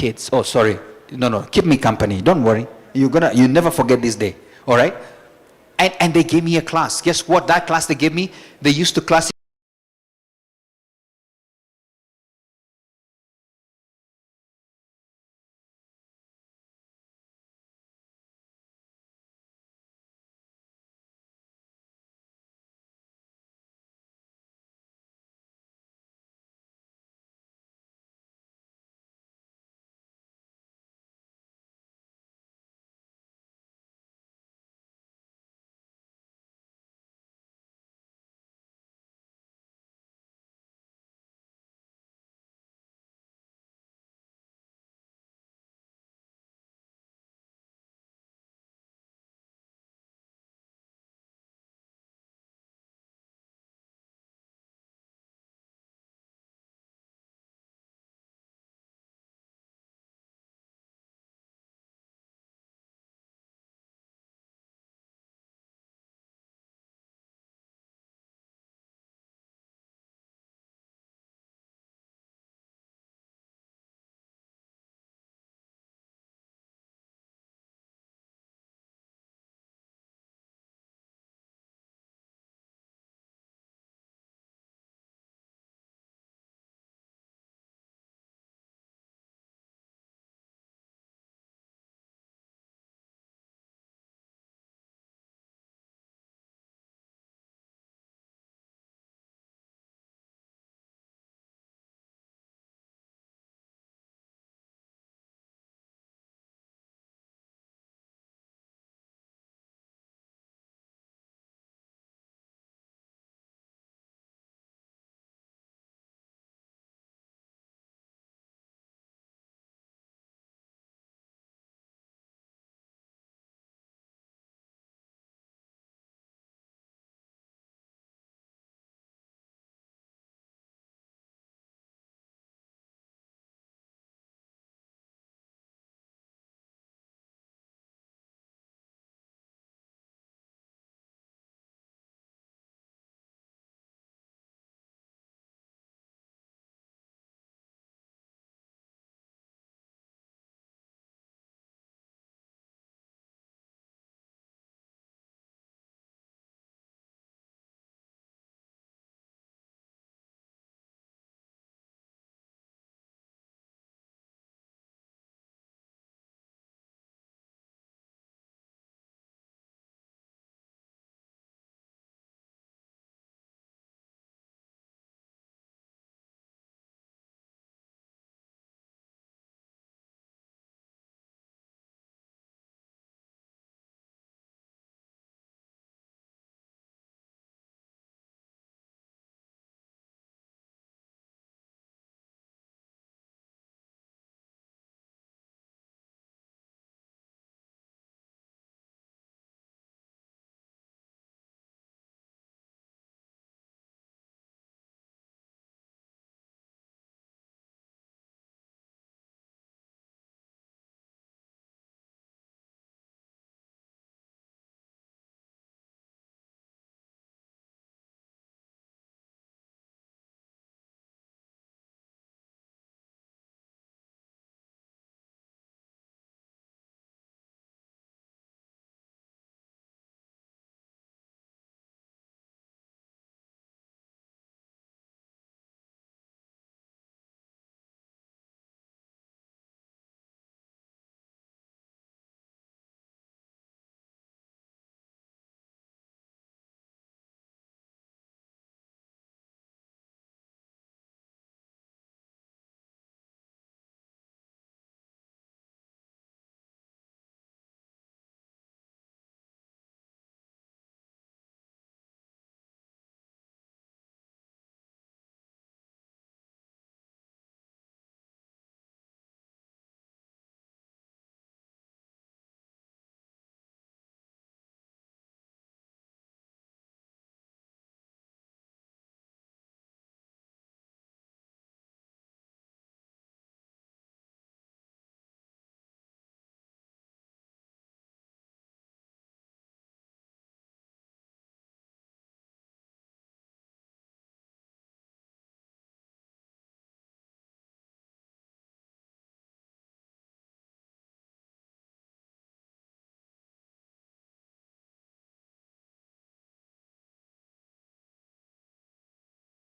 kids. Oh, sorry. No, keep me company. Don't worry. You never forget this day. All right? And they gave me a class. Guess what? That class they gave me, they used to class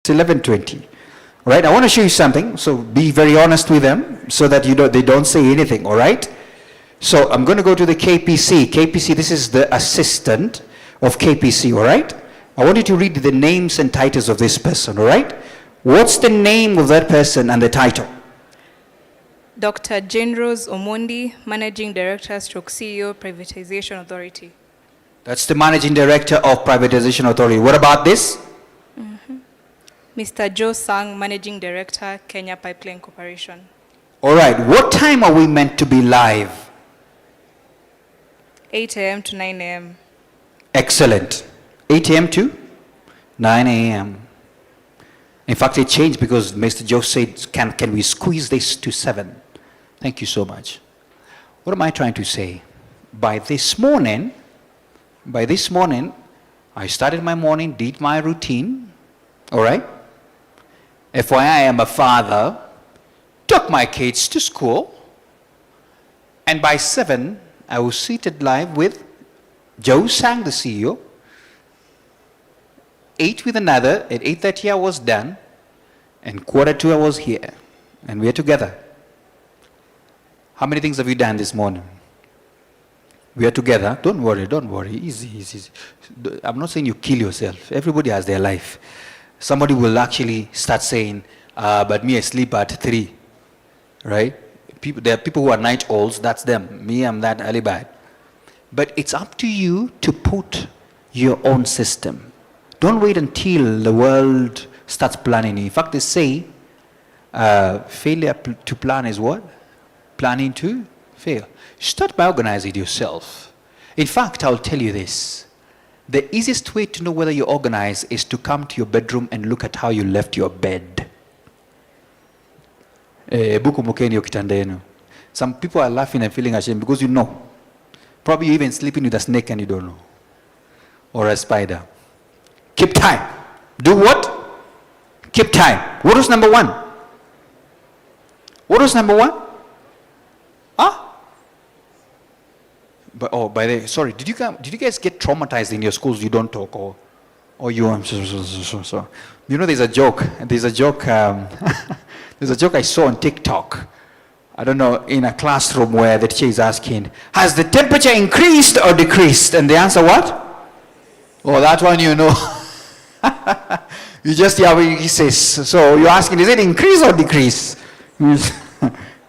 It's 11:20. All right, I want to show you something, so be very honest with them so that they don't say anything, all right? So I'm going to go to the KPC. KPC, this is the assistant of KPC, all right? I want you to read the names and titles of this person, all right? What's the name of that person and the title? Dr. Jane Rose Omondi, Managing Director, CEO, Privatization Authority. That's the Managing Director of Privatization Authority. What about this? Mr. Joe Sang, Managing Director, Kenya Pipeline Corporation. All right, what time are we meant to be live? 8 a.m. to 9 a.m. Excellent. 8 a.m. to 9 a.m. In fact, it changed because Mr. Joe said, can we squeeze this to 7? Thank you so much. What am I trying to say? By this morning, I started my morning, did my routine, all right? FYI, I am a father, took my kids to school, and by 7, I was seated live with Joe Sang, the CEO, 8 with another, at 8:30 I was done, and 1:45 I was here, and we are together. How many things have you done this morning? We are together. Don't worry. Easy. I'm not saying you kill yourself. Everybody has their life. Somebody will actually start saying, but me, I sleep at 3, right? There are people who are night owls, that's them. Me, I'm that early bird. But it's up to you to put your own system. Don't wait until the world starts planning you. In fact, they say, failure to plan is what? Planning to fail. Start by organizing yourself. In fact, I'll tell you this. The easiest way to know whether you're organized is to come to your bedroom and look at how you left your bed. Some people are laughing and feeling ashamed because you know. Probably you're even sleeping with a snake and you don't know. Or a spider. Keep time. Do what? Keep time. What was number 1? What was number 1? Huh? But by the way, sorry, did you guys get traumatized in your schools? You don't talk, or you? I'm so. You know, there's a joke. There's a joke I saw on TikTok. I don't know, in a classroom where the teacher is asking, has the temperature increased or decreased? And the answer what? Oh, that one you know. You just hear what he says. So you're asking, is it increase or decrease?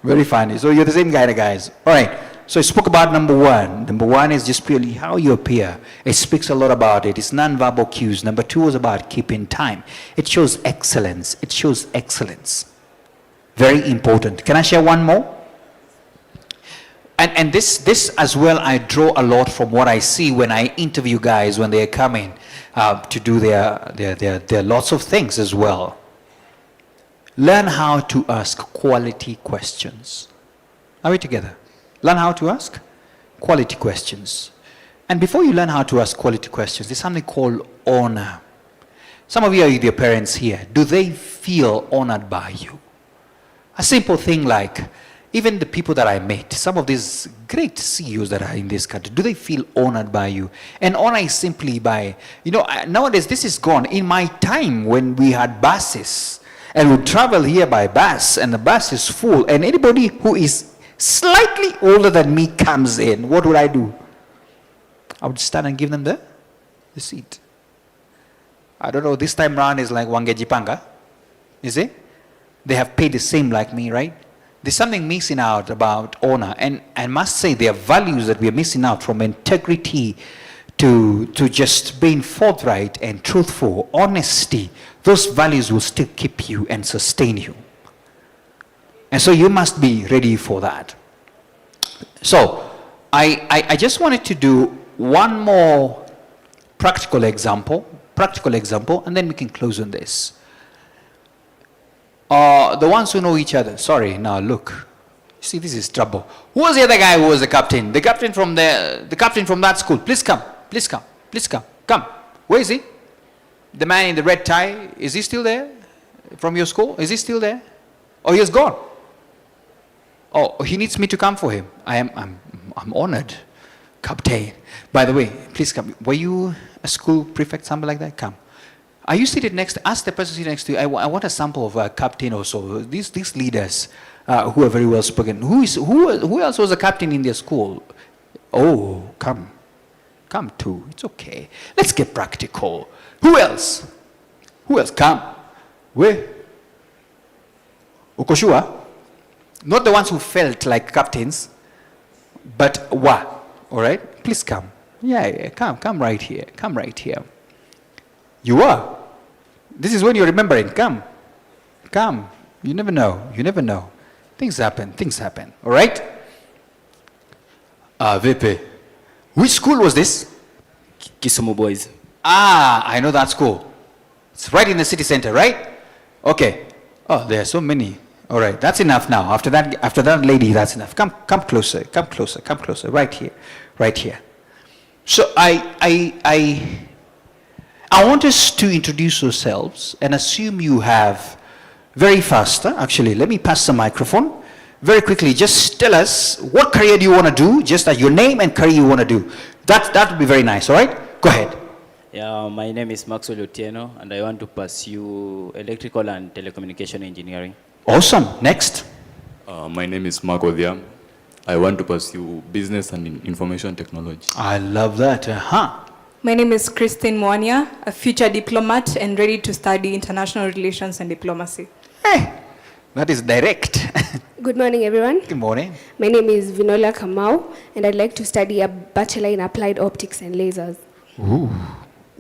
Very funny. So you're the same kind of guys. All right. So I spoke about number 1. Number 1 is just purely how you appear. It speaks a lot about it. It's nonverbal cues. Number 2 was about keeping time. It shows excellence. Very important. Can I share one more? And this as well, I draw a lot from what I see when I interview guys when they are coming to do their lots of things as well. Learn how to ask quality questions. Are we together? Learn how to ask quality questions. And before you learn how to ask quality questions, there's something called honor. Some of you are with your parents here. Do they feel honored by you? A simple thing like, even the people that I met, some of these great CEOs that are in this country, do they feel honored by you? And honor is simply by, nowadays this is gone. In my time when we had buses, and we travel here by bus, and the bus is full, and anybody who is slightly older than me comes in, what would I do? I would stand and give them the seat. I don't know, this time round is like Wangejipanga, is it? They have paid the same like me, right? There's something missing out about honor, and I must say there are values that we are missing out, from integrity to just being forthright and truthful, honesty. Those values will still keep you and sustain you. And so you must be ready for that. So I just wanted to do one more practical example, and then we can close on this. The ones who know each other. Sorry, now look. See, this is trouble. Who was the other guy who was the captain? The captain from that school. Please come. Come. Where is he? The man in the red tie. Is he still there? From your school? Is he still there? Oh, he has gone. Oh, he needs me to come for him. I'm honored, Captain. By the way, please come. Were you a school prefect, something like that? Come. Are you seated next? Ask the person seated next to you. I want a sample of a captain or so. These leaders who are very well spoken. Who else was a captain in their school? Oh, come too. It's okay. Let's get practical. Who else? Come. Where? Ukoshua? Not the ones who felt like captains, but wa. All right? Please come. Yeah, come right here. Come right here. You are. This is when you're remembering. Come. You never know. Things happen. All right? VP. Which school was this? Kisumu Boys. I know that school. It's right in the city center, right? Okay. Oh, there are so many. All right, that's enough now. After that lady, that's enough. Come closer. Right here. So I want us to introduce yourselves and assume you have very fast. Actually, let me pass the microphone. Very quickly, just tell us what career do you want to do, just your name and career you want to do. That would be very nice, all right? Go ahead. Yeah, my name is Maxwell Otieno, and I want to pursue electrical and telecommunication engineering. Awesome. Next. My name is Mark Odhiam. I want to pursue business and information technology. I love that. My name is Christine Mwania, a future diplomat and ready to study international relations and diplomacy. Hey, that is direct. Good morning, everyone. Good morning. My name is Vinola Kamau, and I'd like to study a Bachelor in Applied Optics and Lasers. Ooh.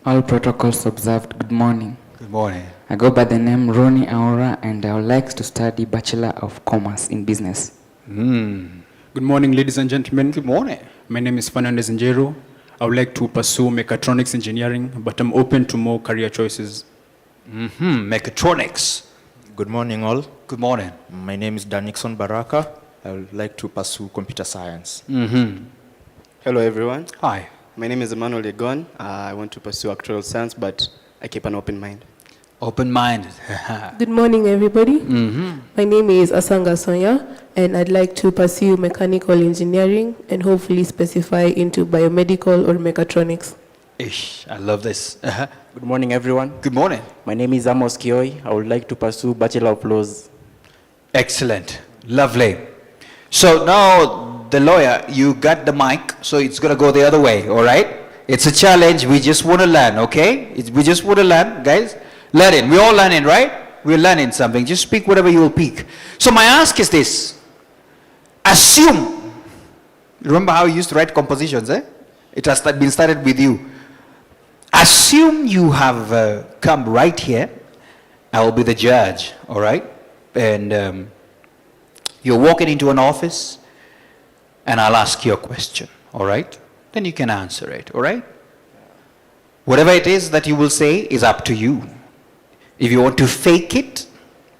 All protocols observed. Good morning. Good morning. I go by the name Ronnie Aura, and I would like to study Bachelor of Commerce in Business. Good morning, ladies and gentlemen. Good morning. My name is Fernandez Njero. I would like to pursue mechatronics engineering, but I'm open to more career choices. Mechatronics. Good morning, all. Good morning. My name is Danixon Baraka. I would like to pursue computer science. Hello, everyone. Hi. My name is Emmanuel Egon. I want to pursue actuarial science, but I keep an open mind. Open-minded. Good morning, everybody. My name is Asanga Sonya, and I'd like to pursue mechanical engineering and hopefully specify into biomedical or mechatronics. Ish, I love this. Good morning, everyone. Good morning. My name is Amos Kioi. I would like to pursue Bachelor of Laws. Excellent. Lovely. So now, the lawyer, you got the mic, so it's going to go the other way, all right? It's a challenge. We just want to learn, okay? We just want to learn, guys. Learning. We're all learning, right? We're learning something. Just speak whatever you will speak. So my ask is this. Assume. Remember how you used to write compositions, eh? It has been started with you. Assume you have come right here. I will be the judge, all right? And you're walking into an office, and I'll ask you a question, all right? Then you can answer it, all right? Whatever it is that you will say is up to you. If you want to fake it,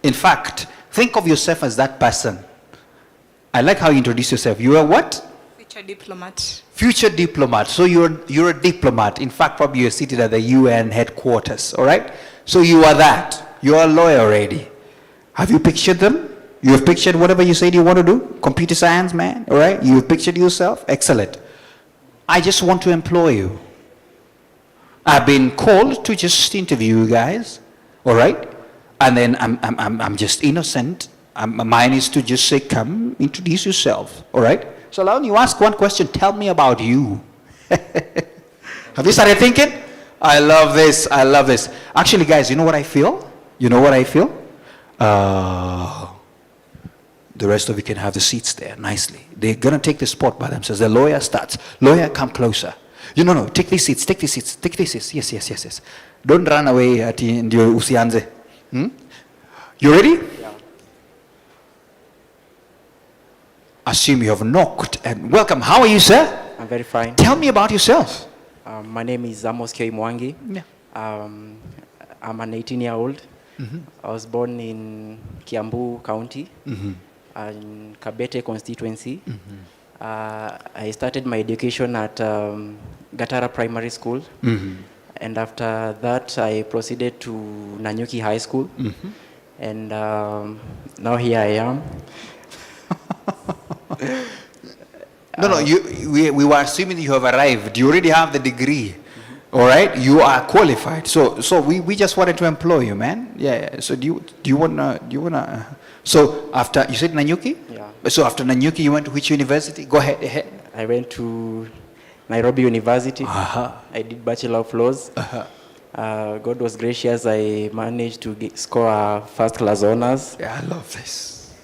in fact, think of yourself as that person. I like how you introduce yourself. You are what? Future diplomat. Future diplomat. So you're a diplomat. In fact, probably you're seated at the UN headquarters, all right? So you are that. You're a lawyer already. Have you pictured them? You have pictured whatever you said you want to do? Computer science, man, all right? You have pictured yourself? Excellent. I just want to employ you. I've been called to just interview you guys, all right? And then I'm just innocent. Mine is to just say, come, introduce yourself, all right? So now you ask one question, tell me about you. Have you started thinking? I love this. Actually, guys, you know what I feel? The rest of you can have the seats there nicely. They're going to take the spot by themselves. The lawyer starts. Lawyer, come closer. No, take these seats. Yes. Don't run away at ndio usianze. You ready? Yeah. Assume you have knocked and welcome. How are you, sir? I'm very fine. Tell me about yourself. My name is Amos Kioi Mwangi. Yeah. I'm an 18-year-old. I was born in Kiambu County, in Kabete constituency. I started my education at Gatara Primary School. And after that, I proceeded to Nanyuki High School. And now here I am. We were assuming you have arrived. You already have the degree. All right, you are qualified. So we just wanted to employ you, man. Yeah. So do you wanna? So after you said Nanyuki. Yeah. So after Nanyuki, you went to which university? Go ahead. I went to Nairobi University. Uh-huh. I did Bachelor of Laws. God was gracious. I managed to score a first-class honors. Yeah, I love this.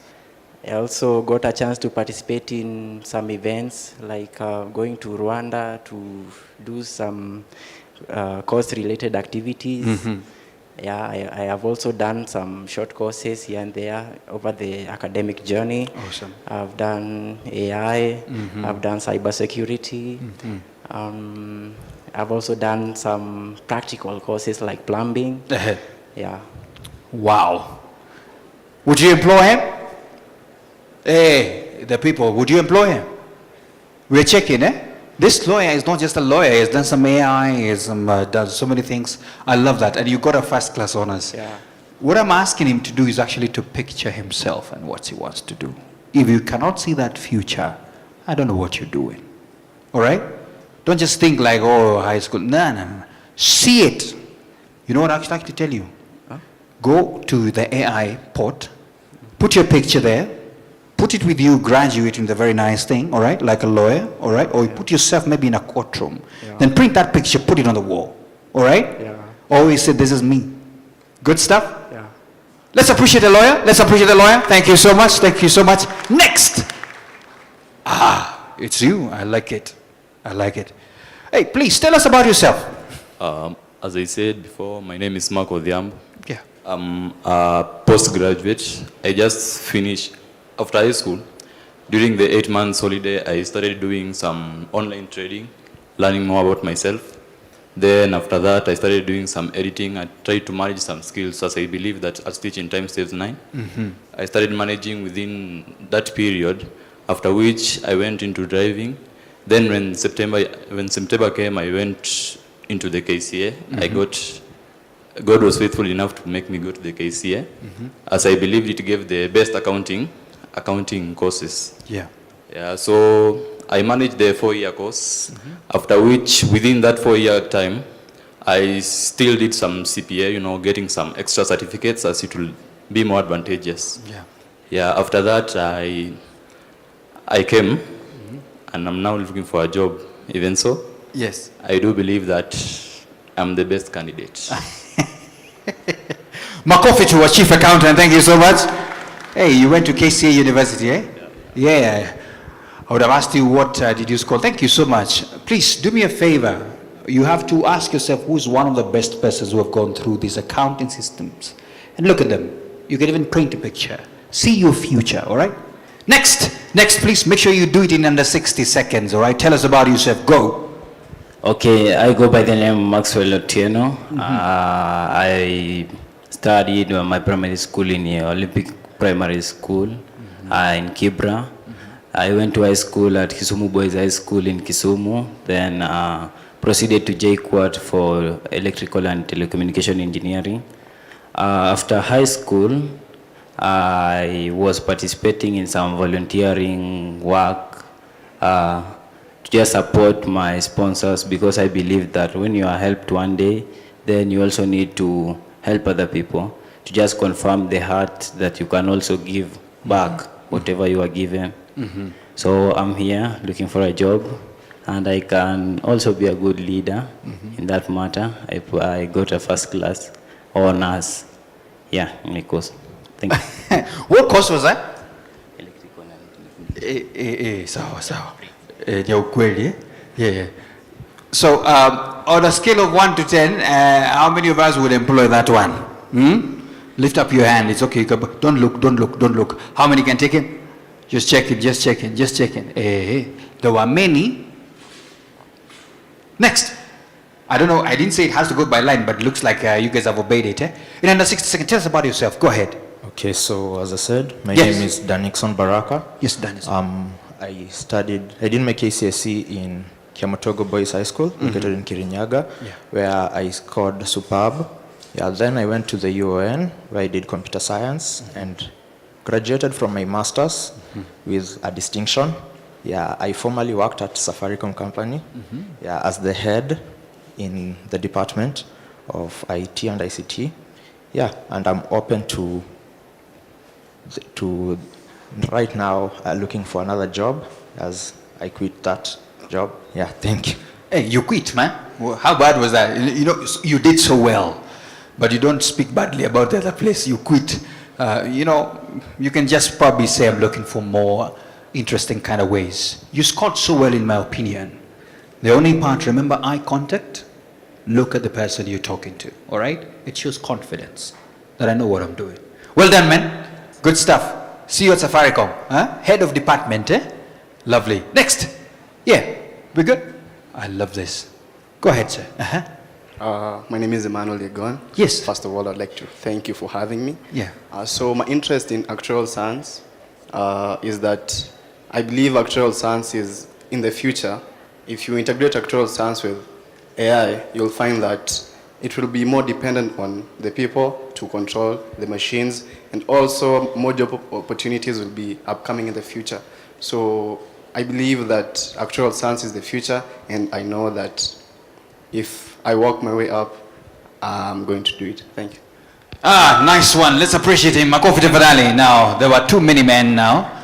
I also got a chance to participate in some events, like going to Rwanda to do some course-related activities. Mm-hmm. Yeah, I have also done some short courses here and there over the academic journey. Awesome. I've done AI, Mm-hmm. I've done cybersecurity. Mm-hmm. I've also done some practical courses like plumbing. Yeah. Wow. Would you employ him? Hey, the people, would you employ him? We're checking, eh? This lawyer is not just a lawyer. He's done some AI, he's done so many things. I love that. And you got a first-class honors. Yeah. What I'm asking him to do is actually to picture himself and what he wants to do. If you cannot see that future, I don't know what you're doing. All right? Don't just think like, oh, high school. No. See it. You know what I'd like to tell you? Huh? Go to the AI port, put your picture there, put it with you graduating the very nice thing, all right, like a lawyer, all right, or you put yourself maybe in a courtroom. Yeah. Then print that picture, put it on the wall, all right? Yeah. Always say, this is me. Good stuff? Yeah. Let's appreciate the lawyer. Let's appreciate the lawyer. Thank you so much. Thank you so much. Next. It's you. I like it. I like it. Hey, please tell us about yourself. As I said before, my name is Marco Odhiambo. Yeah. I'm a postgraduate. I just finished after high school. During the 8 months holiday, I started doing some online trading, learning more about myself. Then after that, I started doing some editing. I tried to manage some skills, as I believe that a stitch in time saves 9. Mm-hmm. I started managing within that period, after which I went into driving. Then when September came, I went into the KCA. Mm-hmm. God was faithful enough to make me go to the KCA, Mm-hmm. as I believed it gave the best accounting courses. Yeah. Yeah, so I managed the 4-year course, after which, within that 4-year time, I still did some CPA, getting some extra certificates as it will be more advantageous. Yeah. Yeah, after that, I came, and I'm now looking for a job. Even so, Yes. I do believe that I'm the best candidate. Makofi to our chief accountant. Thank you so much. Hey, you went to KCA University, eh? Yeah. I would have asked you what did you score. Thank you so much. Please do me a favor. You have to ask yourself who's one of the best persons who have gone through these accounting systems. And look at them. You can even paint a picture. See your future, all right? Next, please make sure you do it in under 60 seconds, all right? Tell us about yourself. Go. Okay, I go by the name Maxwell Otieno. I studied my primary school in Olympic Primary School in Kibra. I went to high school at Kisumu Boys High School in Kisumu, then proceeded to JKUAT for electrical and telecommunication engineering. After high school, I was participating in some volunteering work to just support my sponsors, because I believe that when you are helped one day, then you also need to help other people to just confirm the heart that you can also give back whatever you are given. So I'm here looking for a job, and I can also be a good leader in that matter. I got a first class honors, in my course. Thank you. What course was that? Electrical and Sawa. Ya ukweli, yeah. So, on a scale of 1 to 10, how many of us would employ that one? Lift up your hand. It's okay. Don't look. How many can take it? Just checking. There were many. Next. I don't know. I didn't say it has to go by line, but it looks like you guys have obeyed it. In under 60 seconds, tell us about yourself. Go ahead. Okay, so as I said, my Yes. name is Danixon Baraka. Yes, Dennis. I did my KCSE in Kiamotogo Boys High School, located in Kirinyaga, where I scored superb. Then I went to the UON, where I did computer science and graduated from my master's with a distinction. I formerly worked at Safaricom company, as the head in the department of IT and ICT. Yeah, and I'm open to right now looking for another job as I quit that job. Yeah, thank you. Hey, you quit, man. Well, how bad was that? You know, you did so well, but you don't speak badly about the other place. You quit. You know, you can just probably say I'm looking for more interesting kind of ways. You scored so well, in my opinion. The only part, remember eye contact? Look at the person you're talking to, all right? It shows confidence that I know what I'm doing. Well done, man. Good stuff. See you at Safaricom. Huh? Head of department, eh? Lovely. Next. Yeah, we good? I love this. Go ahead, sir. My name is Emmanuel Yegon. Yes. First of all, I'd like to thank you for having me. Yeah. So my interest in actuarial science is that I believe actuarial science is in the future. If you integrate actuarial science with AI, you'll find that it will be more dependent on the people to control the machines, and also more job opportunities will be upcoming in the future. So I believe that actuarial science is the future, and I know that if I work my way up, I'm going to do it. Thank you. Ah, nice one. Let's appreciate him. Makofi tafadhali. Now, there were too many men now.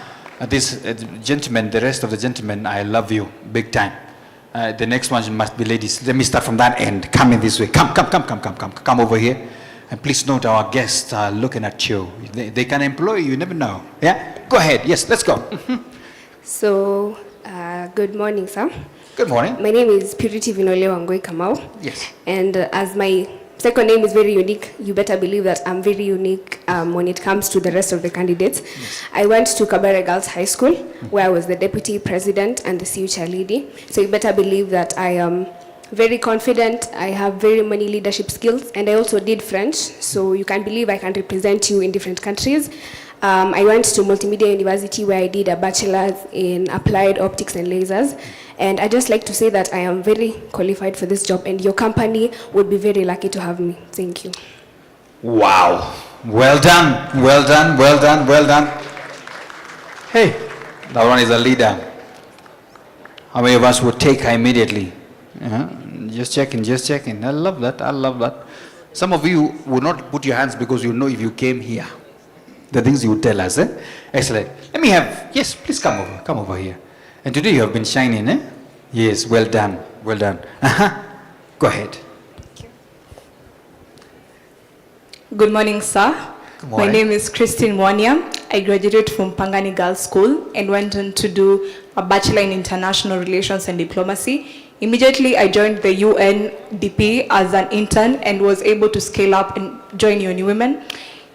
This gentleman, the rest of the gentlemen, I love you big time. The next one must be ladies. Let me start from that end. Come in this way. Come over here. And please note our guests are looking at you. They can employ you, you never know. Yeah? Go ahead. Yes, let's go. So, good morning, sir. Good morning. My name is Purity Vinole Wangoi Kamau. Yes. And as my second name is very unique, you better believe that I'm very unique when it comes to the rest of the candidates. Yes. I went to Kabare Girls High School, where I was the deputy president and the CU chairlady. So you better believe that I am very confident, I have very many leadership skills, and I also did French, so you can believe I can represent you in different countries. I went to Multimedia University, where I did a bachelor's in applied optics and lasers. And I just like to say that I am very qualified for this job, and your company would be very lucky to have me. Thank you. Wow. Well done. Well done. Well done. Well done. Hey, that one is a leader. How many of us would take her immediately? Just checking, just checking. I love that. I love that. Some of you would not put your hands because you know if you came here, the things you would tell us. Excellent. Let me have, yes, please come over here. And today you have been shining, eh? Yes, well done, well done. Go ahead. Thank you. Good morning, sir. Good morning. My name is Christine Mwanya. I graduated from Pangani Girls School and went on to do a Bachelor in International Relations and Diplomacy. Immediately, I joined the UNDP as an intern and was able to scale up and join UN Women.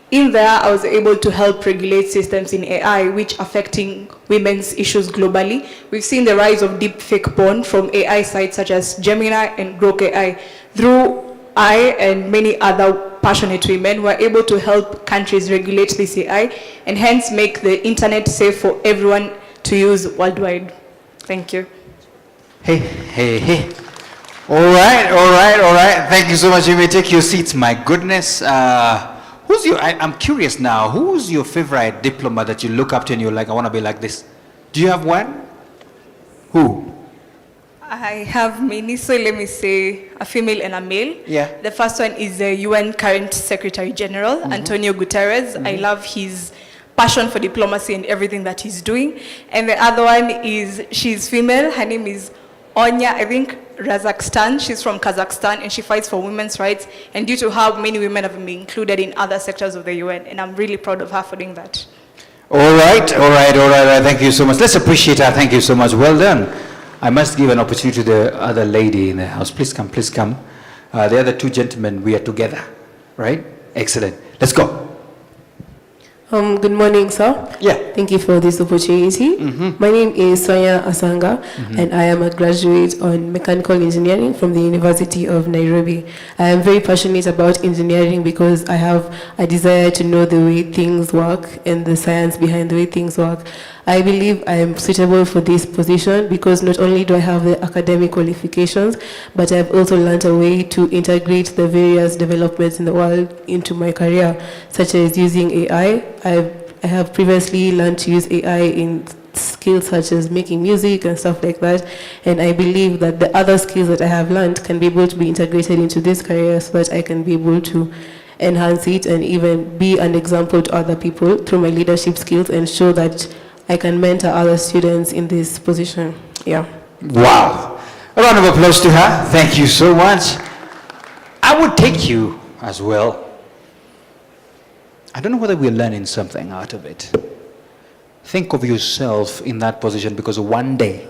In there, I was able to help regulate systems in AI, which affecting women's issues globally. We've seen the rise of deep fake porn from AI sites such as Gemini and Grok AI. Through I and many other passionate women were able to help countries regulate this AI and hence make the internet safe for everyone to use worldwide. Thank you. Hey. All right. Thank you so much. You may take your seats. My goodness. I'm curious now, who's your favorite diploma that you look up to and you're like, I want to be like this? Do you have one? Who? I have many, so let me say a female and a male. Yeah. The first one is the UN current Secretary General, Antonio Guterres. I love his passion for diplomacy and everything that he's doing. And the other one is, she's female, her name is Onya, I think, Kazakhstan. She's from Kazakhstan and she fights for women's rights. And due to how many women have been included in other sectors of the UN, and I'm really proud of her for doing that. All right. Thank you so much. Let's appreciate her. Thank you so much. Well done. I must give an opportunity to the other lady in the house. Please come. The other two gentlemen, we are together, right? Excellent. Let's go. Good morning, sir. Yeah. Thank you for this opportunity. My name is Sonia Asanga, and I am a graduate on mechanical engineering from the University of Nairobi. I am very passionate about engineering because I have a desire to know the way things work and the science behind the way things work. I believe I am suitable for this position because not only do I have the academic qualifications, but I've also learned a way to integrate the various developments in the world into my career, such as using AI. I have previously learned to use AI in skills such as making music and stuff like that. And I believe that the other skills that I have learned can be able to be integrated into this career so that I can be able to enhance it and even be an example to other people through my leadership skills and show that I can mentor other students in this position. Yeah. Wow. A round of applause to her. Thank you so much. I would take you as well. I don't know whether we're learning something out of it. Think of yourself in that position, because one day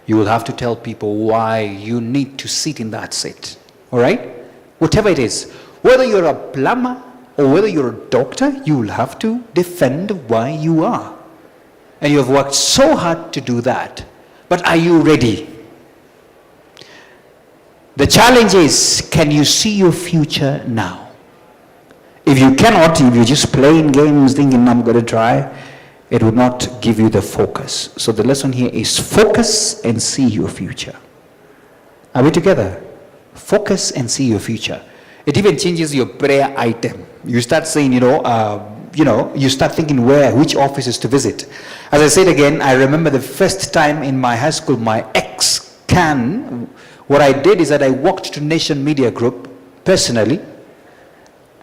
you will have to tell people why you need to sit in that seat. All right? Whatever it is, whether you're a plumber or whether you're a doctor, you will have to defend why you are. And you have worked so hard to do that. But are you ready? The challenge is, can you see your future now? If you cannot, if you're just playing games thinking I'm going to try, it will not give you the focus. So the lesson here is focus and see your future. Are we together? Focus and see your future. It even changes your prayer item. You start saying, you start thinking which offices to visit. As I said again, I remember the first time in my high school, my ex-can, what I did is that I walked to Nation Media Group personally.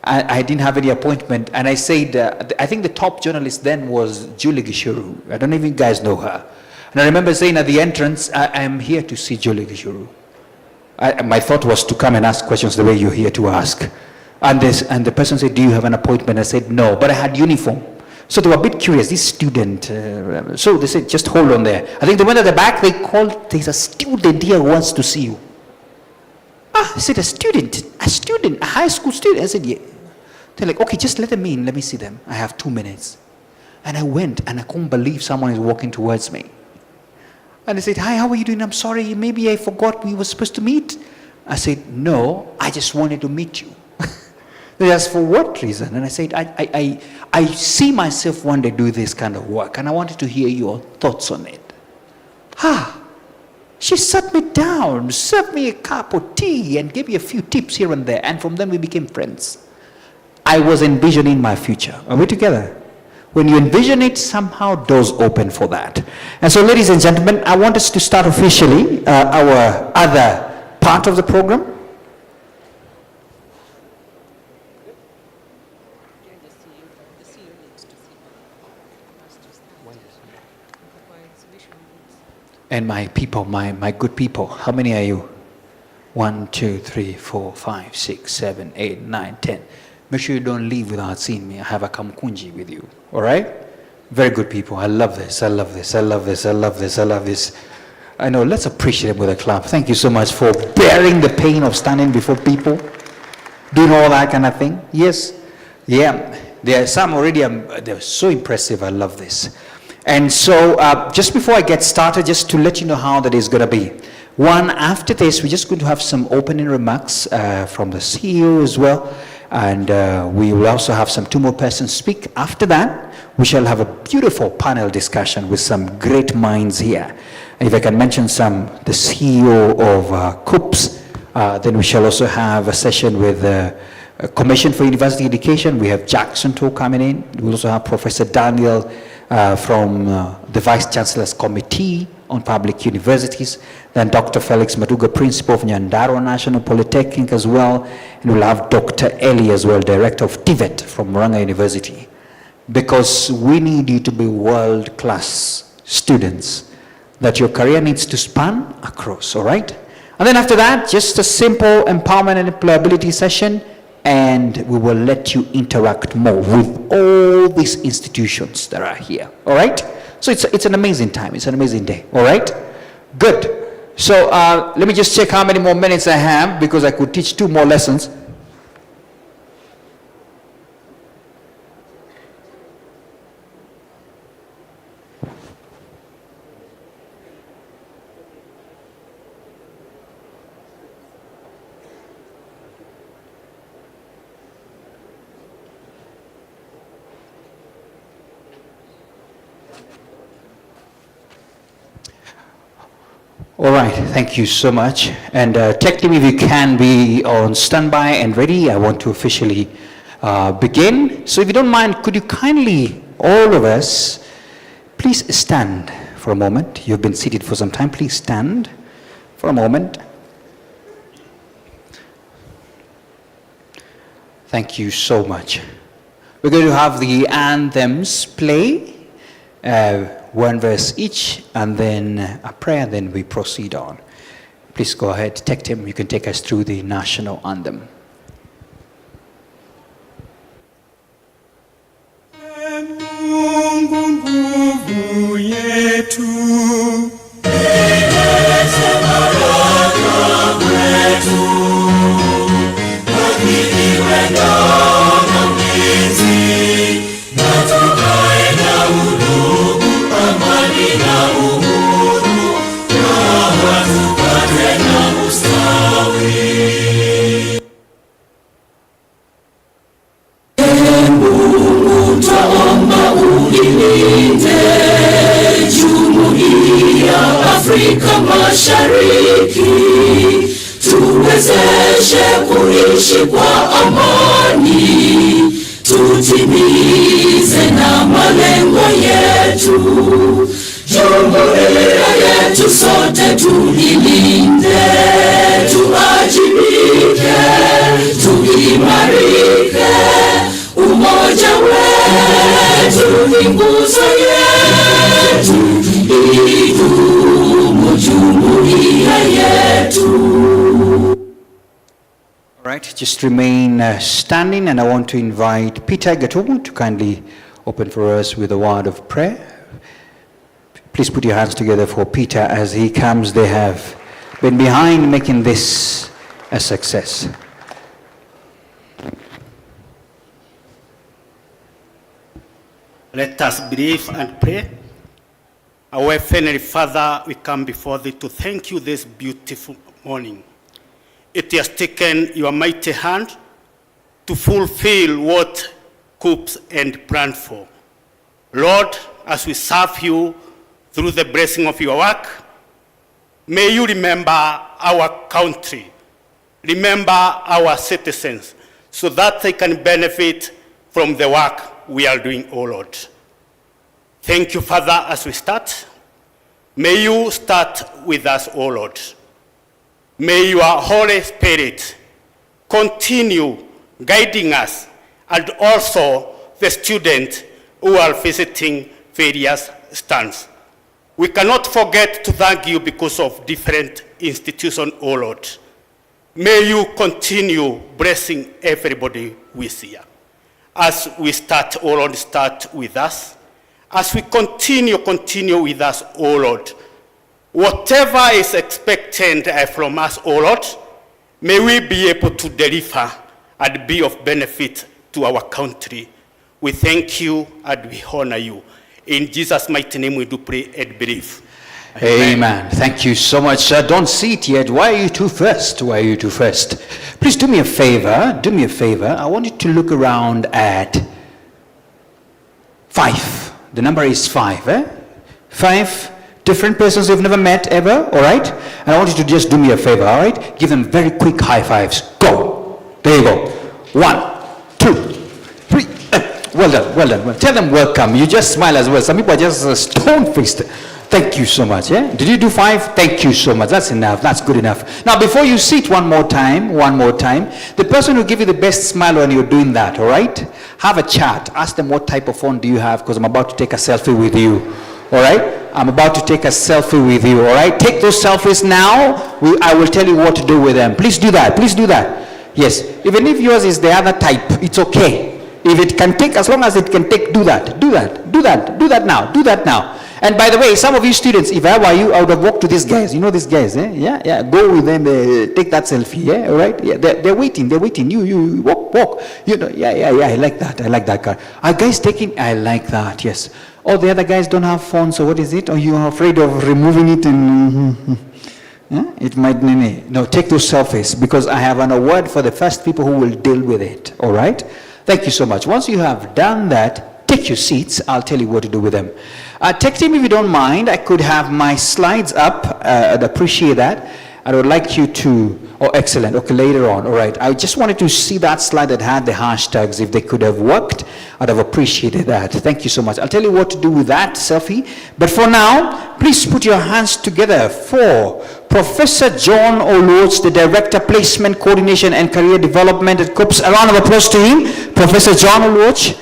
I didn't have any appointment, and I said, I think the top journalist then was Julie Gishuru. I don't know if you guys know her. And I remember saying at the entrance, I am here to see Julie Gishuru. My thought was to come and ask questions the way you're here to ask. And the person said, do you have an appointment? I said, no, but I had uniform. So they were a bit curious, this student. So they said, just hold on there. I think they went at the back, they called, there's a student here who wants to see you. I said, a student, a high school student. I said, yeah. They're like, okay, just let them in, let me see them. I have 2 minutes. And I went, and I couldn't believe someone is walking towards me. And they said, hi, how are you doing? I'm sorry, maybe I forgot we were supposed to meet. I said, no, I just wanted to meet you. They asked, for what reason? And I said, I see myself one day do this kind of work, and I wanted to hear your thoughts on it. She sat me down, served me a cup of tea, and gave me a few tips here and there, and from then we became friends. I was envisioning my future. Are we together? When you envision it, somehow doors open for that. And so, ladies and gentlemen, I want us to start officially our other part of the program. And my people, my good people, how many are you? 1, 2, 3, 4, 5, 6, 7, 8, 9, 10. Make sure you don't leave without seeing me. I have a kamkunji with you. All right? Very good people. I love this. I love this. I love this. I love this. I love this. I know. Let's appreciate them with a clap. Thank you so much for bearing the pain of standing before people, doing all that kind of thing. Yes. Yeah. There are some already. They're so impressive. I love this. And so, just before I get started, just to let you know how that is going to be. One, after this, we're just going to have some opening remarks from the CEO as well. And we will also have 2 more persons speak. After that, we shall have a beautiful panel discussion with some great minds here. And if I can mention the CEO of KUCCPS, then we shall also have a session with the Commission for University Education. We have Jackson Toh coming in. We'll also have Professor Daniel from the Vice Chancellor's Committee on Public Universities, then Dr. Felix Maduga, Principal of Nyandarua National Polytechnic as well, and we'll have Dr. Eli as well, Director of TVET from Murang'a University, because we need you to be world-class students that your career needs to span across, all right? And then after that, just a simple empowerment and employability session, and we will let you interact more with all these institutions that are here, all right? So it's an amazing time. It's an amazing day. All right? Good. So let me just check how many more minutes I have, because I could teach 2 more lessons. All right, thank you so much. And tech team, if you can be on standby and ready, I want to officially begin. So if you don't mind, could you kindly, all of us, please stand for a moment. You've been seated for some time. Please stand for a moment. Thank you so much. We're going to have the anthems play, one verse each, and then a prayer, then we proceed on. Please go ahead, Tech Team, you can take us through the national anthem. Afrika Mashariki, tuwezeshe kuishi kwa amani, tutimize na malengo yetu. Jumuiya yetu sote tuilinde, tuajibike, tuimarike. Umoja wetu ni nguzo yetu, idumu jumuiya yetu. All right, just remain standing, and I want to invite Peter Gatumu to kindly open for us with a word of prayer. Please put your hands together for Peter as he comes. They have been behind making this a success. Let us believe and pray. Our Heavenly Father, we come before Thee to thank You this beautiful morning. It has taken Your mighty hand to fulfill what hopes and planned for. Lord, as we serve You through the blessing of Your work, may You remember our country, remember our citizens, so that they can benefit from the work we are doing, O Lord. Thank You, Father, as we start. May You start with us, O Lord. May Your Holy Spirit continue guiding us, and also the students who are visiting various stands. We cannot forget to thank You because of different institutions, O Lord. May You continue blessing everybody we see. As we start, O Lord, start with us. As we continue with us, O Lord. Whatever is expected from us, O Lord, may we be able to deliver and be of benefit to our country. We thank You and we honor You. In Jesus' mighty name we do pray and believe. Amen. Thank you so much. Don't sit yet. Why are you two first? Why are you two first? Please do me a favor. Do me a favor. I want you to look around at 5. The number is 5. 5 different persons you've never met ever. All right? And I want you to just do me a favor. All right? Give them very quick high fives. Go. There you go. 1, 2, 3. Well done. Well done. Well, tell them welcome. You just smile as well. Some people are just stone-faced. Thank you so much. Did you do 5? Thank you so much. That's enough. That's good enough. Now, before you sit one more time, the person who give you the best smile when you're doing that, all right? Have a chat. Ask them what type of phone do you have, because I'm about to take a selfie with you. All right? I'm about to take a selfie with you. All right? Take those selfies now. I will tell you what to do with them. Please do that. Please do that. Yes. Even if yours is the other type, it's okay. If it can take, as long as it can take, do that. Do that. Do that. Do that now. Do that now. And by the way, some of you students, if I were you, I would have walked to these guys. You know these guys, Yeah. Go with them, take that selfie, All right? Yeah, they're waiting. You walk. You know, I like that. I like that car. Are guys taking? I like that. Yes. All the other guys don't have phones, so what is it? Or you are afraid of removing it and? It might no. Take those selfies, because I have an award for the first people who will deal with it. All right? Thank you so much. Once you have done that, take your seats. I'll tell you what to do with them. Tech team, if you don't mind, I could have my slides up. I'd appreciate that. I would like you to Oh, excellent. Okay, later on. All right. I just wanted to see that slide that had the hashtags. If they could have worked, I'd have appreciated that. Thank you so much. I'll tell you what to do with that selfie. But for now, please put your hands together for Professor John Oluoch, the Director, Placement, Coordination and Career Development at KUCCPS. A round of applause to him. Professor John Oluoch.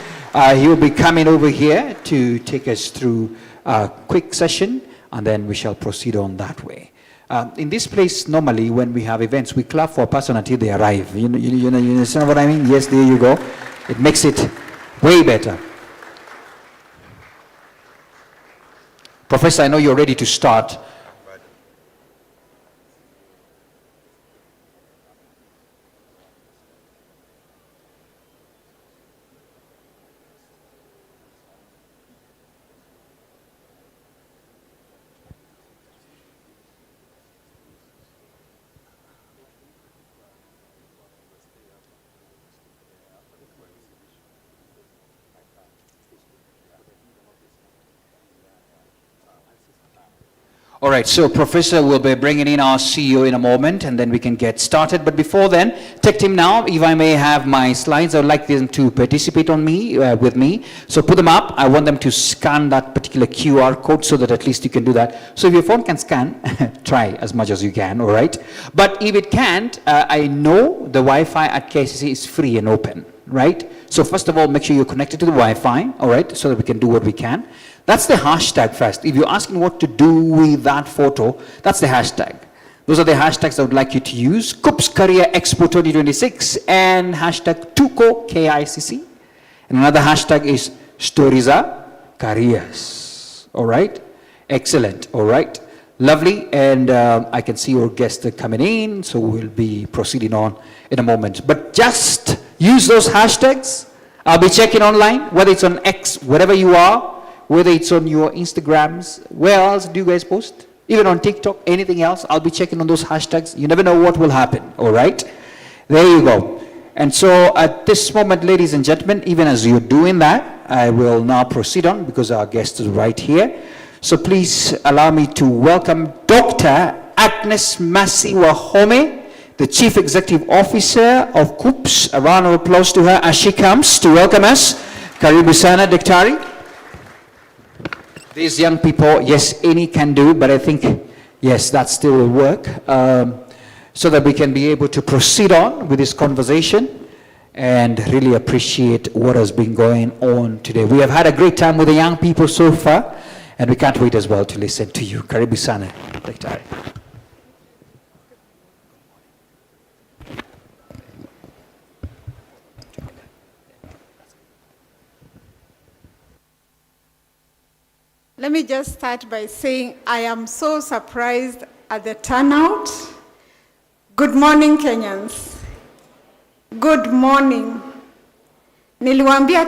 He will be coming over here to take us through a quick session, and then we shall proceed on that way. In this place, normally, when we have events, we clap for a person until they arrive. You understand what I mean? Yes, there you go. It makes it way better. Professor, I know you're ready to start. All right, so Professor will be bringing in our CEO in a moment, and then we can get started. But before then, take him now. If I may have my slides, I would like them to participate on me, with me. So put them up. I want them to scan that particular QR code so that at least you can do that. So if your phone can scan, try as much as you can, all right? But if it can't, I know the Wi-Fi at KCC is free and open, right? So first of all, make sure you're connected to the Wi-Fi, all right, so that we can do what we can. That's the hashtag first. If you're asking what to do with that photo, that's the hashtag. Those are the hashtags I would like you to use. KUCCPS Career Expo 2026 and hashtag TUCO KICC. And another hashtag is Stories Are Careers. All right? Excellent. All right. Lovely. And I can see your guests are coming in, so we'll be proceeding on in a moment. But just use those hashtags. I'll be checking online, whether it's on X, wherever you are, whether it's on your Instagrams. Where else do you guys post? Even on TikTok, anything else, I'll be checking on those hashtags. You never know what will happen, all right? There you go. And so at this moment, ladies and gentlemen, even as you're doing that, I will now proceed on because our guest is right here. So please allow me to welcome Dr. Agnes Masi Wahome, the Chief Executive Officer of KUCCPS. A round of applause to her as she comes to welcome us. Karibu sana, Daktari. These young people, yes, any can do, but I think, yes, that still will work, so that we can be able to proceed on with this conversation and really appreciate what has been going on today. We have had a great time with the young people so far, and we can't wait as well to listen to you. Karibu sana, Daktari. Let me just start by saying I am so surprised at the turnout. Good morning, Kenyans. Good morning. Niliwaambia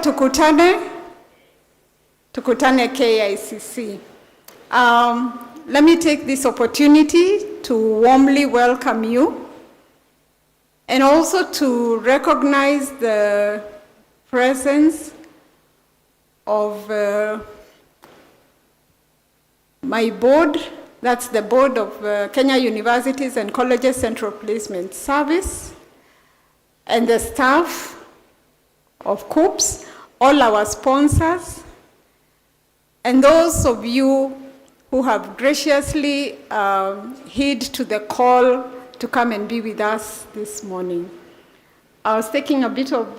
tukutane KICC. Let me take this opportunity to warmly welcome you and also to recognize the presence of my board. That's the board of Kenya Universities and Colleges Central Placement Service, and the staff of KUCCPS, all our sponsors, and those of you who have graciously heed to the call to come and be with us this morning. I was taking a bit of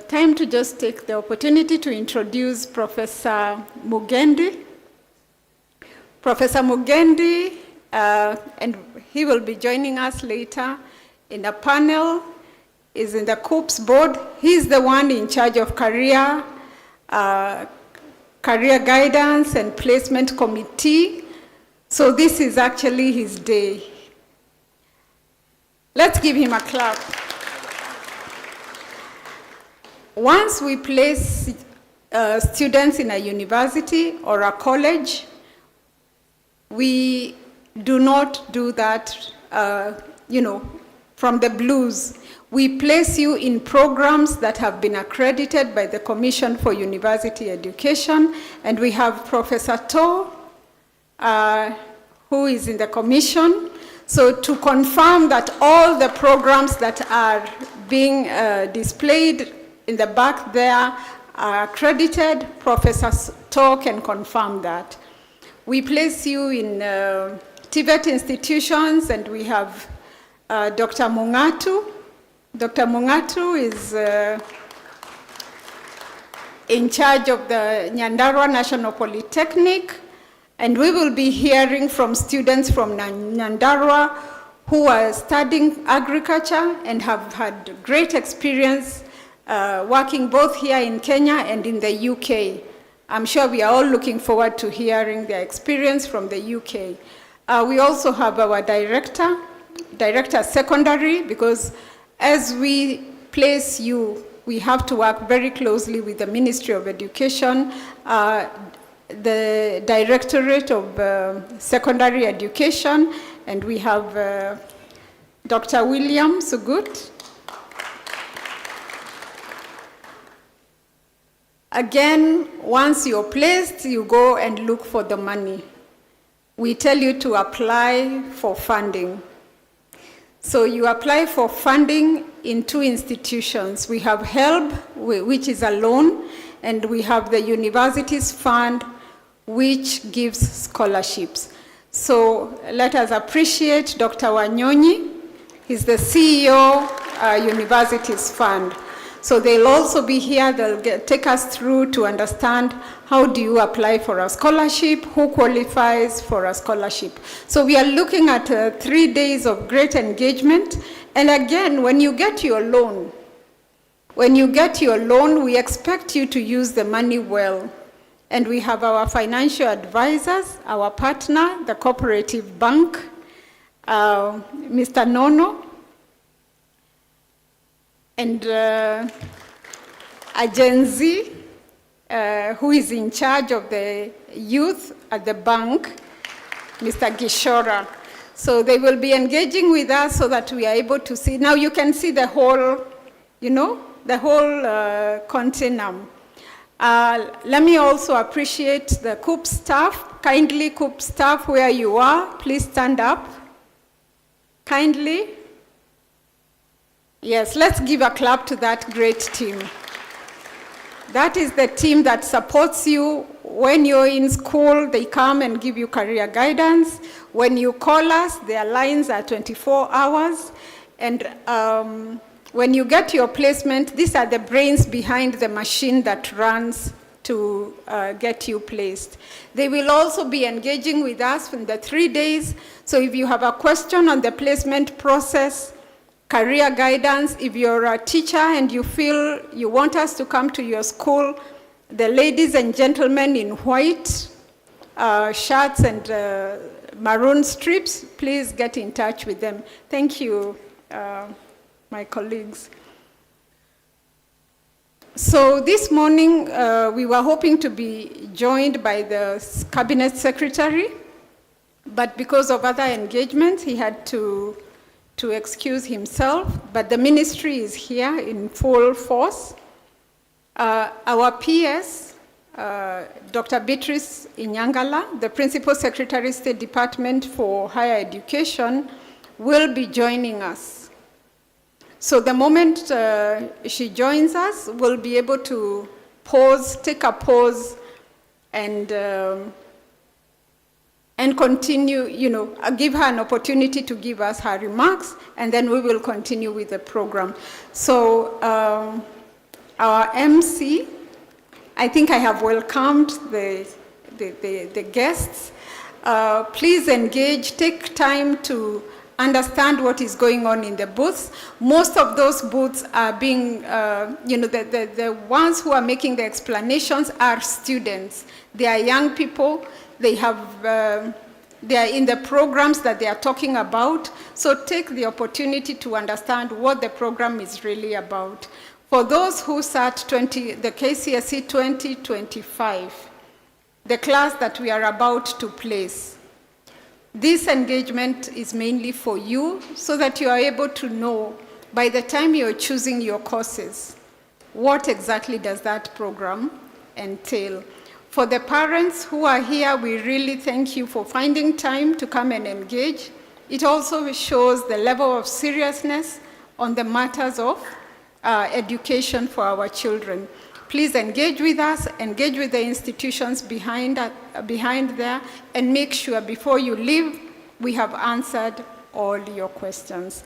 time to just take the opportunity to introduce Professor Mugendi. Professor Mugendi, and he will be joining us later in a panel, is in the KUCCPS board. He's the one in charge of career guidance and placement committee. So this is actually his day. Let's give him a clap. Once we place students in a university or a college, we do not do that, from the blues. We place you in programs that have been accredited by the Commission for University Education, and we have Professor To, who is in the commission. So to confirm that all the programs that are being displayed in the back there are accredited, Professor Stowe can confirm that. We place you in TVET institutions, and we have Dr. Mungatu. Dr. Mungatu is in charge of the Nyandarua National Polytechnic, and we will be hearing from students from Nyandarua who are studying agriculture and have had great experience working both here in Kenya and in the UK. I'm sure we are all looking forward to hearing their experience from the UK. We also have our director secondary, because as we place you, we have to work very closely with the Ministry of Education, the Directorate of Secondary Education, and we have Dr. William Sugut. Again, once you're placed, you go and look for the money. We tell you to apply for funding. So you apply for funding in 2 institutions. We have HELB, which is a loan, and we have the Universities Fund, which gives scholarships. So let us appreciate Dr. Wanyonyi. He's the CEO, Universities Fund. So they'll also be here, they'll take us through to understand how do you apply for a scholarship, who qualifies for a scholarship. So we are looking at 3 days of great engagement. And again, when you get your loan, we expect you to use the money well. And we have our financial advisors, our partner, the Cooperative Bank, Mr. Nono, and a Gen Z who is in charge of the youth at the bank, Mr. Gishora. So they will be engaging with us so that we are able to see. Now you can see the whole, the whole continuum. Let me also appreciate the KUCCPS staff. Kindly, KUCCPS staff, where you are, please stand up. Kindly. Yes, let's give a clap to that great team. That is the team that supports you. When you're in school, they come and give you career guidance. When you call us, their lines are 24 hours. And when you get your placement, these are the brains behind the machine that runs to get you placed. They will also be engaging with us in the 3 days. So if you have a question on the placement process, career guidance, if you're a teacher and you feel you want us to come to your school, the ladies and gentlemen in white shirts and maroon strips, please get in touch with them. Thank you, my colleagues. So this morning, we were hoping to be joined by the Cabinet Secretary, but because of other engagements, he had to excuse himself, but the ministry is here in full force. Our PS, Dr. Beatrice Inyangala, the Principal Secretary, State Department for Higher Education, will be joining us. So the moment she joins us, we'll be able to pause, take a pause, and continue, give her an opportunity to give us her remarks, and then we will continue with the program. So our MC, I think I have welcomed the guests. Please engage, take time to understand what is going on in the booths. Most of those booths are being, the ones who are making the explanations are students. They are young people. They are in the programs that they are talking about. So take the opportunity to understand what the program is really about. For those who sat the KCSE 2025, the class that we are about to place, this engagement is mainly for you so that you are able to know by the time you're choosing your courses, what exactly does that program entail. For the parents who are here, we really thank you for finding time to come and engage. It also shows the level of seriousness on the matters of education for our children. Please engage with us, engage with the institutions behind there, and make sure before you leave, we have answered all your questions.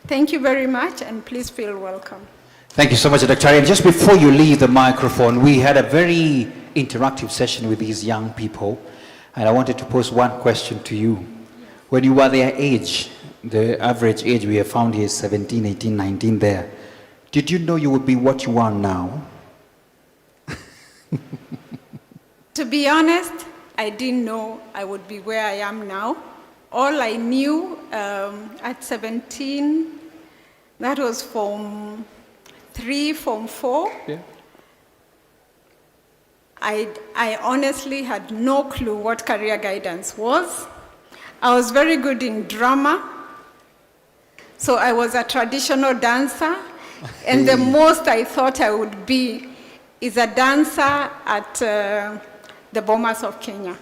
Thank you very much, and please feel welcome. Thank you so much, Dr. And just before you leave the microphone, we had a very interactive session with these young people, and I wanted to pose one question to you. When you were their age, the average age we have found here is 17, 18, 19 there. Did you know you would be what you are now? To be honest, I didn't know I would be where I am now. All I knew at 17, that was Form 3, Form 4. Yeah. I honestly had no clue what career guidance was. I was very good in drama. So I was a traditional dancer. And the most I thought I would be is a dancer at the Bomas of Kenya.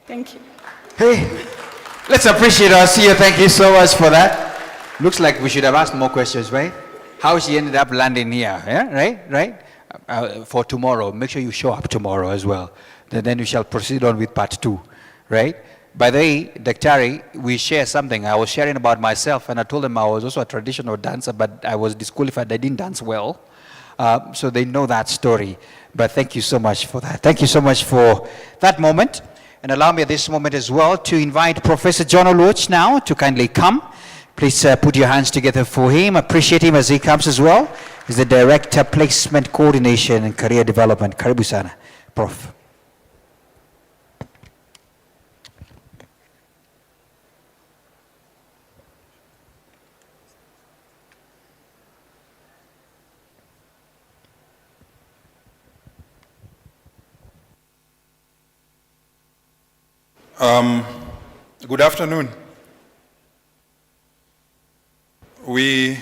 Thank you. Hey, let's appreciate our CEO. Thank you so much for that. Looks like we should have asked more questions, right? How she ended up landing here, yeah? Right? For tomorrow, make sure you show up tomorrow as well. Then we shall proceed on with part 2, right? By the way, Daktari, we share something. I was sharing about myself, and I told them I was also a traditional dancer, but I was disqualified. I didn't dance well. So they know that story. But thank you so much for that. Thank you so much for that moment. And allow me at this moment as well to invite Professor John Oluoch now to kindly come. Please put your hands together for him. Appreciate him as he comes as well. He's the Director, Placement Coordination and Career Development. Karibu sana, Prof. Good afternoon. We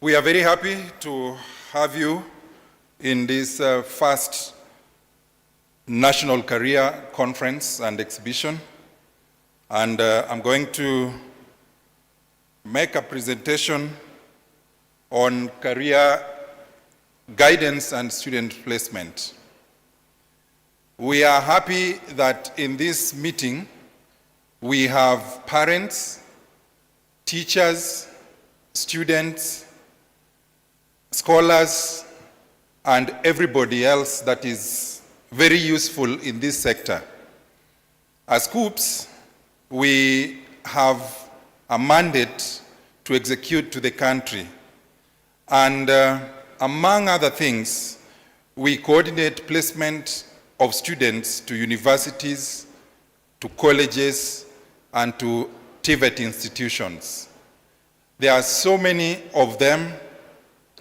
are very happy to have you in this first National Career Conference and Exhibition. And I'm going to make a presentation on career guidance and student placement. We are happy that in this meeting we have parents, teachers, students, scholars, and everybody else that is very useful in this sector. As KUCCPS, we have a mandate to execute to the country. And among other things, we coordinate placement of students to universities, to colleges, and to TVET institutions. There are so many of them.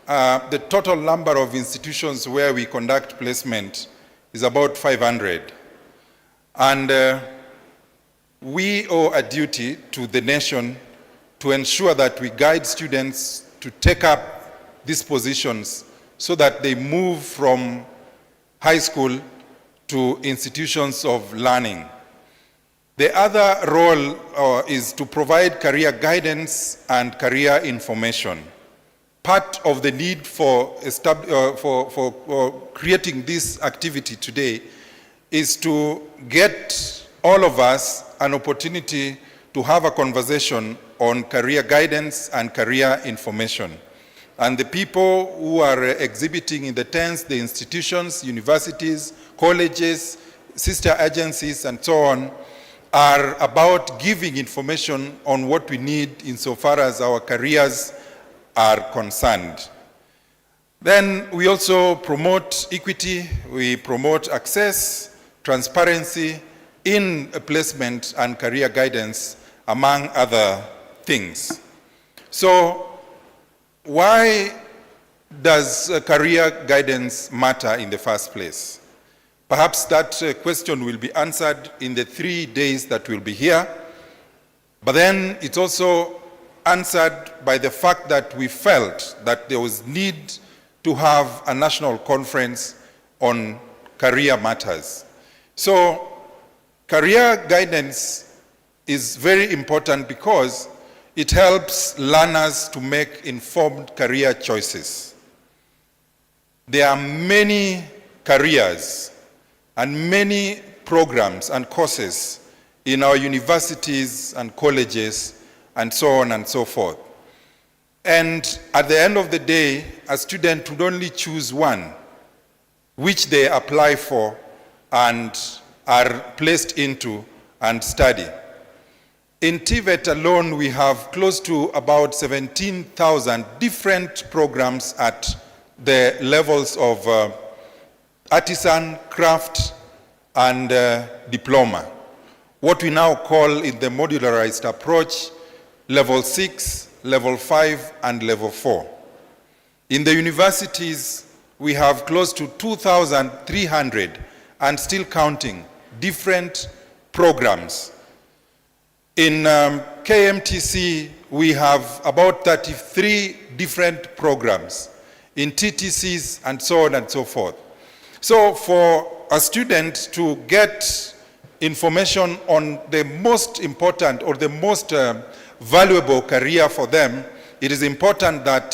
The total number of institutions where we conduct placement is about 500. And we owe a duty to the nation to ensure that we guide students to take up these positions so that they move from high school to institutions of learning. The other role is to provide career guidance and career information. Part of the need for creating this activity today is to get all of us an opportunity to have a conversation on career guidance and career information. And the people who are exhibiting in the tents, the institutions, universities, colleges, sister agencies, and so on, are about giving information on what we need insofar as our careers are concerned. Then we also promote equity, we promote access, transparency in placement and career guidance, among other things. So, why does career guidance matter in the first place? Perhaps that question will be answered in the 3 days that we'll be here. But then it's also answered by the fact that we felt that there was need to have a national conference on career matters. So Career guidance is very important because it helps learners to make informed career choices. There are many careers and many programs and courses in our universities and colleges and so on and so forth. And at the end of the day, a student would only choose one, which they apply for and are placed into and study. In TVET alone, we have close to about 17,000 different programs at the levels of artisan, craft, and diploma. What we now call in the modularized approach, level 6, level 5, and level 4. In the universities, we have close to 2,300 and still counting different programs. In KMTC, we have about 33 different programs, in TTCs and so on and so forth. So for a student to get information on the most important or the most valuable career for them, it is important that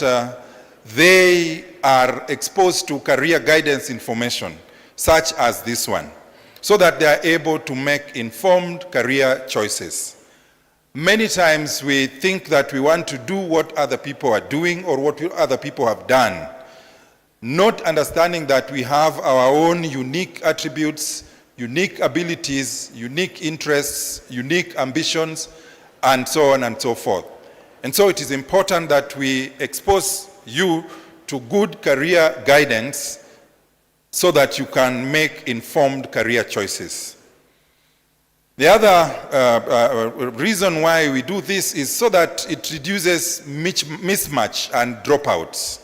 they are exposed to career guidance information, such as this one, so that they are able to make informed career choices. Many times we think that we want to do what other people are doing or what other people have done, not understanding that we have our own unique attributes, unique abilities, unique interests, unique ambitions, and so on and so forth. And so it is important that we expose you to good career guidance so that you can make informed career choices. The other reason why we do this is so that it reduces mismatch and dropouts.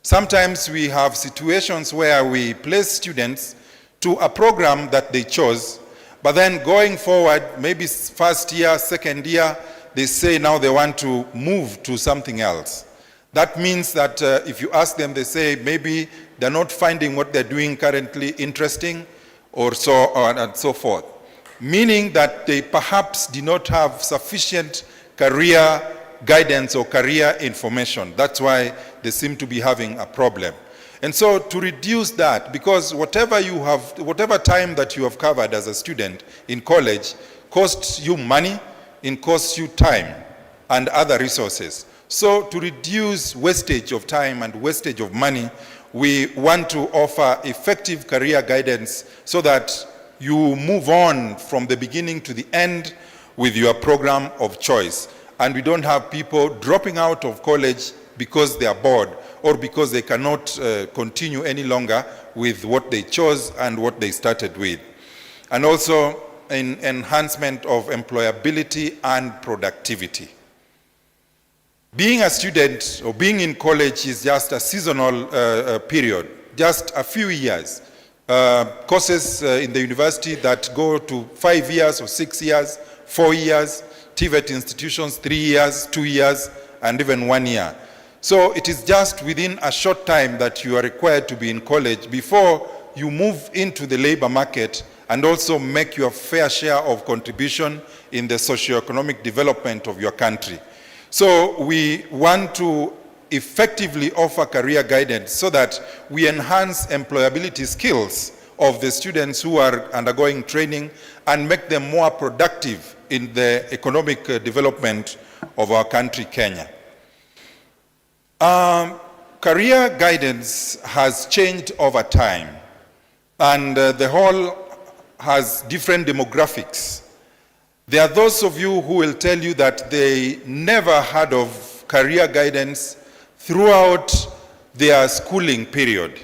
Sometimes we have situations where we place students to a program that they chose, but then going forward, maybe first year, second year, they say now they want to move to something else. That means that if you ask them, they say maybe they're not finding what they're doing currently interesting, or so on and so forth. Meaning that they perhaps do not have sufficient career guidance or career information. That's why they seem to be having a problem. And so to reduce that, because whatever time that you have covered as a student in college costs you money, it costs you time and other resources. So to reduce wastage of time and wastage of money, we want to offer effective career guidance so that you move on from the beginning to the end with your program of choice. And we don't have people dropping out of college because they are bored or because they cannot continue any longer with what they chose and what they started with. And also in enhancement of employability and productivity. Being a student or being in college is just a seasonal period, just a few years. Courses in the university that go to 5 years or 6 years, 4 years, TVET institutions 3 years, 2 years, and even 1 year. So it is just within a short time that you are required to be in college before you move into the labor market and also make your fair share of contribution in the socio-economic development of your country. So we want to effectively offer career guidance so that we enhance employability skills of the students who are undergoing training and make them more productive in the economic development of our country, Kenya. Career guidance has changed over time, and the whole has different demographics. There are those of you who will tell you that they never heard of career guidance throughout their schooling period.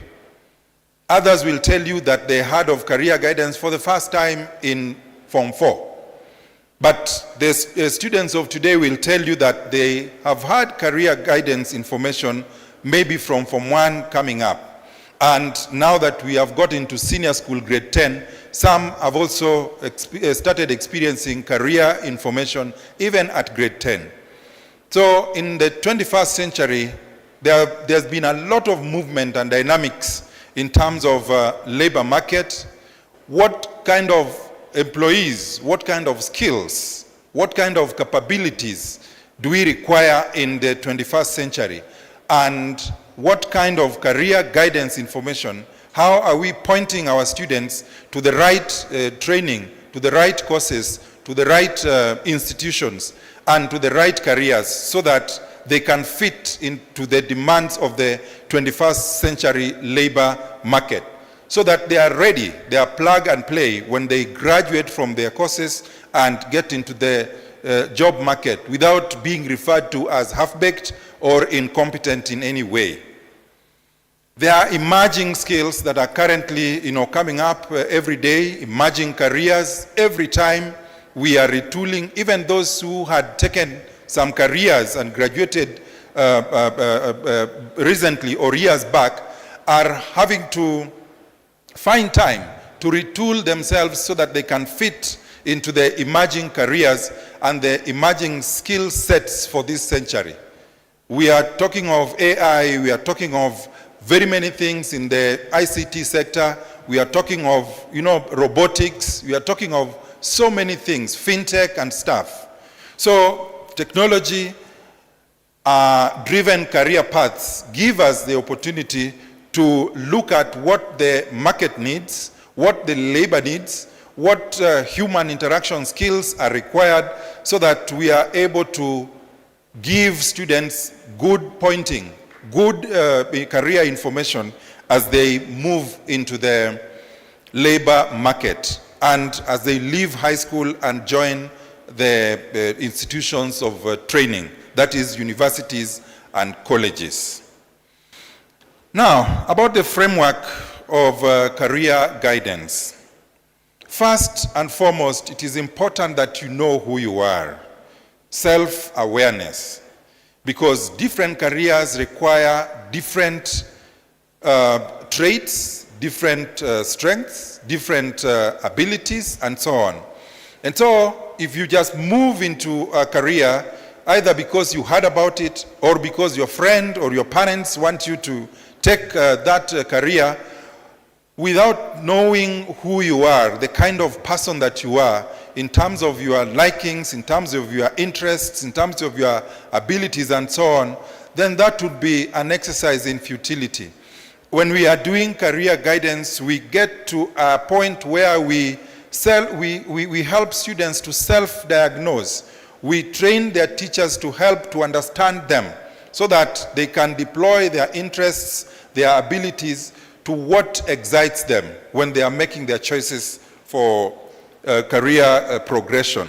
Others will tell you that they heard of career guidance for the first time in Form 4. But the students of today will tell you that they have had career guidance information maybe from Form 1 coming up. And now that we have got into senior school, grade 10, some have also started experiencing career information even at grade 10. So in the 21st century, there's been a lot of movement and dynamics in terms of labor market, what kind of employees, what kind of skills, what kind of capabilities do we require in the 21st century? And what kind of career guidance information, how are we pointing our students to the right training, to the right courses, to the right institutions, and to the right careers so that they can fit into the demands of the 21st century labor market, so that they are ready, they are plug and play when they graduate from their courses and get into the job market without being referred to as half-baked or incompetent in any way. There are emerging skills that are currently, coming up every day, emerging careers. Every time we are retooling, even those who had taken some careers and graduated recently or years back are having to find time to retool themselves so that they can fit into the emerging careers and the emerging skill sets for this century. We are talking of AI, we are talking of very many things in the ICT sector, we are talking of, robotics, we are talking of so many things, fintech and stuff. So technology driven career paths give us the opportunity to look at what the market needs, what the labor needs, what human interaction skills are required, so that we are able to give students good pointing, good career information as they move into the labor market and as they leave high school and join the institutions of training, that is universities and colleges. Now, about the framework of career guidance. First and foremost, it is important that you know who you are. Self-awareness. Because different careers require different traits, different strengths, different abilities, and so on. And so, if you just move into a career, either because you heard about it, or because your friend or your parents want you to take that career, without knowing who you are, the kind of person that you are, in terms of your likings, in terms of your interests, in terms of your abilities and so on, then that would be an exercise in futility. When we are doing career guidance, we get to a point where we help students to self-diagnose. We train their teachers to help to understand them so that they can deploy their interests, their abilities to what excites them when they are making their choices for career progression.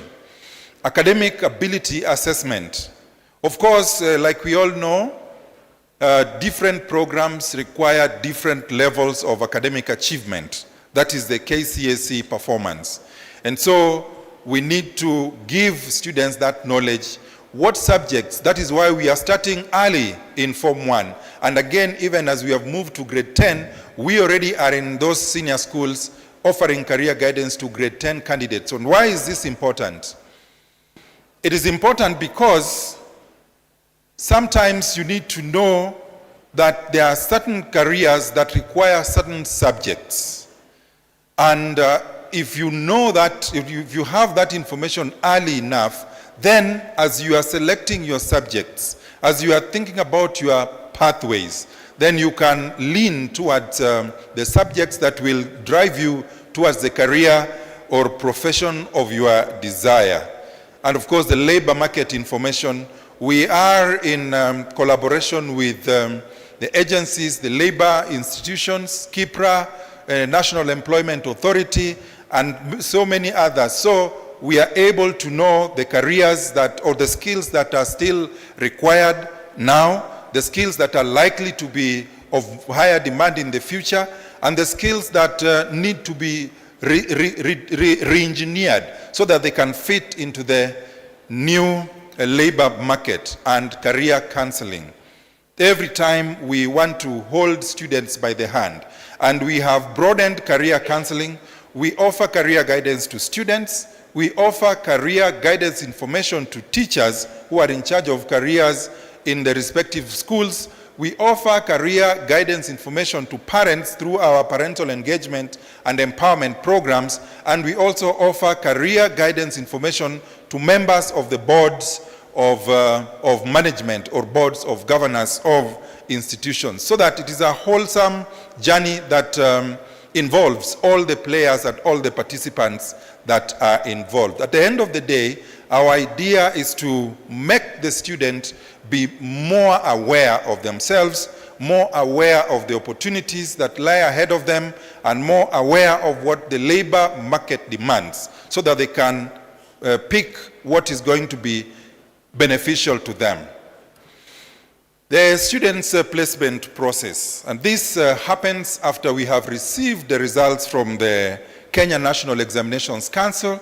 Academic ability assessment. Of course, like we all know, different programs require different levels of academic achievement. That is the KCSE performance. And so we need to give students that knowledge. What subjects? That is why we are starting early in Form 1. And again, even as we have moved to grade 10, we already are in those senior schools offering career guidance to grade 10 candidates. And why is this important? It is important because sometimes you need to know that there are certain careers that require certain subjects. And if you know that, if you have that information early enough, then as you are selecting your subjects, as you are thinking about your pathways, then you can lean towards the subjects that will drive you towards the career or profession of your desire. And of course, the labor market information, we are in collaboration with the agencies, the labor institutions, KIPRA, National Employment Authority, and so many others. So we are able to know the careers that, or the skills that are still required now, the skills that are likely to be of higher demand in the future, and the skills that need to be re-engineered so that they can fit into the new labor market and career counseling. Every time we want to hold students by the hand, and we have broadened career counseling. We offer career guidance to students. We offer career guidance information to teachers who are in charge of careers in the respective schools. We offer career guidance information to parents through our parental engagement and empowerment programs, and we also offer career guidance information to members of the boards of management or boards of governance of institutions, so that it is a wholesome journey that involves all the players and all the participants that are involved. At the end of the day, our idea is to make the student be more aware of themselves, more aware of the opportunities that lie ahead of them, and more aware of what the labor market demands, so that they can pick what is going to be beneficial to them. The students' placement process, and this happens after we have received the results from the Kenya National Examinations Council.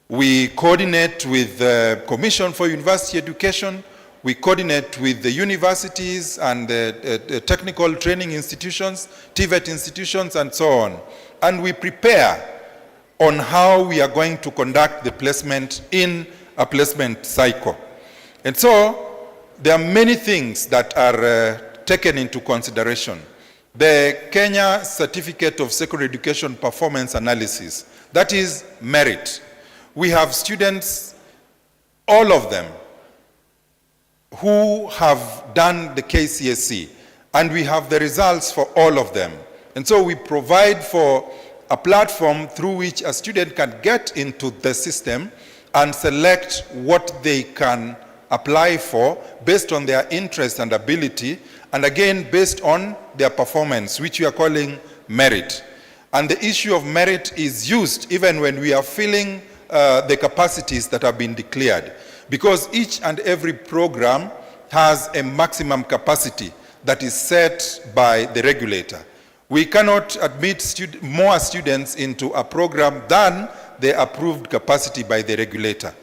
We coordinate with the Commission for University Education. We coordinate with the universities and the technical training institutions, TVET institutions, and so on. And we prepare on how we are going to conduct the placement in a placement cycle. And so, there are many things that are taken into consideration. The Kenya Certificate of Secondary Education Performance Analysis, that is merit. We have students, all of them, who have done the KCSE, and we have the results for all of them. And so we provide for a platform through which a student can get into the system and select what they can apply for based on their interest and ability, and again based on their performance, which we are calling merit. And the issue of merit is used even when we are filling the capacities that have been declared, because each and every program has a maximum capacity that is set by the regulator. We cannot admit more students into a program than the approved capacity by the regulator.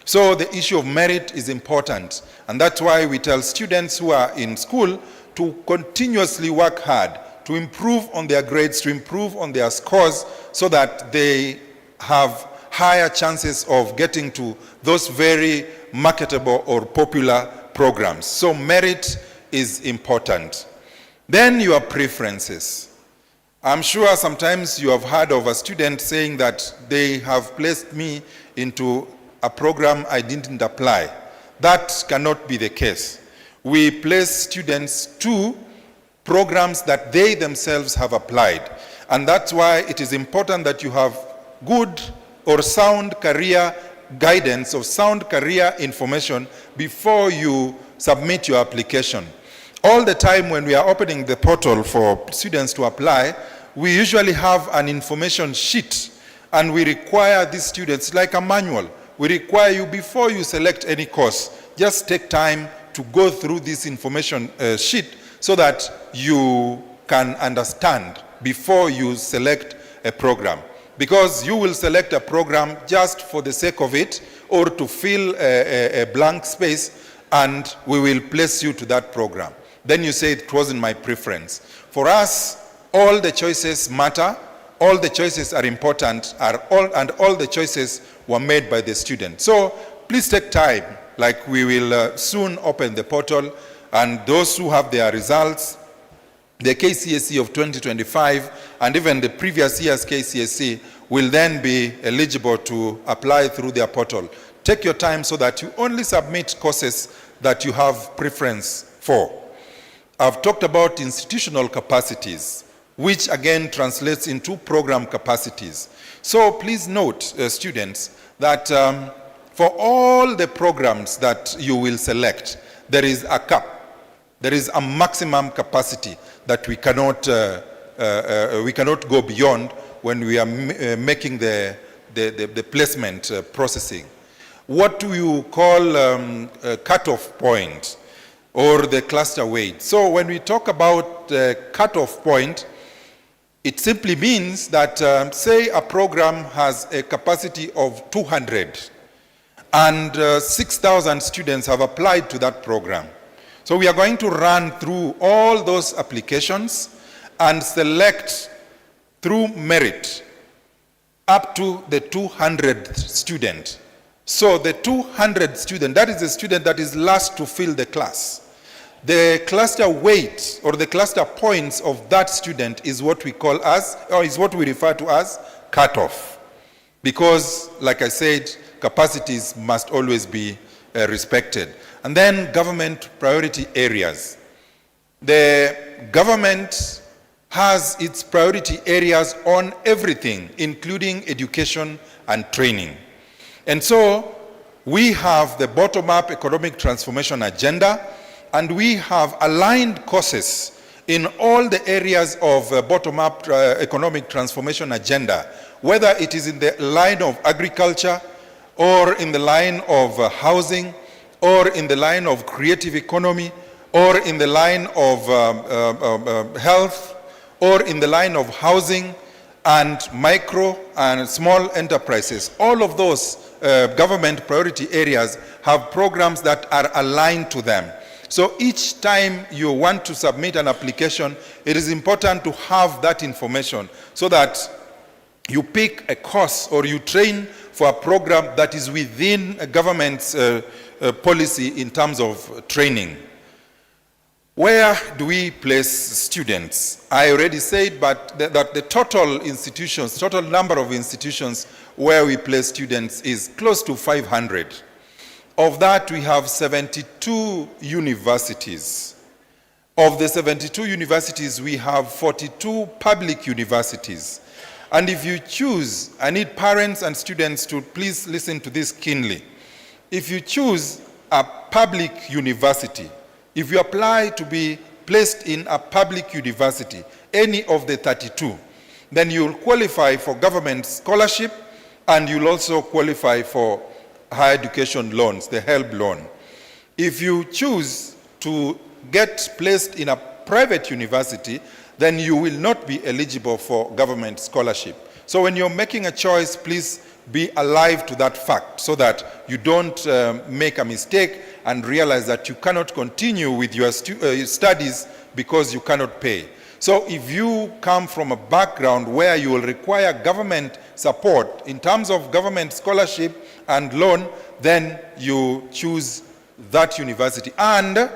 So the issue of merit is important, and that's why we tell students who are in school to continuously work hard, to improve on their grades, to improve on their scores, so that they have higher chances of getting to those very marketable or popular programs. So merit is important. Then your preferences. I'm sure sometimes you have heard of a student saying that they have placed me into a program I didn't apply. That cannot be the case. We place students to programs that they themselves have applied. And that's why it is important that you have good or sound career guidance or sound career information before you submit your application. All the time when we are opening the portal for students to apply, we usually have an information sheet, and we require these students, like a manual, we require you, before you select any course, just take time to go through this information sheet so that you can understand before you select a program. Because you will select a program just for the sake of it, or to fill a blank space, and we will place you to that program. Then you say it wasn't my preference. For us, all the choices matter, all the choices are important, and all the choices were made by the student. So please take time, like we will soon open the portal, and those who have their results, the KCSE of 2025, and even the previous year's KCSE, will then be eligible to apply through their portal. Take your time so that you only submit courses that you have preference for. I've talked about institutional capacities, which again translates into program capacities. So please note, students, that for all the programs that you will select, there is a cap. There is a maximum capacity that we cannot go beyond when we are making the placement processing. What do you call a cutoff point or the cluster weight? So when we talk about the cutoff point, it simply means that, say a program has a capacity of 200 and 6,000 students have applied to that program. So we are going to run through all those applications and select through merit up to the 200th student. So the 200th student, that is the student that is last to fill the class. the cluster weight or the cluster points of that student is what we call as, or is what we refer to as cutoff. Because, like I said, capacities must always be respected. And then government priority areas. The government has its priority areas on everything, including education and training. And so we have the bottom-up economic transformation agenda, and we have aligned courses in all the areas of bottom-up economic transformation agenda, whether it is in the line of agriculture, or in the line of housing, or in the line of creative economy, or in the line of health, or in the line of housing and micro and small enterprises. All of those government priority areas have programs that are aligned to them. So each time you want to submit an application, it is important to have that information so that you pick a course or you train for a program that is within a government's policy in terms of training. Where do we place students? I already said that the total institutions, total number of institutions where we place students is close to 500. Of that, we have 72 universities. Of the 72 universities, we have 42 public universities. And if you choose, I need parents and students to please listen to this keenly. If you choose a public university, if you apply to be placed in a public university, any of the 32, then you'll qualify for government scholarship and you'll also qualify for higher education loans, the HELB loan. If you choose to get placed in a private university, then you will not be eligible for government scholarship. So when you're making a choice, please be alive to that fact so that you don't make a mistake and realize that you cannot continue with your studies because you cannot pay. So if you come from a background where you will require government support in terms of government scholarship and loan, then you choose that university. And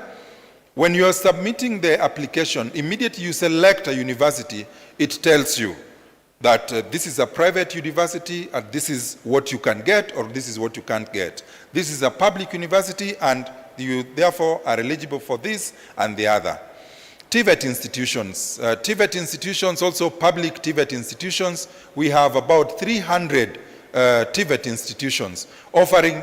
when you are submitting the application, immediately you select a university, it tells you that this is a private university and this is what you can get or this is what you can't get. This is a public university and you therefore are eligible for this and the other. TVET institutions. TVET institutions, also public TVET institutions, we have about 300 TVET institutions offering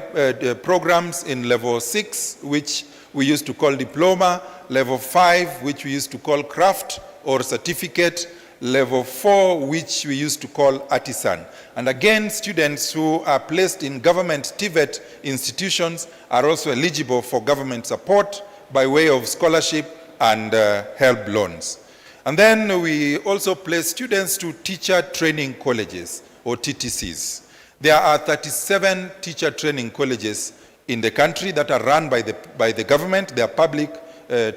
programs in level 6, which we used to call diploma, level 5, which we used to call craft or certificate, level 4, which we used to call artisan. And again, students who are placed in government TVET institutions are also eligible for government support by way of scholarship and HELB loans. And then we also place students to teacher training colleges or TTCs. There are 37 teacher training colleges in the country that are run by the government. They are public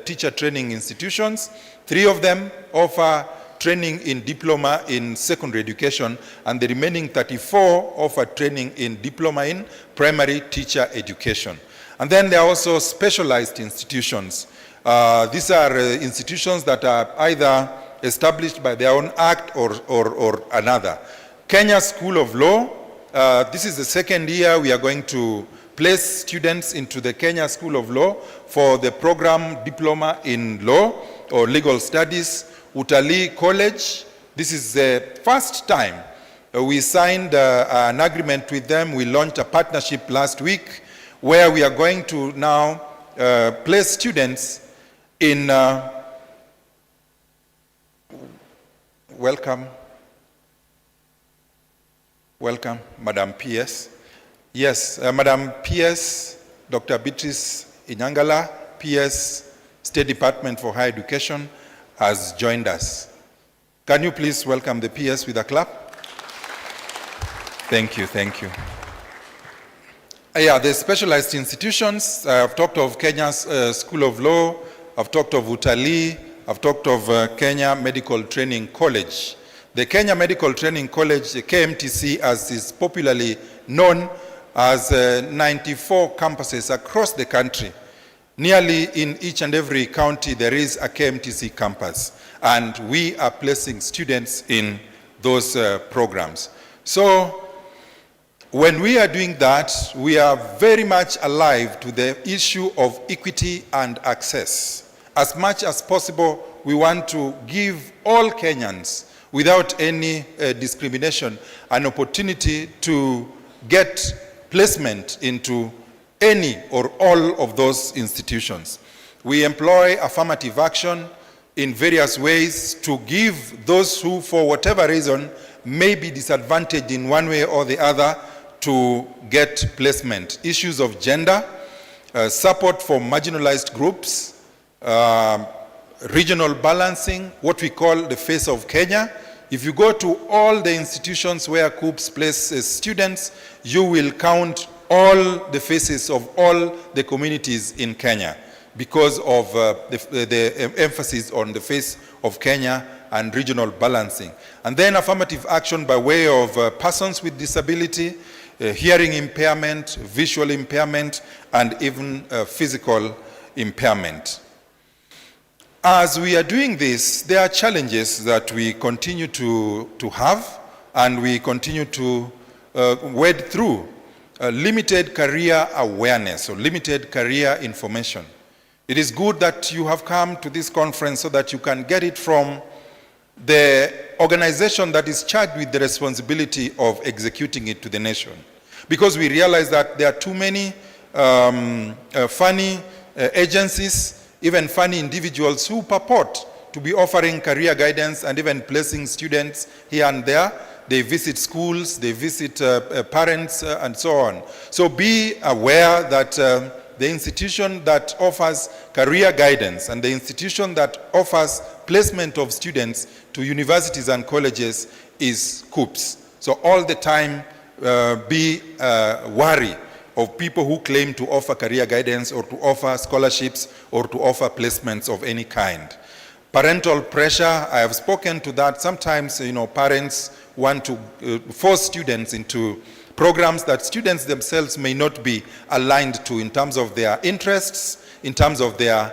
teacher training institutions. 3 of them offer training in diploma in secondary education, and the remaining 34 offer training in diploma in primary teacher education. And then there are also specialized institutions. These are institutions that are either established by their own act or another. Kenya School of Law, this is the second year we are going to place students into the Kenya School of Law for the program Diploma in Law or Legal Studies. Utalii College, this is the first time we signed an agreement with them. We launched a partnership last week where we are going to now place students in welcome, Madam PS. Yes, Madam PS, Dr. Beatrice Inyangala, PS, State Department for Higher Education, has joined us. Can you please welcome the PS with a clap? Thank you, thank you. Yeah, the specialized institutions, I've talked of Kenya's School of Law, I've talked of Utalii, I've talked of Kenya Medical Training College. The Kenya Medical Training College, the KMTC, as is popularly known, has 94 campuses across the country. Nearly in each and every county, there is a KMTC campus, and we are placing students in those programs. So when we are doing that, we are very much alive to the issue of equity and access. As much as possible, we want to give all Kenyans, without any discrimination, an opportunity to get placement into any or all of those institutions. We employ affirmative action in various ways to give those who, for whatever reason, may be disadvantaged in one way or the other to get placement. Issues of gender, support for marginalized groups, regional balancing, what we call the face of Kenya. If you go to all the institutions where KUCCPS places students, you will count all the faces of all the communities in Kenya because of the emphasis on the face of Kenya and regional balancing. And then affirmative action by way of persons with disability, hearing impairment, visual impairment, and even physical impairment. As we are doing this, there are challenges that we continue to have, and we continue to wade through. Limited career awareness or limited career information. It is good that you have come to this conference so that you can get it from the organization that is charged with the responsibility of executing it to the nation. Because we realize that there are too many funny agencies, even funny individuals who purport to be offering career guidance and even placing students here and there. They visit schools, they visit parents, and so on. So be aware that the institution that offers career guidance and the institution that offers placement of students to universities and colleges is KUCCPS. So all the time, be wary of people who claim to offer career guidance or to offer scholarships or to offer placements of any kind. Parental pressure, I have spoken to that. Sometimes, parents want to force students into programs that students themselves may not be aligned to in terms of their interests, in terms of their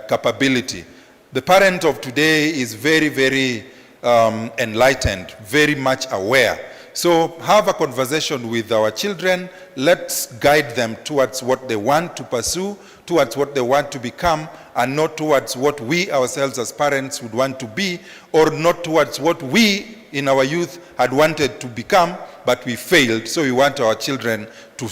capability. The parent of today is very, very enlightened, very much aware. So have a conversation with our children. Let's guide them towards what they want to pursue, towards what they want to become, and not towards what we ourselves as parents would want to be, or not towards what we in our youth had wanted to become, but we failed. So we want our children to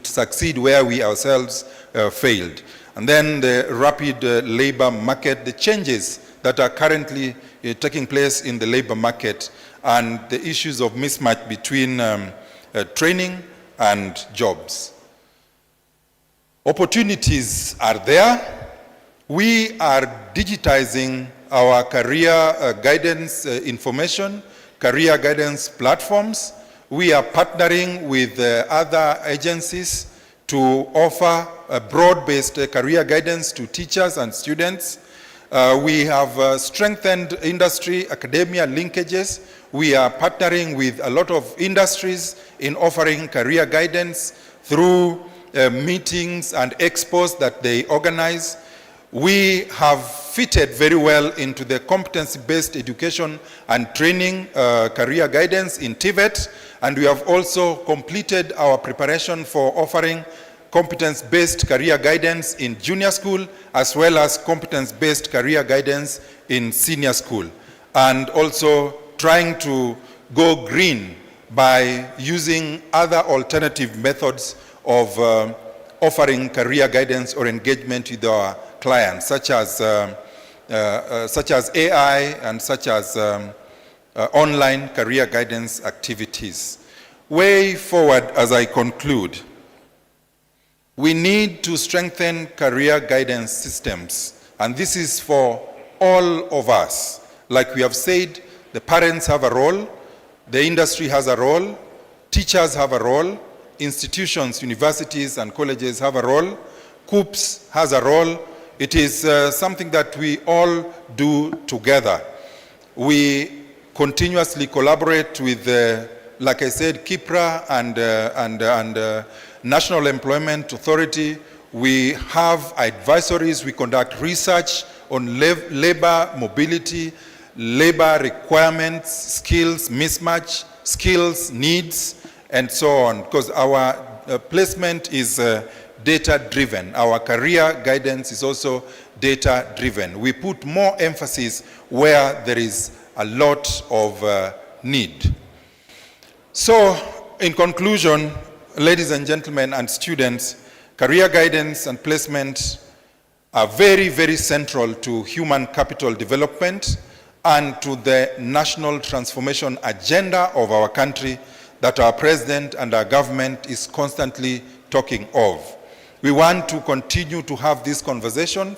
succeed where we ourselves failed. And then the rapid labor market, the changes that are currently taking place in the labor market, and the issues of mismatch between training and jobs. Opportunities are there. We are digitizing our career guidance information, career guidance platforms. We are partnering with other agencies to offer a broad-based career guidance to teachers and students. We have strengthened industry academia linkages. We are partnering with a lot of industries in offering career guidance through meetings and expos that they organize. We have fitted very well into the competence-based education and training career guidance in TVET, and we have also completed our preparation for offering competence-based career guidance in junior school, as well as competence-based career guidance in senior school, and also trying to go green by using other alternative methods of offering career guidance or engagement with our clients, such as AI and such as online career guidance activities. Way forward, as I conclude, we need to strengthen career guidance systems, and this is for all of us. Like we have said, the parents have a role, the industry has a role, teachers have a role, institutions, universities and colleges have a role, KUCCPS has a role. It is something that we all do together. We continuously collaborate with, like I said, KIPRA and National Employment Authority. We have advisories, we conduct research on labor mobility, labor requirements, skills mismatch, skills needs, and so on, because our placement is data-driven. Our career guidance is also data-driven. We put more emphasis where there is a lot of need. So, in conclusion, ladies and gentlemen and students, career guidance and placement are very, very central to human capital development and to the national transformation agenda of our country that our president and our government is constantly talking of. We want to continue to have this conversation,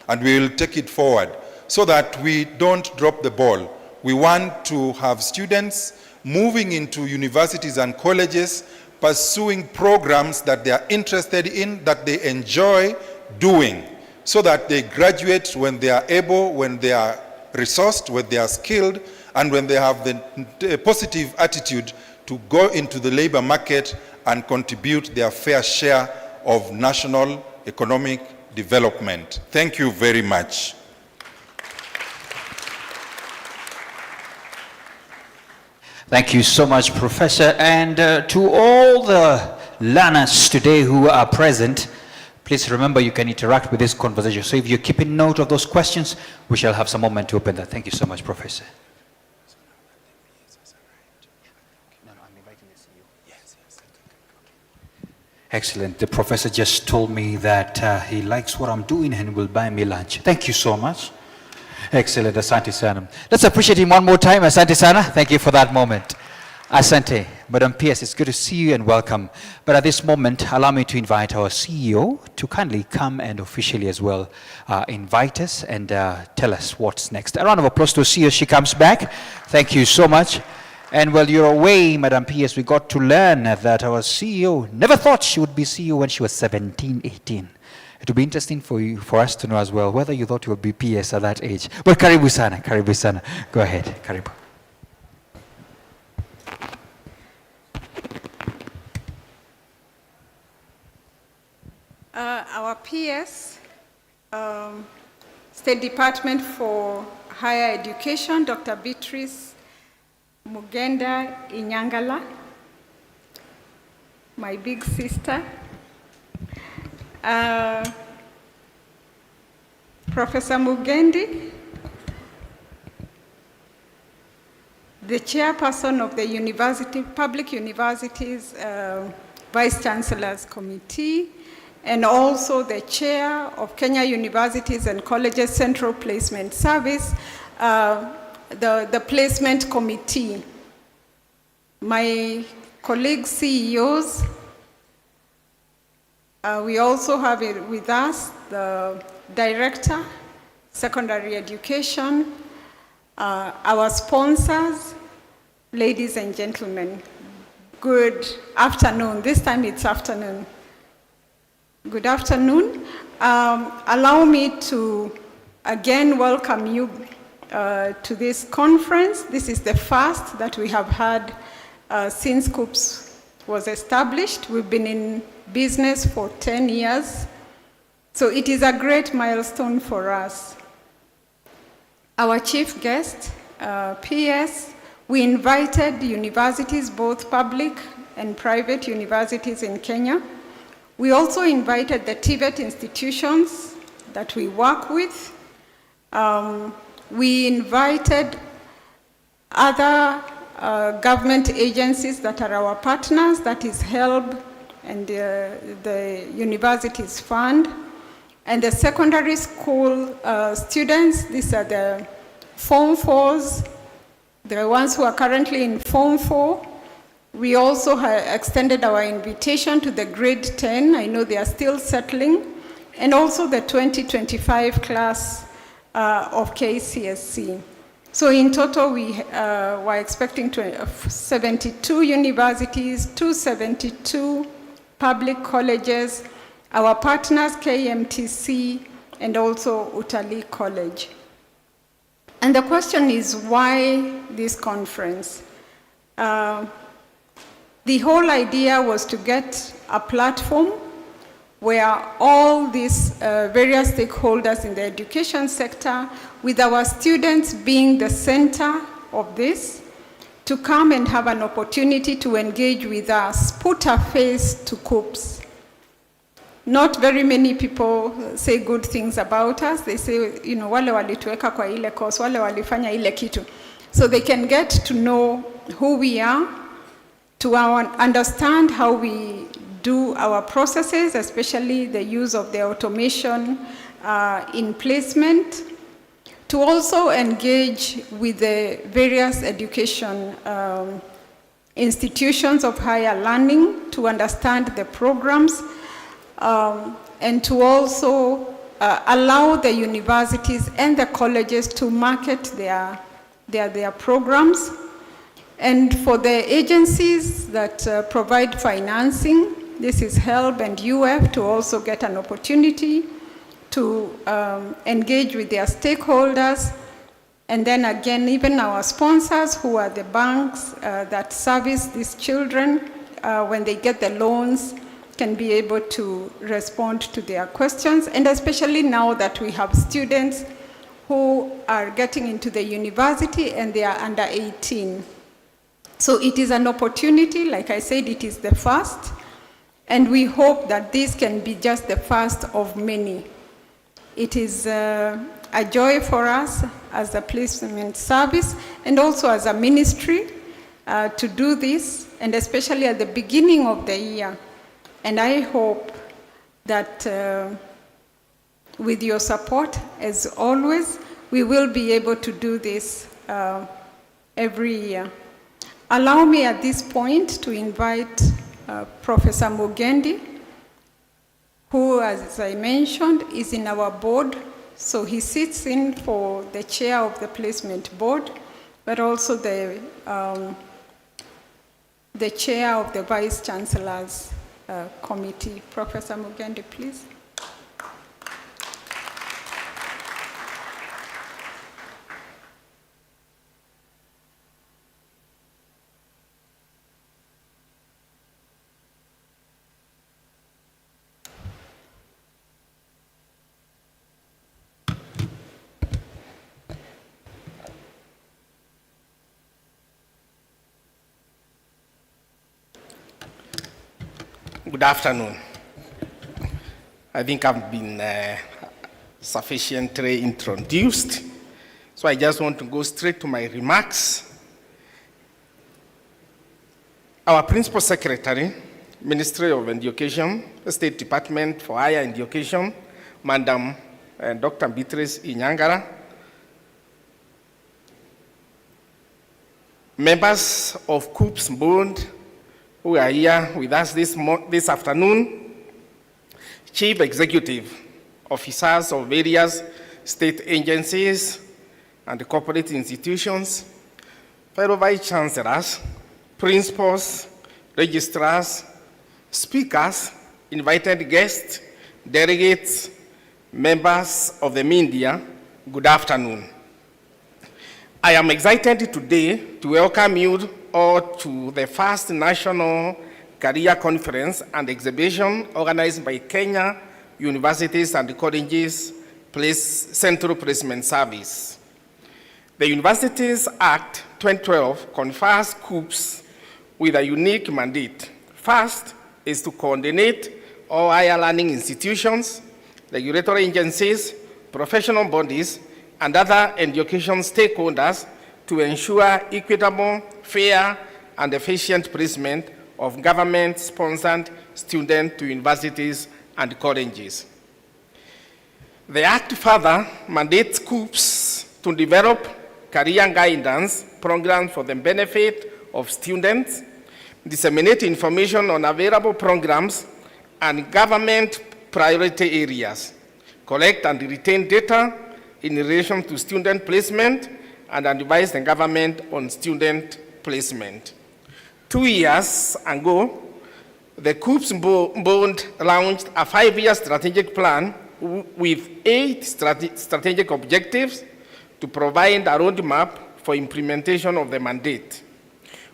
and we will take it forward so that we don't drop the ball. We want to have students moving into universities and colleges, pursuing programs that they are interested in, that they enjoy doing, so that they graduate when they are able, when they are resourced, when they are skilled, and when they have the positive attitude to go into the labor market and contribute their fair share of national economic development. Thank you very much. Thank you so much, Professor. And to all the learners today who are present, please remember you can interact with this conversation. So if you're keeping note of those questions, we shall have some moment to open that. Thank you so much, Professor. Excellent. The professor just told me that he likes what I'm doing and will buy me lunch. Thank you so much. Excellent. Asante sana. Let's appreciate him one more time. Asante sana. Thank you for that moment. Asante. Madam PS, it's good to see you and welcome. But at this moment, allow me to invite our CEO to kindly come and officially as well invite us and tell us what's next. A round of applause to see as she comes back. Thank you so much. And while you're away, Madam PS, we got to learn that our CEO never thought she would be CEO when she was 17, 18. It would be interesting for us to know as well whether you thought you would be PS at that age. But karibu sana, karibu sana. Go ahead, karibu. Our PS, State Department for Higher Education, Dr. Beatrice Mugenda Inyangala, my big sister, Professor Mugendi, the chairperson of the University, Public Universities Vice Chancellor's Committee, and also the chair of Kenya Universities and Colleges Central Placement Service, the placement committee, my colleagues, CEOs. We also have it with us the director, secondary education, our sponsors, ladies and gentlemen. Good afternoon. This time it's afternoon. Good afternoon. Allow me to again welcome you to this conference. This is the first that we have had since KUCCPS was established. We've been in business for 10 years. So it is a great milestone for us. Our chief guest, PS, we invited universities, both public and private universities in Kenya. We also invited the TVET institutions that we work with. We invited other government agencies that are our partners, that is HELB and the universities fund, and the secondary school students. These are the Form 4s, the ones who are currently in Form 4. We also have extended our invitation to the grade 10. I know they are still settling, and also the 2025 class of KCSC. So in total, we were expecting 72 universities, 272 public colleges, our partners KMTC, and also Utalii College. And the question is, why this conference? The whole idea was to get a platform where all these various stakeholders in the education sector, with our students being the center of this, to come and have an opportunity to engage with us, put a face to KUCCPS. Not very many people say good things about us. They say, wale walituweka kwa ile course, wale walifanya ile kitu. So they can get to know who we are, to understand how we do our processes, especially the use of the automation in placement, to also engage with the various education institutions of higher learning, to understand the programs, and to also allow the universities and the colleges to market their programs. And for the agencies that provide financing, this is HELB and UF, to also get an opportunity to engage with their stakeholders. And then again, even our sponsors, who are the banks that service these children, when they get the loans, can be able to respond to their questions. And especially now that we have students who are getting into the university and they are under 18. So it is an opportunity. Like I said, it is the first. And we hope that this can be just the first of many. It is a joy for us as a placement service and also as a ministry to do this, and especially at the beginning of the year. And I hope that with your support, as always, we will be able to do this every year. Allow me at this point to invite Professor Mugendi, who, as I mentioned, is in our board. So he sits in for the chair of the placement board, but also the chair of the Vice Chancellor's committee. Professor Mugendi, please. Good afternoon. I think I've been sufficiently introduced, so I just want to go straight to my remarks. Our Principal Secretary, Ministry of Education, State Department for Higher Education, Madam Dr. Beatrice Inyangara, members of KUCCPS board who are here with us this afternoon, chief executive officers of various state agencies and corporate institutions, fellow vice chancellors, principals, registrars, speakers, invited guests, delegates, members of the media, good afternoon. I am excited today to welcome you all to the first National Career Conference and Exhibition organized by Kenya Universities and Colleges Central Placement Service. The Universities Act 2012 confers KUCCPS with a unique mandate. First is to coordinate all higher learning institutions, regulatory agencies, professional bodies, and other education stakeholders to ensure equitable, fair, and efficient placement of government-sponsored students to universities and colleges. The Act further mandates KUCCPS to develop career guidance programs for the benefit of students, disseminate information on available programs and government priority areas, collect and retain data in relation to student placement, and advise the government on student placement. 2 years ago, the KUCCPS board launched a 5-year strategic plan with 8 strategic objectives to provide a roadmap for implementation of the mandate.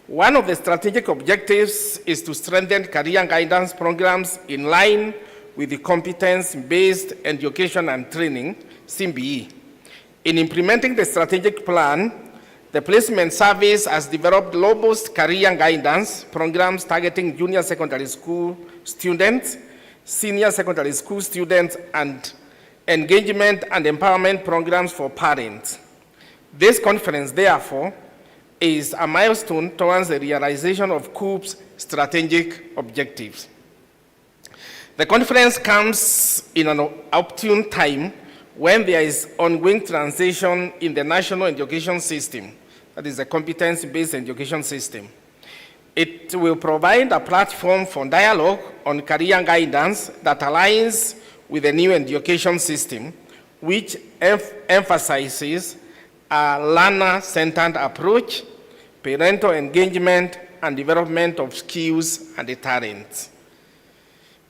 One of the strategic objectives is to strengthen career guidance programs in line with the Competence-based Education and Training, CBE. In implementing the strategic plan, the Placement Service has developed robust career guidance programs targeting junior secondary school students, senior secondary school students, and engagement and empowerment programs for parents. This conference, therefore, is a milestone towards the realization of KUCCPS' strategic objectives. The conference comes in an opportune time when there is ongoing transition in the national education system, that is the competence-based education system. It will provide a platform for dialogue on career guidance that aligns with the new education system, which emphasizes a learner-centered approach, parental engagement, and development of skills and talents.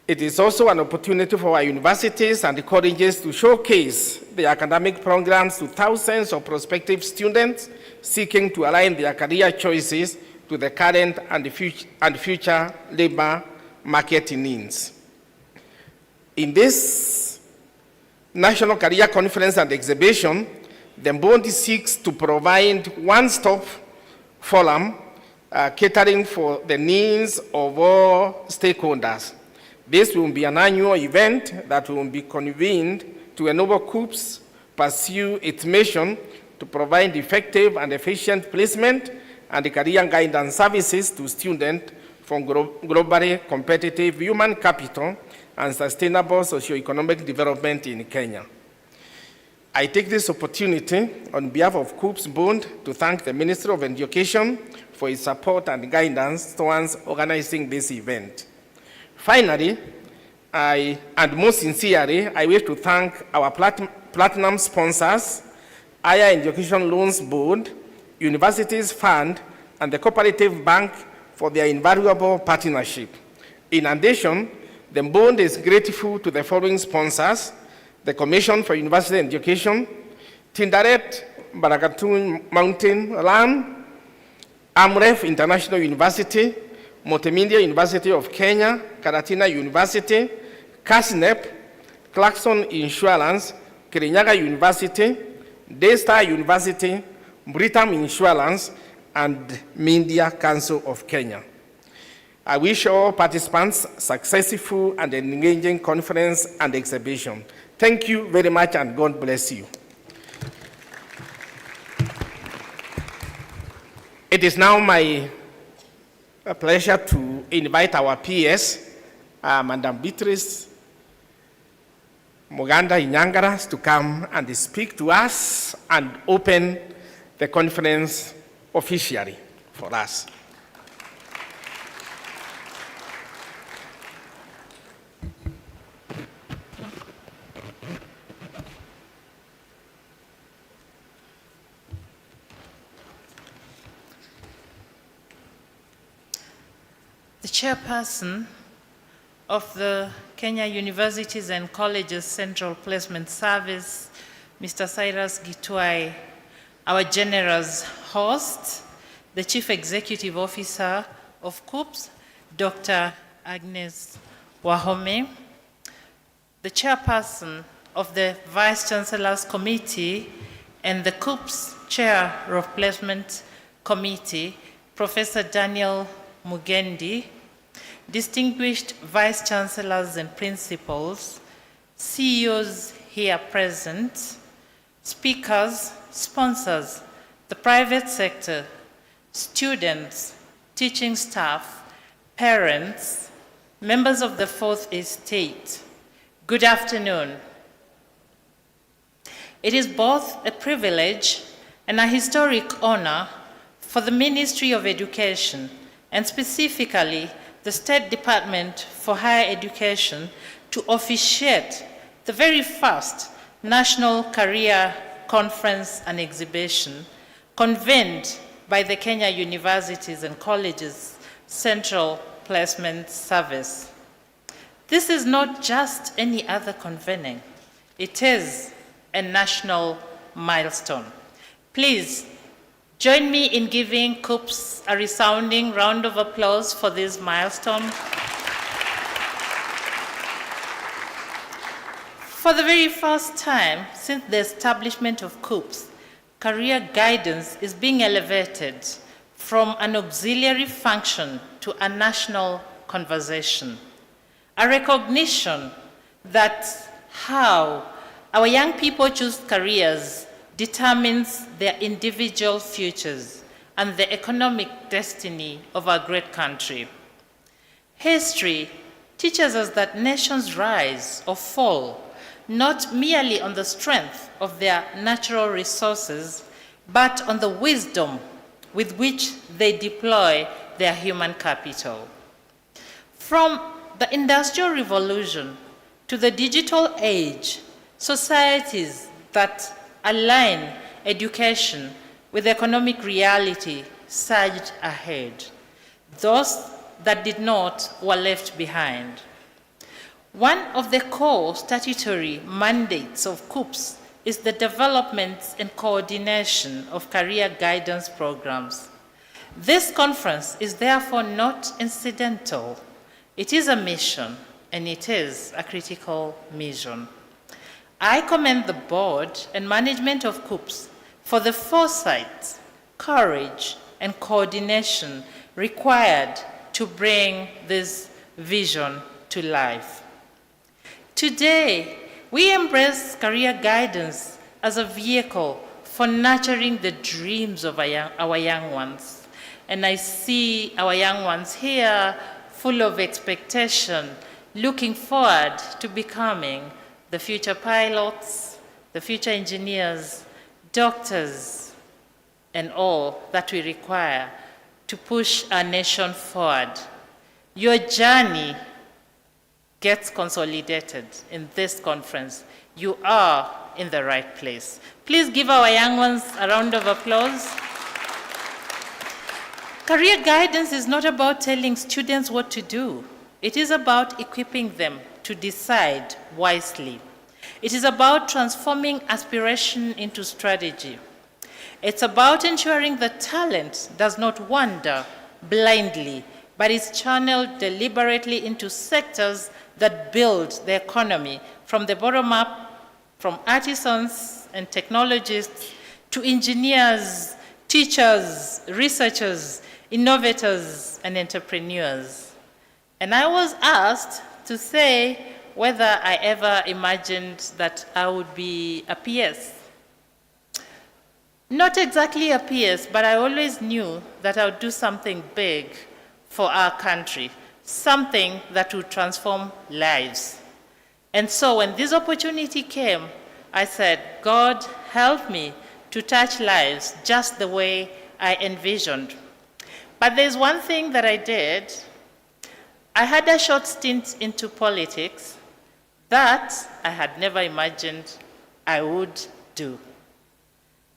It is also an opportunity for our universities and colleges to showcase the academic programs to thousands of prospective students seeking to align their career choices to the current and future labor market needs. In this National Career Conference and Exhibition, the board seeks to provide one-stop forum catering for the needs of all stakeholders. This will be an annual event that will be convened to enable KUCCPS pursue its mission to provide effective and efficient placement and career guidance services to students from globally competitive human capital and sustainable socio-economic development in Kenya. I take this opportunity on behalf of KUCCPS Board to thank the Ministry of Education for its support and guidance towards organizing this event. Finally, and most sincerely, I wish to thank our platinum sponsors, Higher Education Loans Board, Universities Fund, and the Cooperative Bank for their invaluable partnership. In addition, the board is grateful to the following sponsors: the Commission for University Education, Tinderet Barakatun Mountain Land, Amref International University, Multimedia University of Kenya, Karatina University, CASNEP, Clarkson Insurance, Kirinyaga University, Daystar University, Britam Insurance, and Media Council of Kenya. I wish all participants successful and engaging conference and exhibition. Thank you very much, and God bless you. It is now my pleasure to invite our PS, Madam Beatrice Muganda Inyangaras, to come and speak to us and open the conference officially for us. The chairperson of the Kenya Universities and Colleges Central Placement Service, Mr. Cyrus Gitwai, our generous host, the Chief Executive Officer of KUCCPS, Dr. Agnes Wahome, the chairperson of the Vice Chancellor's Committee and the KUCCPS Chair of Placement Committee, Professor Daniel Mugendi, distinguished Vice Chancellors and Principals, CEOs here present, speakers, sponsors, the private sector, students, teaching staff, parents, members of the Fourth Estate, good afternoon. It is both a privilege and a historic honor for the Ministry of Education, and specifically the State Department for Higher Education, to officiate the very first National Career Conference and Exhibition convened by the Kenya Universities and Colleges Central Placement Service. This is not just any other convening. It is a national milestone. Please join me in giving KUCCPS a resounding round of applause for this milestone. For the very first time since the establishment of KUCCPS, career guidance is being elevated from an auxiliary function to a national conversation. A recognition that how our young people choose careers determines their individual futures and the economic destiny of our great country. History teaches us that nations rise or fall not merely on the strength of their natural resources, but on the wisdom with which they deploy their human capital. From the Industrial Revolution to the digital age, societies that align education with economic reality surged ahead. Those that did not were left behind. One of the core statutory mandates of KUCCPS is the development and coordination of career guidance programs. This conference is therefore not incidental. It is a mission, and it is a critical mission. I commend the board and management of KUCCPS for the foresight, courage, and coordination required to bring this vision to life. Today, we embrace career guidance as a vehicle for nurturing the dreams of our young ones. And I see our young ones here full of expectation, looking forward to becoming the future pilots, the future engineers, doctors, and all that we require to push our nation forward. Your journey gets consolidated in this conference. You are in the right place. Please give our young ones a round of applause. Career guidance is not about telling students what to do. It is about equipping them to decide wisely. It is about transforming aspiration into strategy. It's about ensuring that talent does not wander blindly, but is channeled deliberately into sectors that build the economy from the bottom up, from artisans and technologists to engineers, teachers, researchers, innovators, and entrepreneurs. And I was asked to say whether I ever imagined that I would be a PS. Not exactly a PS, but I always knew that I would do something big for our country, something that would transform lives. And so when this opportunity came, I said, God, help me to touch lives just the way I envisioned. But there's one thing that I did. I had a short stint into politics that I had never imagined I would do.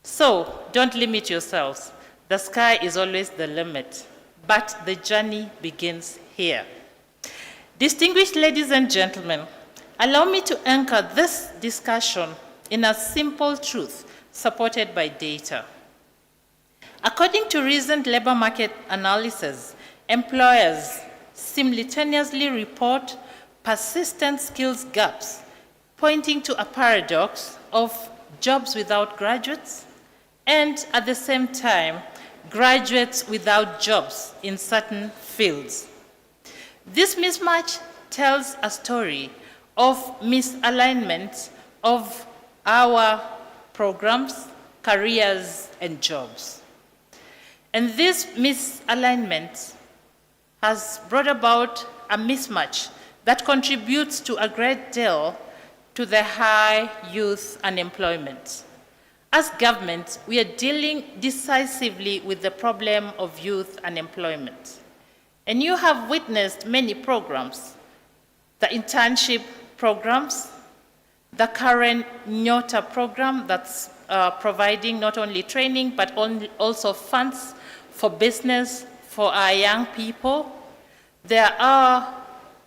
So don't limit yourselves. The sky is always the limit, but the journey begins here. Distinguished ladies and gentlemen, allow me to anchor this discussion in a simple truth supported by data. According to recent labor market analysis, employers simultaneously report persistent skills gaps, pointing to a paradox of jobs without graduates and, at the same time, graduates without jobs in certain fields. This mismatch tells a story of misalignment of our programs, careers, and jobs. And this misalignment has brought about a mismatch that contributes to a great deal to the high youth unemployment. As government, we are dealing decisively with the problem of youth unemployment. And you have witnessed many programs, the internship programs, the current NYOTA program that's providing not only training, but also funds for business for our young people. There are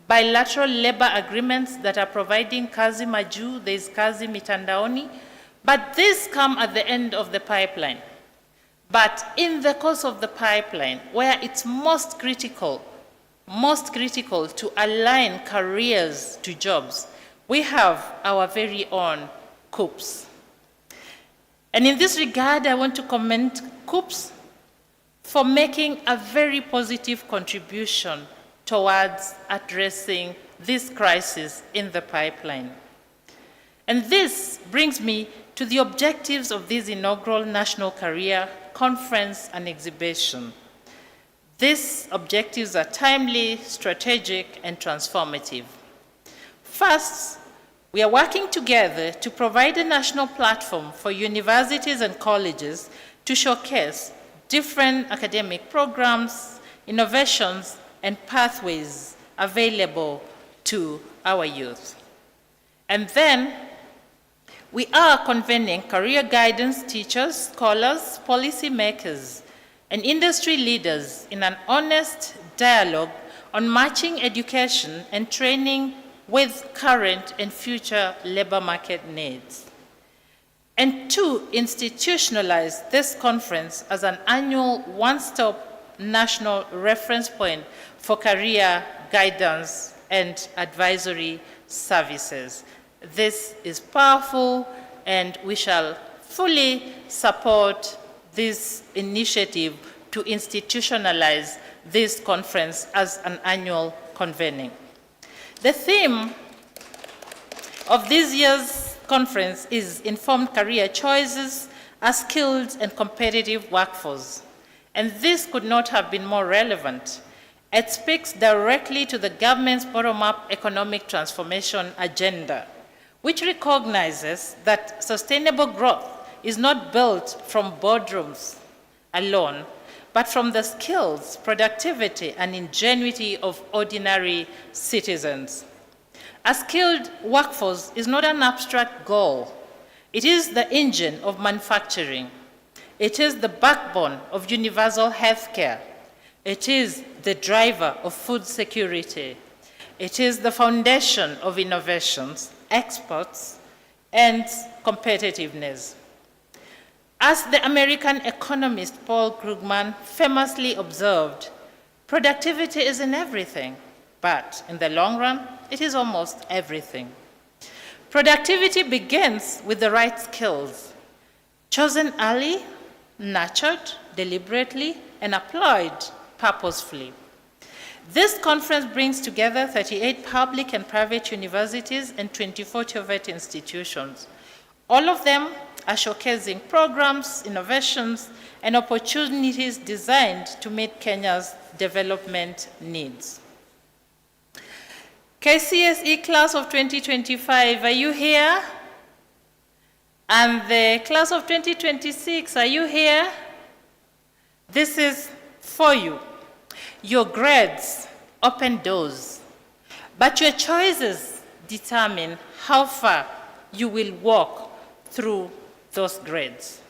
bilateral labor agreements that are providing kazi maju, there's kazi mitandaoni, but these come at the end of the pipeline. But in the course of the pipeline, where it's most critical to align careers to jobs, we have our very own KUCCPS. And in this regard, I want to commend KUCCPS for making a very positive contribution towards addressing this crisis in the pipeline. And this brings me to the objectives of this inaugural National Career Conference and Exhibition. These objectives are timely, strategic, and transformative. First, we are working together to provide a national platform for universities and colleges to showcase different academic programs, innovations, and pathways available to our youth. And then, we are convening career guidance teachers, scholars, policymakers, and industry leaders in an honest dialogue on matching education and training with current and future labor market needs. And to institutionalize this conference as an annual one-stop national reference point for career guidance and advisory services. This is powerful, and we shall fully support this initiative to institutionalize this conference as an annual convening. The theme of this year's conference is Informed Career Choices, a Skilled and Competitive Workforce. And this could not have been more relevant. It speaks directly to the government's bottom-up economic transformation agenda, which recognizes that sustainable growth is not built from boardrooms alone, but from the skills, productivity, and ingenuity of ordinary citizens. A skilled workforce is not an abstract goal. It is the engine of manufacturing. It is the backbone of universal healthcare. It is the driver of food security. It is the foundation of innovations, exports, and competitiveness. As the American economist Paul Krugman famously observed, productivity isn't everything, but in the long run, it is almost everything. Productivity begins with the right skills, chosen early, nurtured deliberately, and applied purposefully. This conference brings together 38 public and private universities and 24 TVET institutions. All of them are showcasing programs, innovations, and opportunities designed to meet Kenya's development needs. KCSE class of 2025, are you here? And the class of 2026, are you here? This is for you. Your grades open doors, but your choices determine how far you will walk through those grades.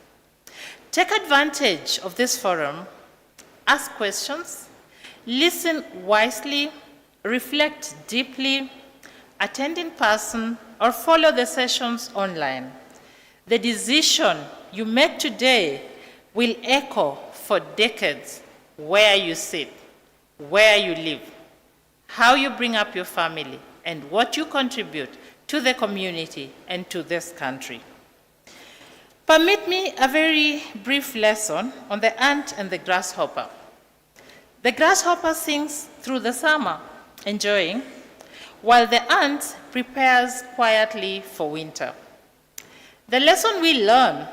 Take advantage of this forum, ask questions, listen wisely, reflect deeply, attend in person, or follow the sessions online. The decision you make today will echo for decades where you sit, where you live, how you bring up your family, and what you contribute to the community and to this country. Permit me a very brief lesson on the ant and the grasshopper. The grasshopper sings through the summer, enjoying, while the ant prepares quietly for winter. The lesson we learn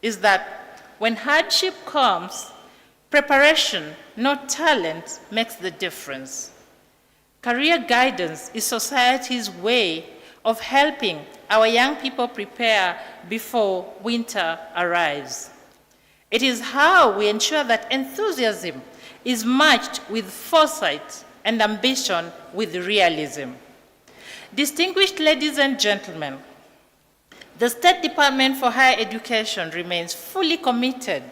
is that when hardship comes, preparation, not talent, makes the difference. Career guidance is society's way of helping our young people prepare before winter arrives. It is how we ensure that enthusiasm is matched with foresight and ambition with realism. Distinguished ladies and gentlemen, the State Department for Higher Education remains fully committed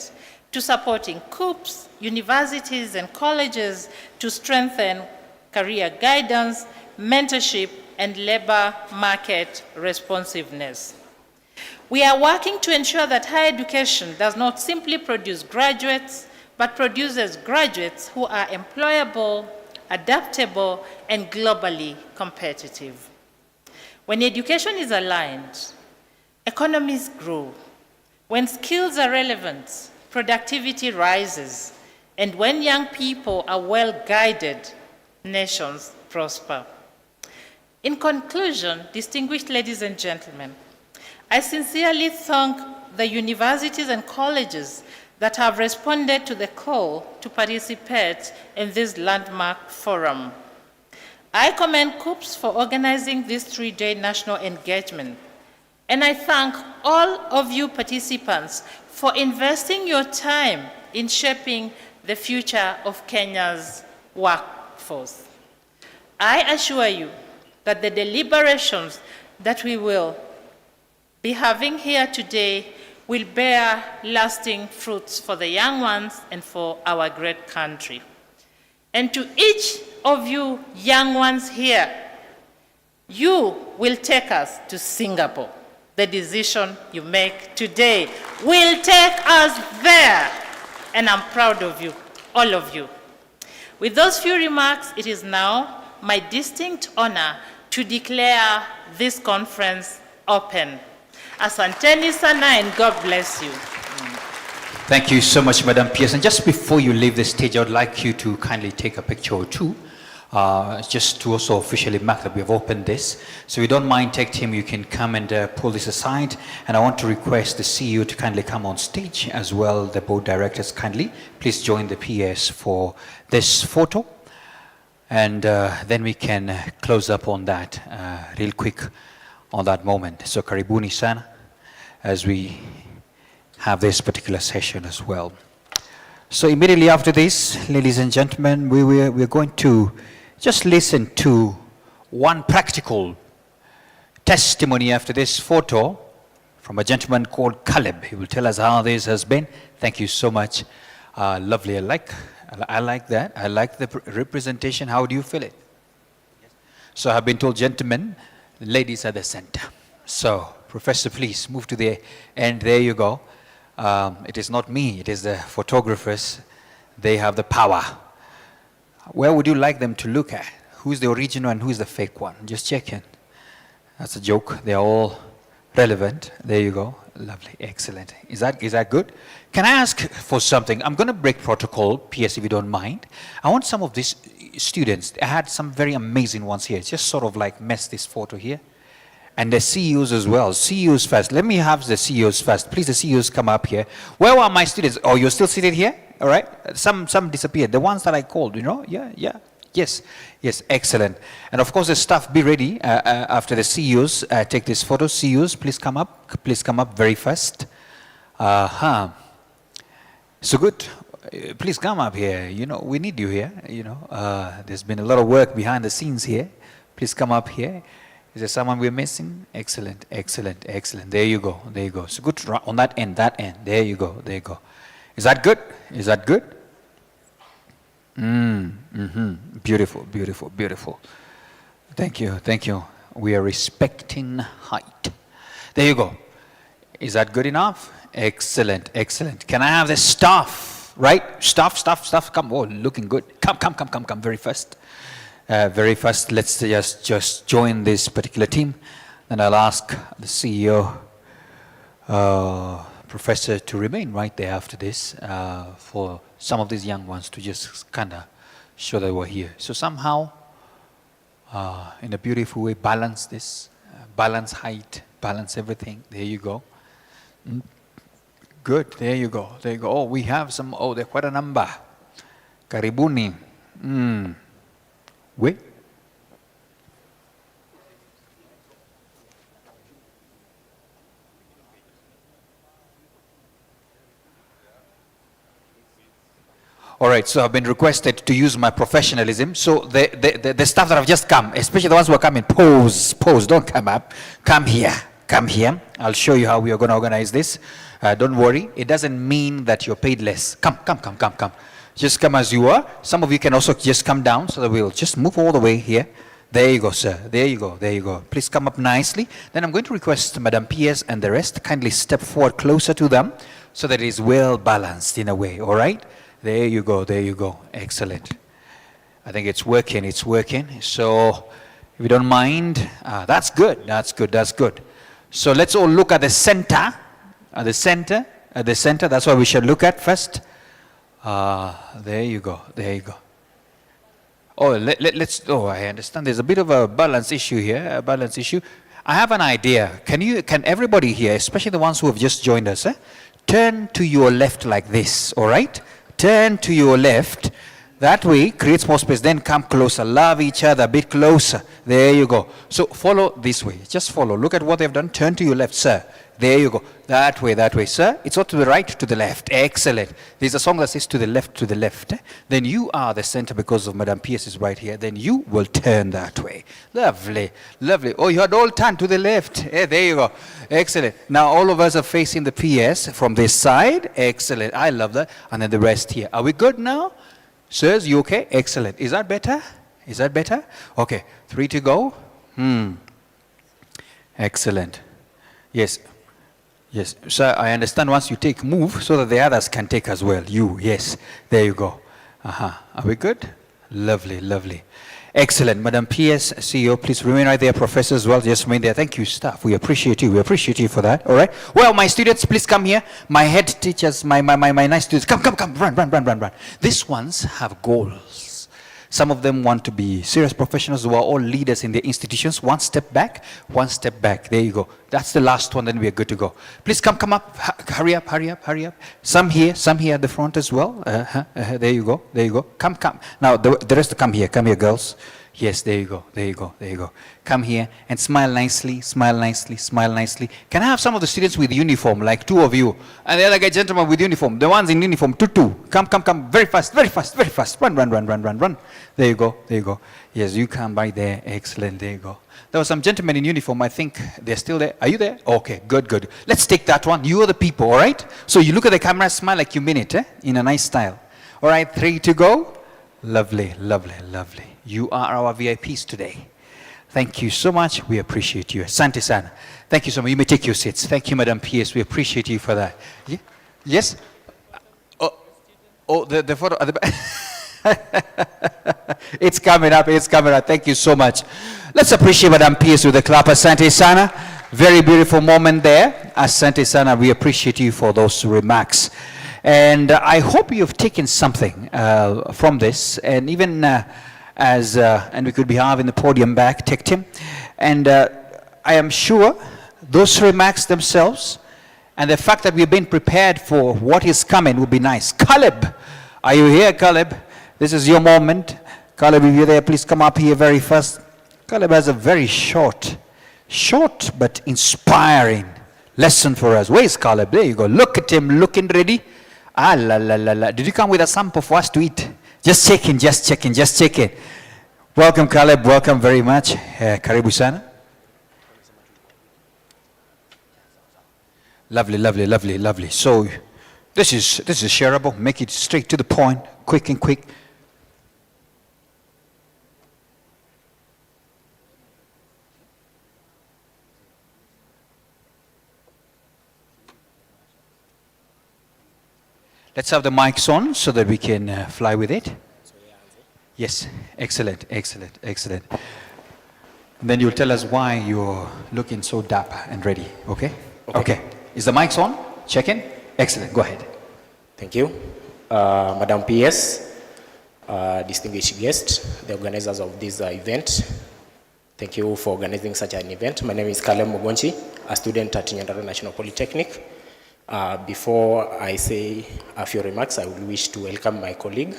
to supporting KUCCPS, universities, and colleges to strengthen career guidance, mentorship, and labor market responsiveness. We are working to ensure that higher education does not simply produce graduates, but produces graduates who are employable, adaptable, and globally competitive. When education is aligned, economies grow. When skills are relevant, productivity rises. And when young people are well guided, nations prosper. In conclusion, distinguished ladies and gentlemen, I sincerely thank the universities and colleges that have responded to the call to participate in this landmark forum. I commend KUCCPS for organizing this 3-day national engagement, and I thank all of you participants for investing your time in shaping the future of Kenya's workforce. I assure you that the deliberations that we will be having here today will bear lasting fruits for the young ones and for our great country. And to each of you young ones here, you will take us to Singapore. The decision you make today will take us there. And I'm proud of you, all of you. With those few remarks, it is now my distinct honor to declare this conference open. Asanteni sana and God bless you. Thank you so much, Madam Pierce. And just before you leave the stage, I would like you to kindly take a picture or two, just to also officially mark that we have opened this. So if you don't mind, tech team, you can come and pull this aside. And I want to request the CEO to kindly come on stage as well, the board directors kindly. Please join the PS for this photo. And then we can close up on that real quick on that moment. So karibuni sana as we have this particular session as well. So immediately after this, ladies and gentlemen, we're going to just listen to one practical testimony after this photo from a gentleman called Caleb. He will tell us how this has been. Thank you so much. Lovely. I like that. I like the representation. How do you feel it? So I've been told, gentlemen, ladies at the center. So, Professor, please move to the end. There you go. It is not me. It is the photographers. They have the power. Where would you like them to look at? Who's the original and who's the fake one? Just checking. That's a joke. They're all relevant. There you go. Lovely. Excellent. Is that good? Can I ask for something? I'm going to break protocol, PS, if you don't mind. I want some of these students. I had some very amazing ones here. Just sort of like mess this photo here. And the CEOs as well. CEOs first. Let me have the CEOs first. Please, the CEOs come up here. Where are my students? Oh, you're still seated here? All right. Some disappeared. The ones that I called, you know? Yeah. Yes. Excellent. And of course, the staff, be ready after the CEOs take this photo. CEOs, please come up. Please come up very fast. So good. Please come up here. You know, we need you here. You know, there's been a lot of work behind the scenes here. Please come up here. Is there someone we're missing? Excellent. There you go. So good on that end. There you go. Is that good? Beautiful. Thank you. We are respecting height. There you go. Is that good enough? Excellent. Can I have the staff, right? Staff, come. Oh, looking good. Come very fast. Let's just join this particular team. Then I'll ask the CEO, Professor, to remain right there after this for some of these young ones to just kind of show that we're here. So somehow, in a beautiful way, balance this, balance height, balance everything. There you go. Good. There you go. Oh, we have some. Oh, there are quite a number. Karibuni. Wait. All right, so I've been requested to use my professionalism. So the staff that have just come, especially the ones who are coming, pose, don't come up. Come here. I'll show you how we are going to organize this. Don't worry, it doesn't mean that you're paid less. Come. Just come as you are. Some of you can also just come down so that we'll just move all the way here. There you go, sir. There you go. Please come up nicely. Then I'm going to request Madam PS and the rest kindly step forward closer to them so that it is well balanced in a way, all right? There you go. Excellent. I think it's working. So If you don't mind, that's good, that's good, that's good. So let's all look at the center, at the center, at the center. That's what we should look at first. There you go, there you go. Oh, let's, I understand there's a bit of a balance issue here, a balance issue. I have an idea. Can everybody here, especially the ones who have just joined us, turn to your left like this, all right? Turn to your left. That way, creates more space. Then come closer. Love each other a bit closer. There you go. So follow this way. Just follow. Look at what they've done. Turn to your left, sir. There you go. That way, sir. It's not to the right, to the left. Excellent. There's a song that says to the left, to the left. Then you are the center because of Madam PS is right here. Then you will turn that way. Lovely, lovely. Oh, you had all turned to the left. There you go. Excellent. Now all of us are facing the PS from this side. Excellent. I love that. And then the rest here. Are we good now? Sirs, you okay? Excellent. Is that better? Is that better? Okay. 3 to go. Excellent. Yes. Yes. Sir, I understand once you take, move so that the others can take as well. You, yes. There you go. Are we good? Lovely, lovely. Excellent. Madam PS, CEO, please remain right there. Professor as well, just remain there. Thank you, staff. We appreciate you. We appreciate you for that. All right. Well, my students, please come here. My head teachers, my nice students. Come. Run. These ones have goals. Some of them want to be serious professionals who are all leaders in their institutions. One step back. There you go. That's the last one, then we are good to go. Please come up. Hurry up. Some here at the front as well. There you go. Come. Now, the rest come here, girls. Yes, there you go. Come here and smile nicely. Can I have some of the students with uniform, like 2 of you? And the other guy, gentleman with uniform. The ones in uniform, 2. Come. Very fast. Run. There you go. Yes, you come by there. Excellent. There you go. There were some gentlemen in uniform. I think they're still there. Are you there? Okay, good. Let's take that one. You are the people, all right? So you look at the camera, smile like you mean it, in a nice style. All right, 3 to go. Lovely. You are our VIPs today. Thank you so much. We appreciate you. Asante sana. Thank you so much. You may take your seats. Thank you, Madam PS. We appreciate you for that. Yeah? Yes? The photo at the back. It's coming up. Thank you so much. Let's appreciate Madam PS with a clap. Asante sana. Very beautiful moment there. Asante sana. We appreciate you for those remarks. And I hope you've taken something from this, and even and we could be having the podium back, take him. And I am sure those remarks themselves and the fact that we've been prepared for what is coming will be nice. Caleb, are you here, Caleb? This is your moment. Caleb, if you're there, please come up here very fast. Caleb has a very short but inspiring lesson for us. Where is Caleb? There you go. Look at him, looking ready. Did you come with a sample for us to eat? Just checking. Welcome, Caleb. Welcome very much. Karibu sana. Lovely. So this is shareable. Make it straight to the point, quick. Let's have the mics on so that we can fly with it. Yes, excellent. Then you'll tell us why you're looking so dapper and ready, okay? Okay. Is the mics on? Checking? Excellent, go ahead. Thank you. Madam PS, distinguished guests, the organizers of this event, thank you for organizing such an event. My name is Caleb Mugonchi, a student at Nyandarua National Polytechnic. Before I say a few remarks, I would wish to welcome my colleague,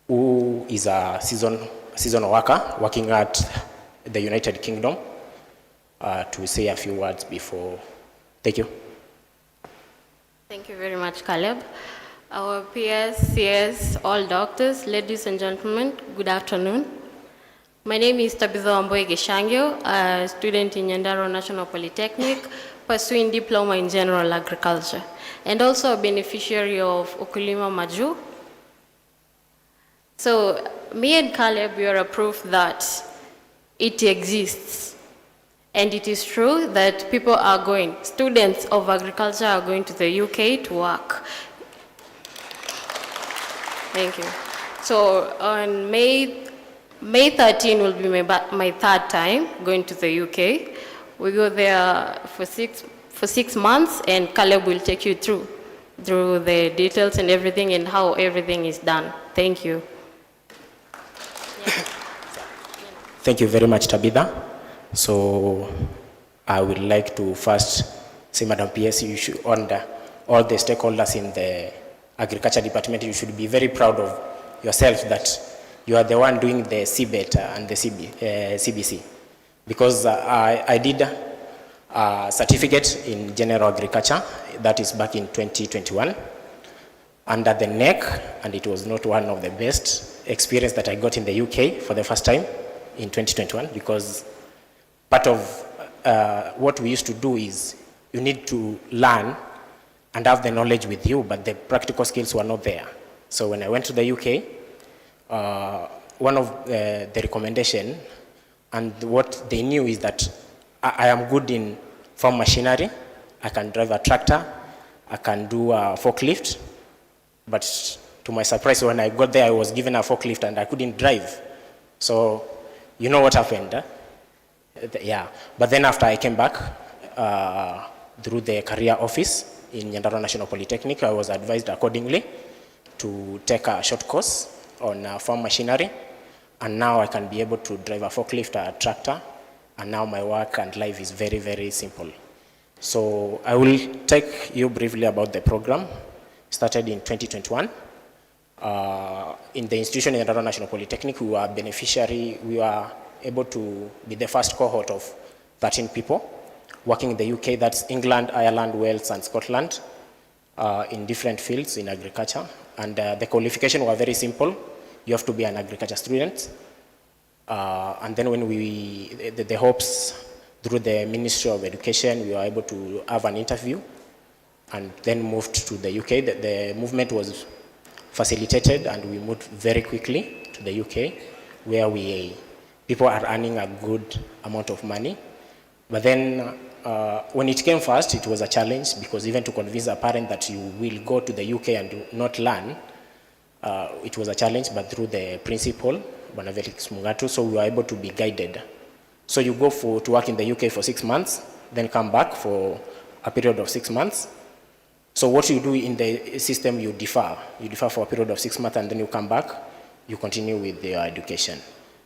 who is a seasonal worker working at the United Kingdom, to say a few words before. Thank you. Thank you very much, Caleb. Our peers, CS, all doctors, ladies and gentlemen, good afternoon. My name is Tabitha Wamboe Geshangio, a student in Nyandarua National Polytechnic, pursuing diploma in general agriculture, and also a beneficiary of Ukulima Maju. So me and Caleb, we are a proof that it exists. And it is true that people are going, students of agriculture are going to the UK to work. Thank you. So on May May 13 will be my third time going to the UK. We go there for six months, and Caleb will take you through the details and everything and how everything is done. Thank you. Thank you very much, Tabitha. So I would like to first say, Madam PS, you should, under all the stakeholders in the agriculture department, you should be very proud of yourself that you are the one doing the CBET and the CBC. Because I did a certificate in general agriculture, that is back in 2021, under the NEC, and it was not one of the best experience that I got in the UK for the first time in 2021, because part of what we used to do is you need to learn and have the knowledge with you, but the practical skills were not there. So when I went to the UK, one of the recommendation and what they knew is that I am good in farm machinery. I can drive a tractor, I can do a forklift, but to my surprise, when I got there, I was given a forklift and I couldn't drive. So you know what happened? Huh? Yeah, but then after I came back through the career office in Nyandarua National Polytechnic, I was advised accordingly to take a short course on farm machinery, and now I can be able to drive a forklift, a tractor, and now my work and life is very, very simple. So I will take you briefly about the program. Started in 2021. In the institution in Nyandarua National Polytechnic, we were beneficiary, we were able to be the first cohort of 13 people working in the UK, that's England, Ireland, Wales, and Scotland, in different fields in agriculture. And the qualification were very simple. You have to be an agriculture student. And then when the hopes through the Ministry of Education, we were able to have an interview and then moved to the UK. The movement was facilitated and we moved very quickly to the UK, where people are earning a good amount of money. But then when it came first, it was a challenge, because even to convince a parent that you will go to the UK and do not learn, it was a challenge, but through the principal, Bonavelix Mugatu, so we were able to be guided. So you go to work in the UK for 6 months, then come back for a period of 6 months. So what you do in the system, you defer. You defer for a period of 6 months, and then you come back, you continue with your education.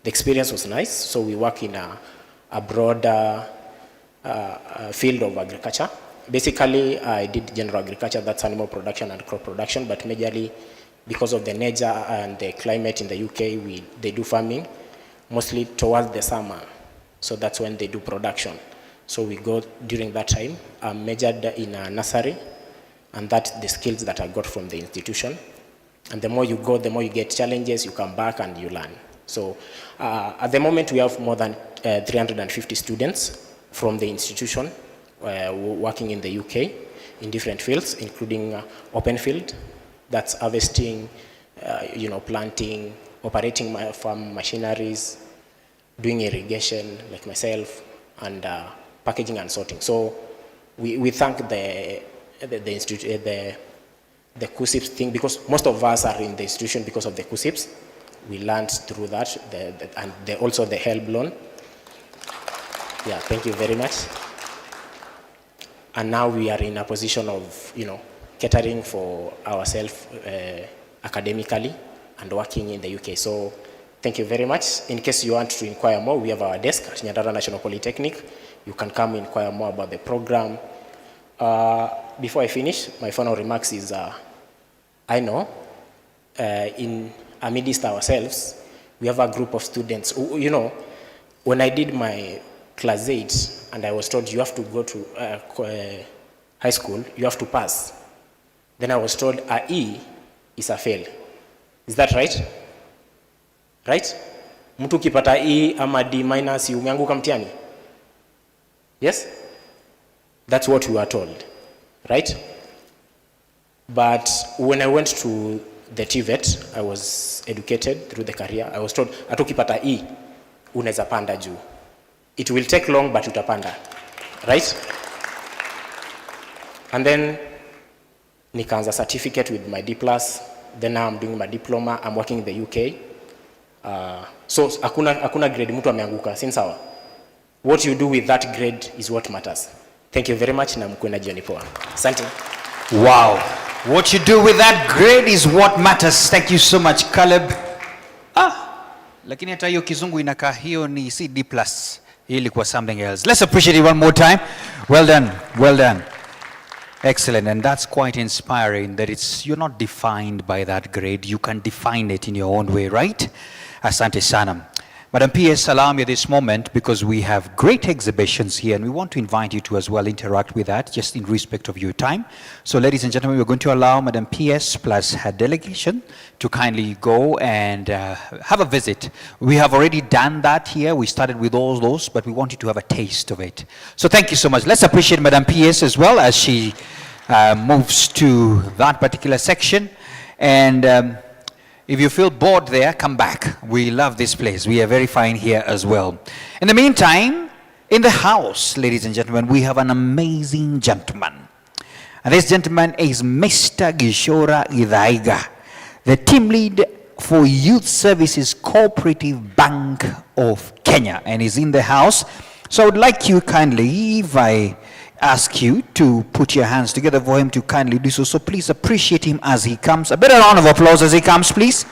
The experience was nice, so we work in a broader field of agriculture. Basically, I did general agriculture, that's animal production and crop production, but majorly because of the nature and the climate in the UK, they do farming, mostly towards the summer. So that's when they do production. So we go during that time. I majored in a nursery, and that's the skills that I got from the institution. And the more you go, the more you get challenges, you come back and you learn. So at the moment, we have more than 350 students from the institution working in the UK in different fields, including open field, that's harvesting, planting, operating farm machineries, doing irrigation, like myself, and packaging and sorting. So we thank the KUCCPS thing, because most of us are in the institution because of the KUCCPS. We learned through that, and also the HELB loan. Yeah, thank you very much. And now we are in a position of, catering for ourselves academically and working in the UK. So thank you very much. In case you want to inquire more, we have our desk at Nyandarua National Polytechnic. You can come inquire more about the program. Before I finish, my final remarks is, I know amidst ourselves, we have a group of students who, when I did my class 8 and I was told you have to go to high school, you have to pass. Then I was told a E is a fail. Is that right? Right? Mtu ukipata E ama D minus umeanguka mtihani? Yes? That's what we were told. Right? But when I went to the TVET, I was educated through the career. I was told, hata ukipata E, unaweza panda juu. It will take long, but utapanda. Right? And then, nikaanza certificate with my D+. Then now I'm doing my diploma. I'm working in the UK. So hakuna grade mtu ameanguka, si sawa? What you do with that grade is what matters. Thank you very much na mkuwe na jioni poa. Asante. Wow. What you do with that grade is what matters. Thank you so much, Caleb. Lakini hata hiyo kizungu inakaa hiyo ni si D+. Hii ilikuwa something else. Let's appreciate it one more time. Well done. Well done. Excellent. And that's quite inspiring that you're not defined by that grade. You can define it in your own way, right? Asante sana. Madam PS, allow me this moment because we have great exhibitions here and we want to invite you to as well interact with that just in respect of your time. So ladies and gentlemen, we're going to allow Madam PS plus her delegation to kindly go and have a visit. We have already done that here. We started with all those, but we want you to have a taste of it. So thank you so much. Let's appreciate Madam PS as well as she moves to that particular section. And if you feel bored there, come back. We love this place. We are very fine here as well. In the meantime, in the house, ladies and gentlemen, we have an amazing gentleman. And this gentleman is Mr. Gishora Githaiga, the team lead for Youth Services Cooperative Bank of Kenya, and is in the house. So I would like you kindly, if I ask you to put your hands together for him to kindly do so. So please appreciate him as he comes. A better round of applause as he comes, please.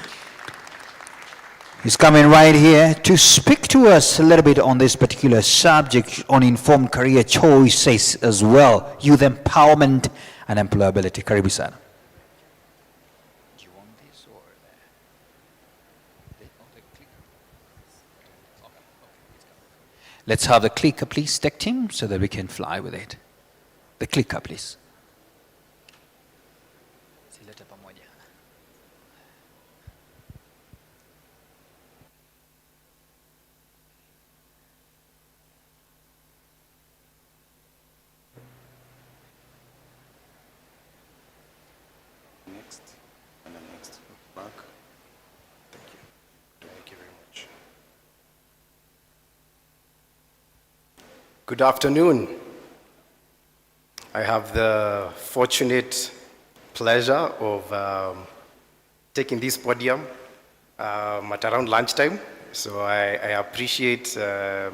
He's coming right here to speak to us a little bit on this particular subject on informed career choices as well, youth empowerment and employability. Karibu sana. Let's have the clicker, please, tech team, so that we can fly with it. The clicker, please. Next, and then next. Back. Thank you. Thank you very much. Good afternoon. I have the fortunate pleasure of taking this podium at around lunchtime. So I appreciate the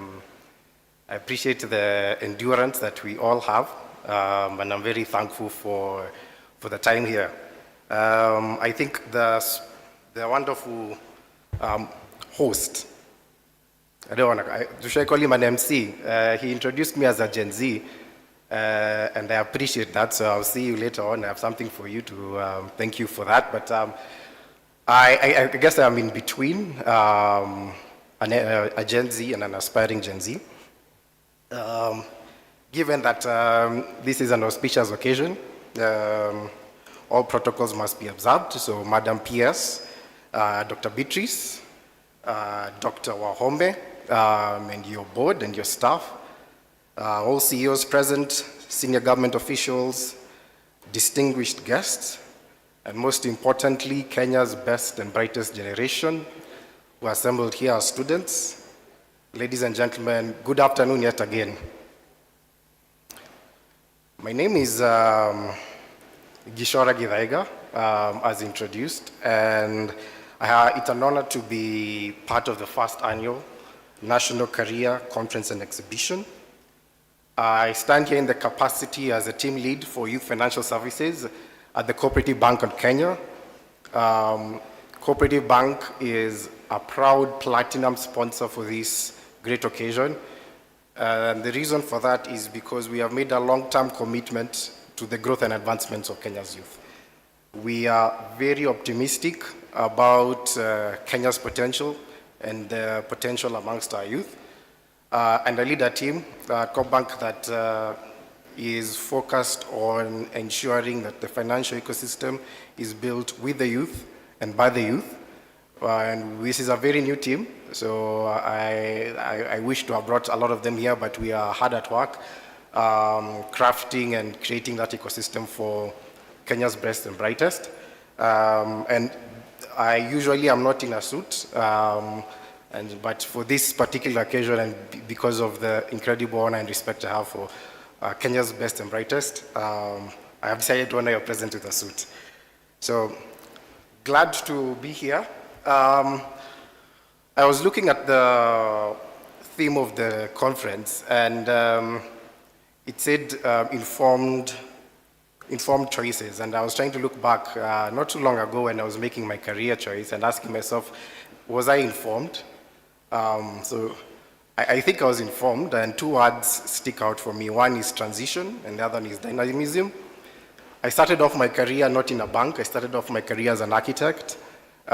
endurance that we all have, and I'm very thankful for the time here. I think the wonderful host, I don't want to, should I call him an MC? He introduced me as a Gen Z, and I appreciate that. So I'll see you later on. I have something for you to thank you for that. But I guess I'm in between a Gen Z and an aspiring Gen Z. Given that this is an auspicious occasion, all protocols must be observed. So Madam PS, Dr. Beatrice, Dr. Wahombe, and your board and your staff, all CEOs present, senior government officials, distinguished guests, and most importantly, Kenya's best and brightest generation who assembled here as students. Ladies and gentlemen, good afternoon yet again. My name is Gishora Githaiga, as introduced, and it's an honor to be part of the first annual National Career Conference and Exhibition. I stand here in the capacity as a team lead for Youth Financial Services at the Cooperative Bank of Kenya. Cooperative Bank is a proud platinum sponsor for this great occasion. And the reason for that is because we have made a long-term commitment to the growth and advancements of Kenya's youth. We are very optimistic about Kenya's potential and the potential amongst our youth. And I lead a team at CoopBank that is focused on ensuring that the financial ecosystem is built with the youth and by the youth. And this is a very new team, so I wish to have brought a lot of them here, but we are hard at work crafting and creating that ecosystem for Kenya's best and brightest. And I usually am not in a suit, but for this particular occasion and because of the incredible honor and respect I have for Kenya's best and brightest, I have decided to honor your presence with a suit. So glad to be here. I was looking at the theme of the conference, and it said informed choices. And I was trying to look back not too long ago when I was making my career choice and asking myself, was I informed? So I think I was informed, and two words stick out for me. One is transition, and the other one is dynamism. I started off my career not in a bank. I started off my career as an architect. I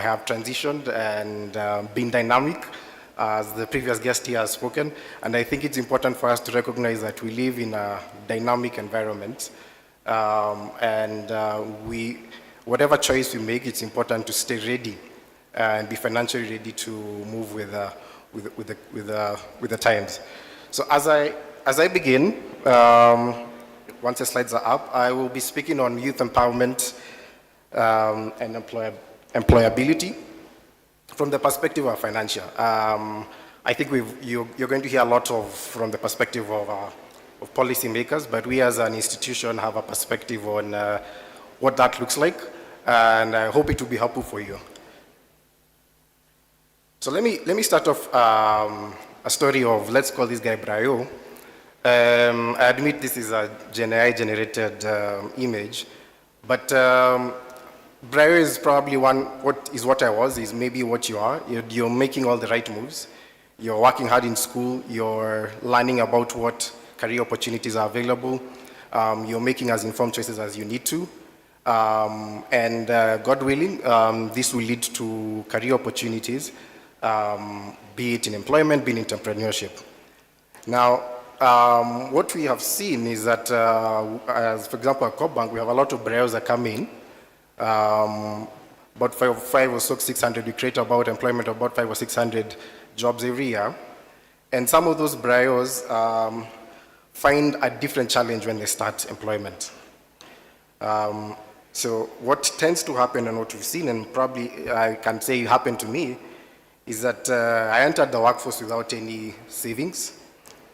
have transitioned and been dynamic, as the previous guest here has spoken. And I think it's important for us to recognize that we live in a dynamic environment. Whatever choice we make, it's important to stay ready and be financially ready to move with the times. So as I begin, once the slides are up, I will be speaking on youth empowerment and employability from the perspective of financial. I think you're going to hear a lot from the perspective of policymakers, but we as an institution have a perspective on what that looks like, and I hope it will be helpful for you. So let me start off a story of, let's call this guy Brayo. I admit this is a AI-generated image, but Brayo is probably what I was, is maybe what you are. You're making all the right moves. You're working hard in school. You're learning about what career opportunities are available. You're making as informed choices as you need to. God willing, this will lead to career opportunities, be it in employment, be it in entrepreneurship. Now, what we have seen is that, as for example, at COP Bank, we have a lot of Brayos that come in. About 500 or 600, we create about employment of about 500 or 600 jobs every year. And some of those Brayos find a different challenge when they start employment. So what tends to happen, and what we've seen, and probably I can say it happened to me, is that I entered the workforce without any savings.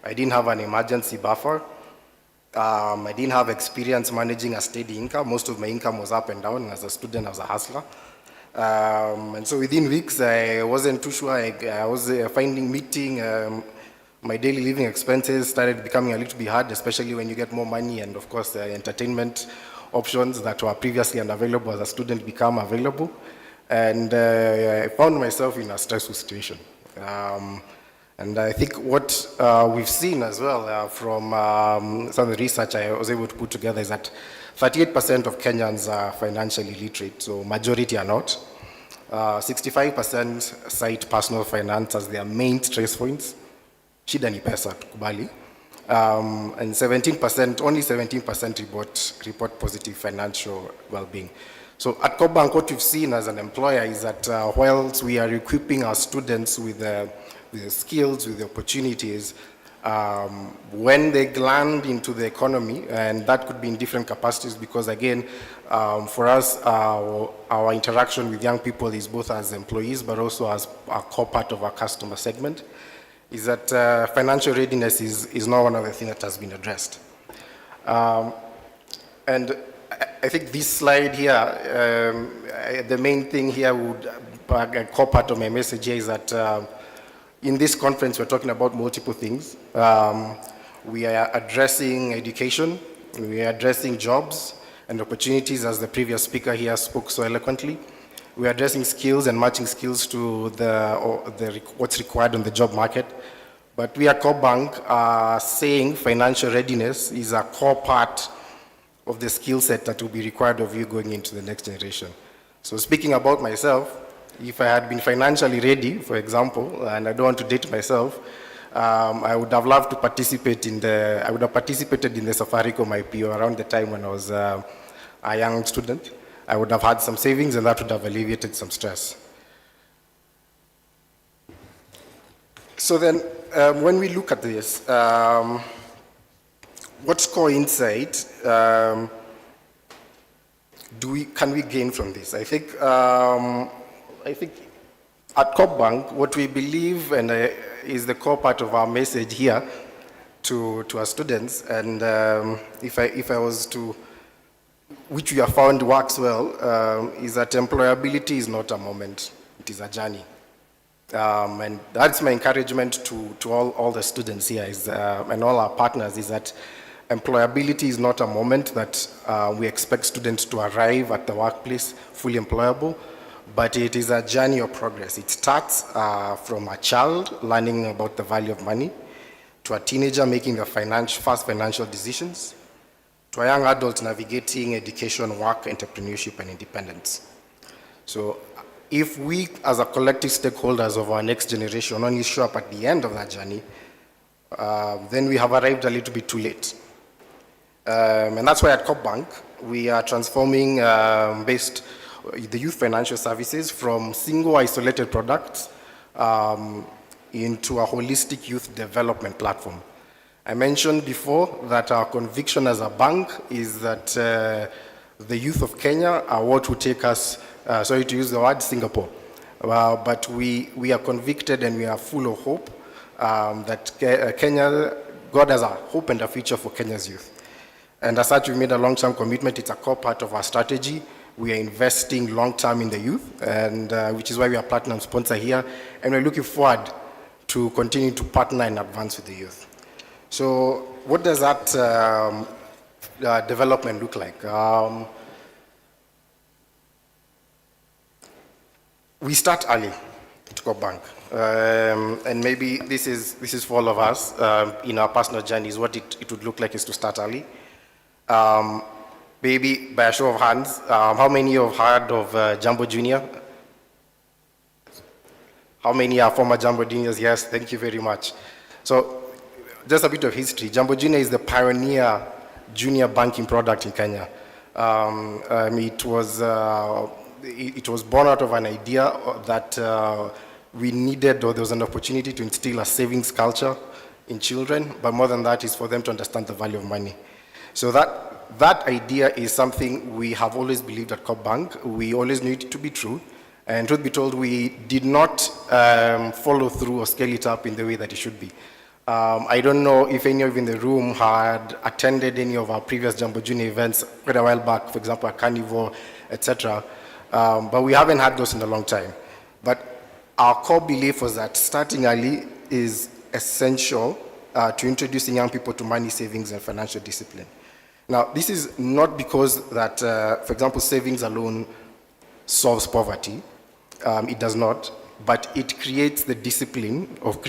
I didn't have an emergency buffer. I didn't have experience managing a steady income. Most of my income was up and down. As a student, I was a hustler. And so within weeks, I wasn't too sure. I was meeting my daily living expenses started becoming a little bit hard, especially when you get more money, and of course, the entertainment options that were previously unavailable as a student become available. And I found myself in a stressful situation. And I think what we've seen as well from some of the research I was able to put together is that 38% of Kenyans are financially literate, so majority are not. 65% cite personal finance as their main stress points. Shida ni pesa, tukubali. And 17%, only 17% report positive financial well-being. So at COP Bank, what we've seen as an employer is that whilst we are equipping our students with the skills, with the opportunities, when they land into the economy, and that could be in different capacities, because again, for us, our interaction with young people is both as employees, but also as a core part of our customer segment, is that financial readiness is not one of the things that has been addressed. And I think this slide here, the main thing here a core part of my message here is that in this conference, we're talking about multiple things. We are addressing education, we are addressing jobs and opportunities, as the previous speaker here spoke so eloquently. We are addressing skills and matching skills to what's required on the job market. But we at COP Bank are saying financial readiness is a core part of the skill set that will be required of you going into the next generation. So speaking about myself, if I had been financially ready, for example, and I don't want to date myself, I would have loved to participate I would have participated in the Safaricom IPO around the time when I was a young student. I would have had some savings, and that would have alleviated some stress. So then, when we look at this, what core insight can we gain from this? I think at COP Bank, what we believe and is the core part of our message here to our students, and if I was to, which we have found works well, is that employability is not a moment in it is a journey. And that's my encouragement to all the students here and all our partners, is that employability is not a moment that we expect students to arrive at the workplace fully employable, but it is a journey of progress. It starts from a child learning about the value of money, to a teenager making the first financial decisions, to a young adult navigating education, work, entrepreneurship, and independence. So if we, as a collective stakeholders of our next generation, only show up at the end of that journey, then we have arrived a little bit too late. And that's why at COP Bank, we are transforming the youth financial services from single isolated products into a holistic youth development platform. I mentioned before that our conviction as a bank is that the youth of Kenya are what will take us, sorry to use the word, Singapore. But we are convicted and we are full of hope that Kenya, God has a hope and a future for Kenya's youth. And as such, we made a long-term commitment. It's a core part of our strategy. We are investing long-term in the youth, and which is why we are platinum sponsor here. And we're looking forward to continue to partner and advance with the youth. So what does that development look like? We start early at COP Bank. And maybe this is for all of us in our personal journeys. What it would look like is to start early. Maybe by a show of hands, how many have heard of Jumbo Junior? How many are former Jumbo Juniors? Yes, thank you very much. So just a bit of history. Jumbo Junior is the pioneer junior banking product in Kenya. It was born out of an idea that we needed, or there was an opportunity to instill a savings culture in children, but more than that is for them to understand the value of money. So that idea is something we have always believed at COP Bank. We always knew it to be true. And truth be told, we did not follow through or scale it up in the way that it should be. I don't know if any of you in the room had attended any of our previous Jumbo Junior events quite a while back, for example, at Carnival, etc. But we haven't had those in a long time. But our core belief was that starting early is essential to introducing young people to money, savings, and financial discipline. Now, this is not because that, for example, savings alone solves poverty. It does not, but it creates the discipline of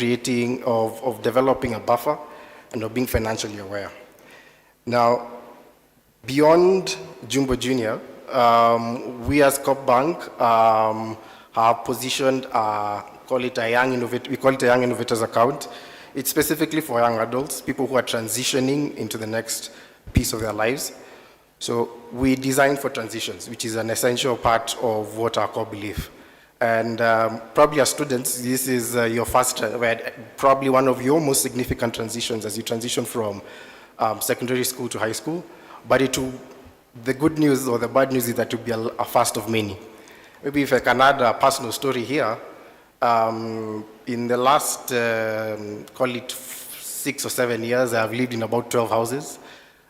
developing a buffer and of being financially aware. Now, beyond Jumbo Junior, we as COP Bank have positioned, we call it a young innovators account. It's specifically for young adults, people who are transitioning into the next piece of their lives. So we design for transitions, which is an essential part of what our core belief. And probably as students, this is your first, probably one of your most significant transitions as you transition from secondary school to high school. But the good news or the bad news is that it will be a first of many. Maybe if I can add a personal story here, in the last, call it 6 or 7 years, I have lived in about 12 houses.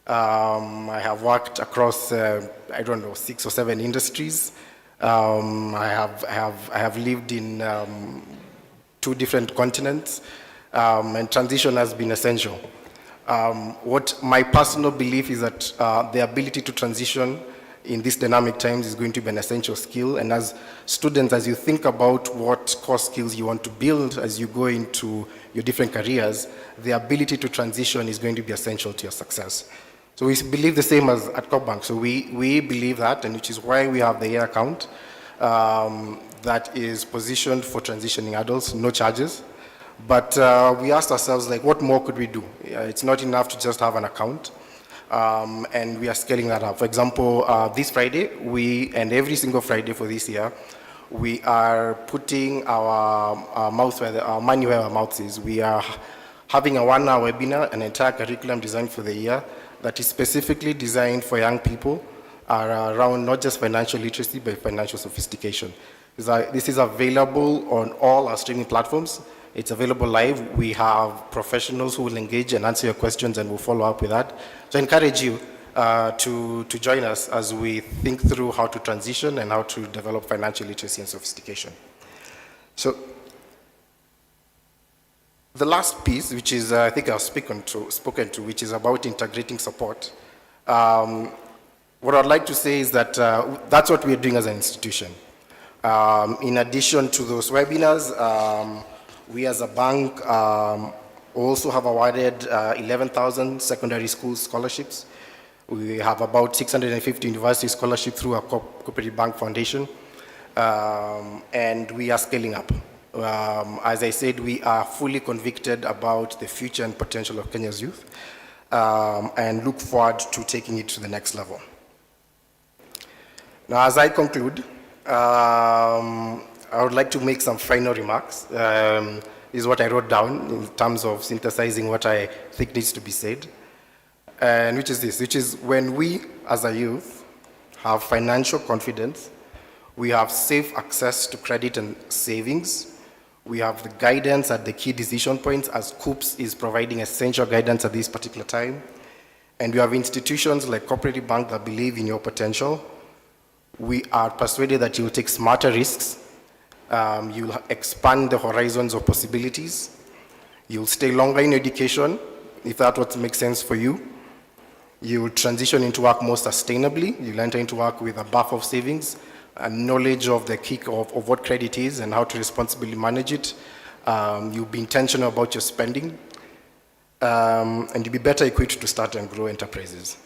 I have worked across, 6 or 7 industries. I have lived in 2 different continents, and transition has been essential. What my personal belief is that the ability to transition in these dynamic times is going to be an essential skill. And as students, as you think about what core skills you want to build as you go into your different careers, the ability to transition is going to be essential to your success. So we believe the same as at COP Bank. So we believe that, and which is why we have the year account that is positioned for transitioning adults, no charges. But we asked ourselves, like, what more could we do? It's not enough to just have an account. And we are scaling that up. For example, this Friday, and every single Friday for this year, we are putting our money where our mouth is. We are having a 1-hour webinar, an entire curriculum designed for the year that is specifically designed for young people around not just financial literacy, but financial sophistication. This is available on all our streaming platforms. It's available live. We have professionals who will engage and answer your questions, and we'll follow up with that. So I encourage you to join us as we think through how to transition and how to develop financial literacy and sophistication. So the last piece, which is I think I've spoken to, which is about integrating support. What I'd like to say is that that's what we're doing as an institution. In addition to those webinars, we as a bank also have awarded 11,000 secondary school scholarships. We have about 650 university scholarships through our Cooperative Bank Foundation, and we are scaling up. As I said, we are fully convicted about the future and potential of Kenya's youth, and look forward to taking it to the next level. Now, as I conclude, I would like to make some final remarks. This is what I wrote down in terms of synthesizing what I think needs to be said. And which is this, which is when we, as a youth, have financial confidence, we have safe access to credit and savings, we have the guidance at the key decision points, as KUCCPS is providing essential guidance at this particular time, and we have institutions like Cooperative Bank that believe in your potential. We are persuaded that you will take smarter risks, you'll expand the horizons of possibilities, you'll stay longer in education, if that's what makes sense for you. You will transition into work more sustainably. You'll enter into work with a buffer of savings and knowledge of the kick of what credit is and how to responsibly manage it. You'll be intentional about your spending, and you'll be better equipped to start and grow enterprises.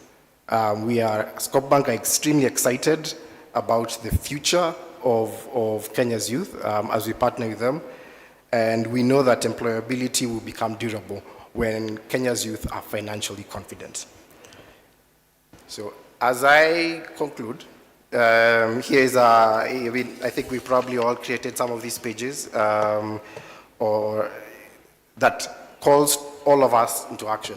We are, as COP Bank, are extremely excited about the future of Kenya's youth as we partner with them. And we know that employability will become durable when Kenya's youth are financially confident. So as I conclude, here is I think we probably all created some of these pages or that calls all of us into action.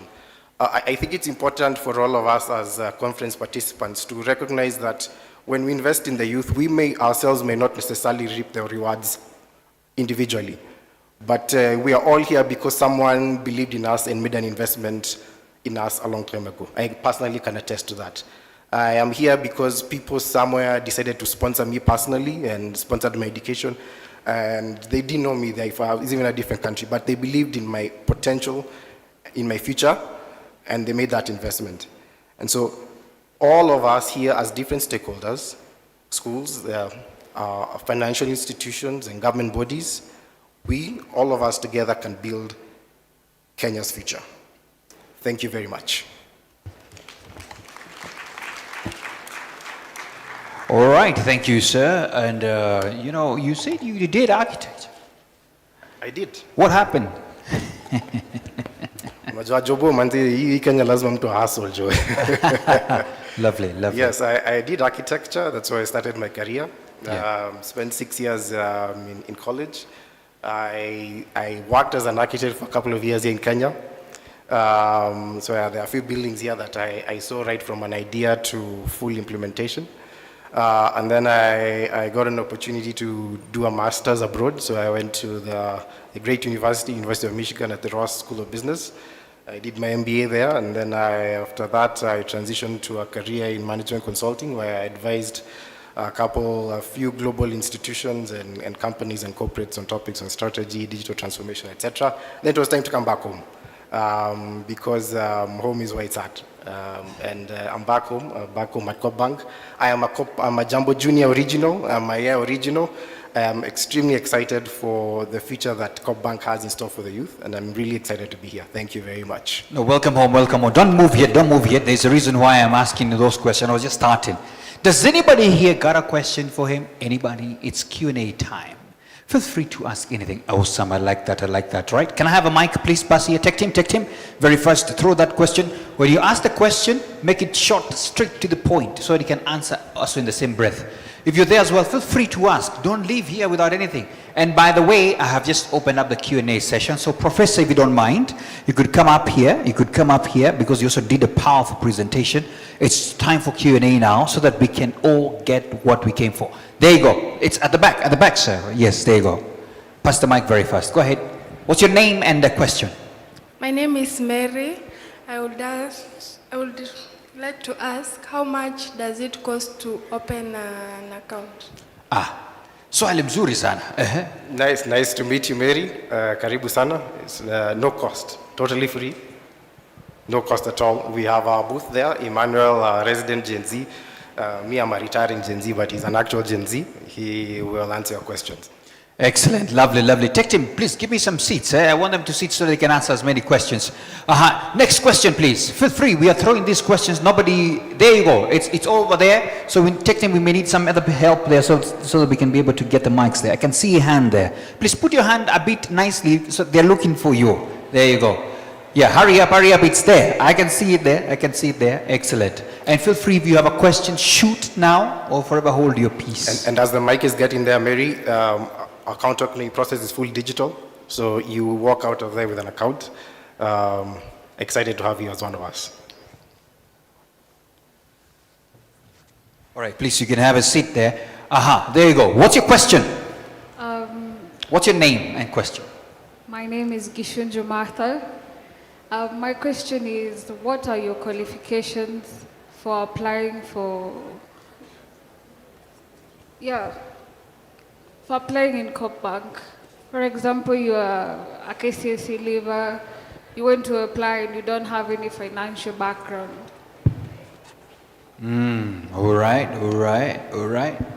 I think it's important for all of us as conference participants to recognize that when we invest in the youth, we ourselves may not necessarily reap the rewards individually, but we are all here because someone believed in us and made an investment in us a long time ago. I personally can attest to that. I am here because people somewhere decided to sponsor me personally and sponsored my education, and they didn't know me there if I was even in a different country, but they believed in my potential, in my future, and they made that investment. And so all of us here as different stakeholders, schools, financial institutions, and government bodies, all of us together can build Kenya's future. Thank you very much. All right, thank you, sir. And you said you did architecture. I did. What happened? Lovely, lovely. Yes, I did architecture. That's where I started my career. Yeah. Spent 6 years in college. I worked as an architect for a couple of years here in Kenya. So there are a few buildings here that I saw right from an idea to full implementation. And then I got an opportunity to do a master's abroad. So I went to the great University of Michigan at the Ross School of Business. I did my MBA there, and then after that I transitioned to a career in management consulting, where I advised a few global institutions and companies and corporates on topics on strategy, digital transformation, etc. Then it was time to come back home. Because home is where it's at. And I'm back home at COP Bank. I'm a Jumbo Junior original, I'm a year original. I'm extremely excited for the future that COP Bank has in store for the youth, and I'm really excited to be here. Thank you very much. No, welcome home, welcome home. Don't move yet, don't move yet. There's a reason why I'm asking those questions. I was just starting. Does anybody here got a question for him? Anybody? It's Q&A time. Feel free to ask anything. Awesome, I like that, right? Can I have a mic, please, pass here? Take him. Very first, throw that question. When you ask the question, make it short, straight to the point, so that you can answer also in the same breath. If you're there as well, feel free to ask. Don't leave here without anything. And by the way, I have just opened up the Q&A session. So Professor, if you don't mind, you could come up here. Because you also did a powerful presentation. It's time for Q&A now, so that we can all get what we came for. There you go. It's at the back, sir. Yes, there you go. Pass the mic very fast. Go ahead. What's your name and the question? My name is Mary. I would like to ask, how much does it cost to open an account? Swahili mzuri sana. Nice to meet you, Mary. Karibu sana. It's no cost, totally free. No cost at all. We have our booth there. Emmanuel, resident Gen Z. Me, I'm a retiring Gen Z, but he's an actual Gen Z. He will answer your questions. Excellent, lovely, lovely. Tech team, please give me some seats. I want them to sit so they can answer as many questions. Next question, please. Feel free. We are throwing these questions. Nobody. There you go. It's over there. So in tech team, we may need some other help there, so that we can be able to get the mics there. I can see a hand there. Please put your hand a bit nicely, so they're looking for you. There you go. Yeah, hurry up, it's there. I can see it there, Excellent. And feel free, if you have a question, shoot now or forever hold your peace. And as the mic is getting there, Mary, account opening process is full digital. So you walk out of there with an account. Excited to have you as one of us. All right, please, you can have a seat there. There you go. What's your question? What's your name and question? My name is Gishunju Martha. My question is, what are your qualifications for applying for applying in Coop Bank? For example, you are a KCSE leaver, you want to apply and you don't have any financial background. All right.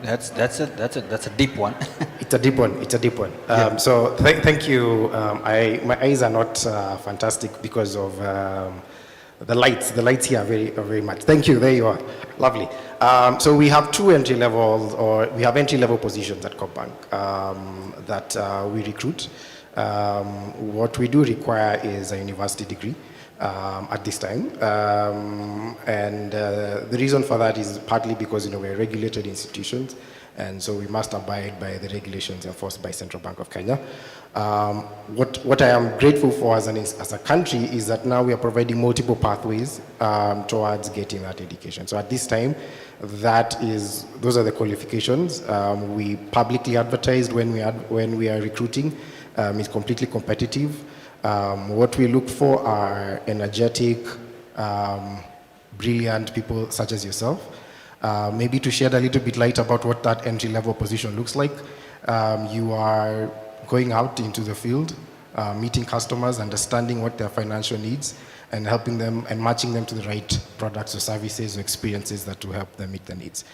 That's a deep one. It's a deep one. Yeah. So thank you. My eyes are not fantastic because of the lights. The lights here are very much. Thank you. There you are. Lovely. So we have entry level positions at Coop Bank that we recruit. What we do require is a university degree. At this time, and the reason for that is partly because we're regulated institutions, and so we must abide by the regulations enforced by Central Bank of Kenya. What I am grateful for as a country is that now we are providing multiple pathways towards getting that education. So at this time, those are the qualifications. We publicly advertised when we are recruiting. It's completely competitive. What we look for are energetic, brilliant people such as yourself. Maybe to shed a little bit light about what that entry-level position looks like. You are going out into the field, meeting customers, understanding what their financial needs, and helping them and matching them to the right products or services or experiences that will help them meet their needs.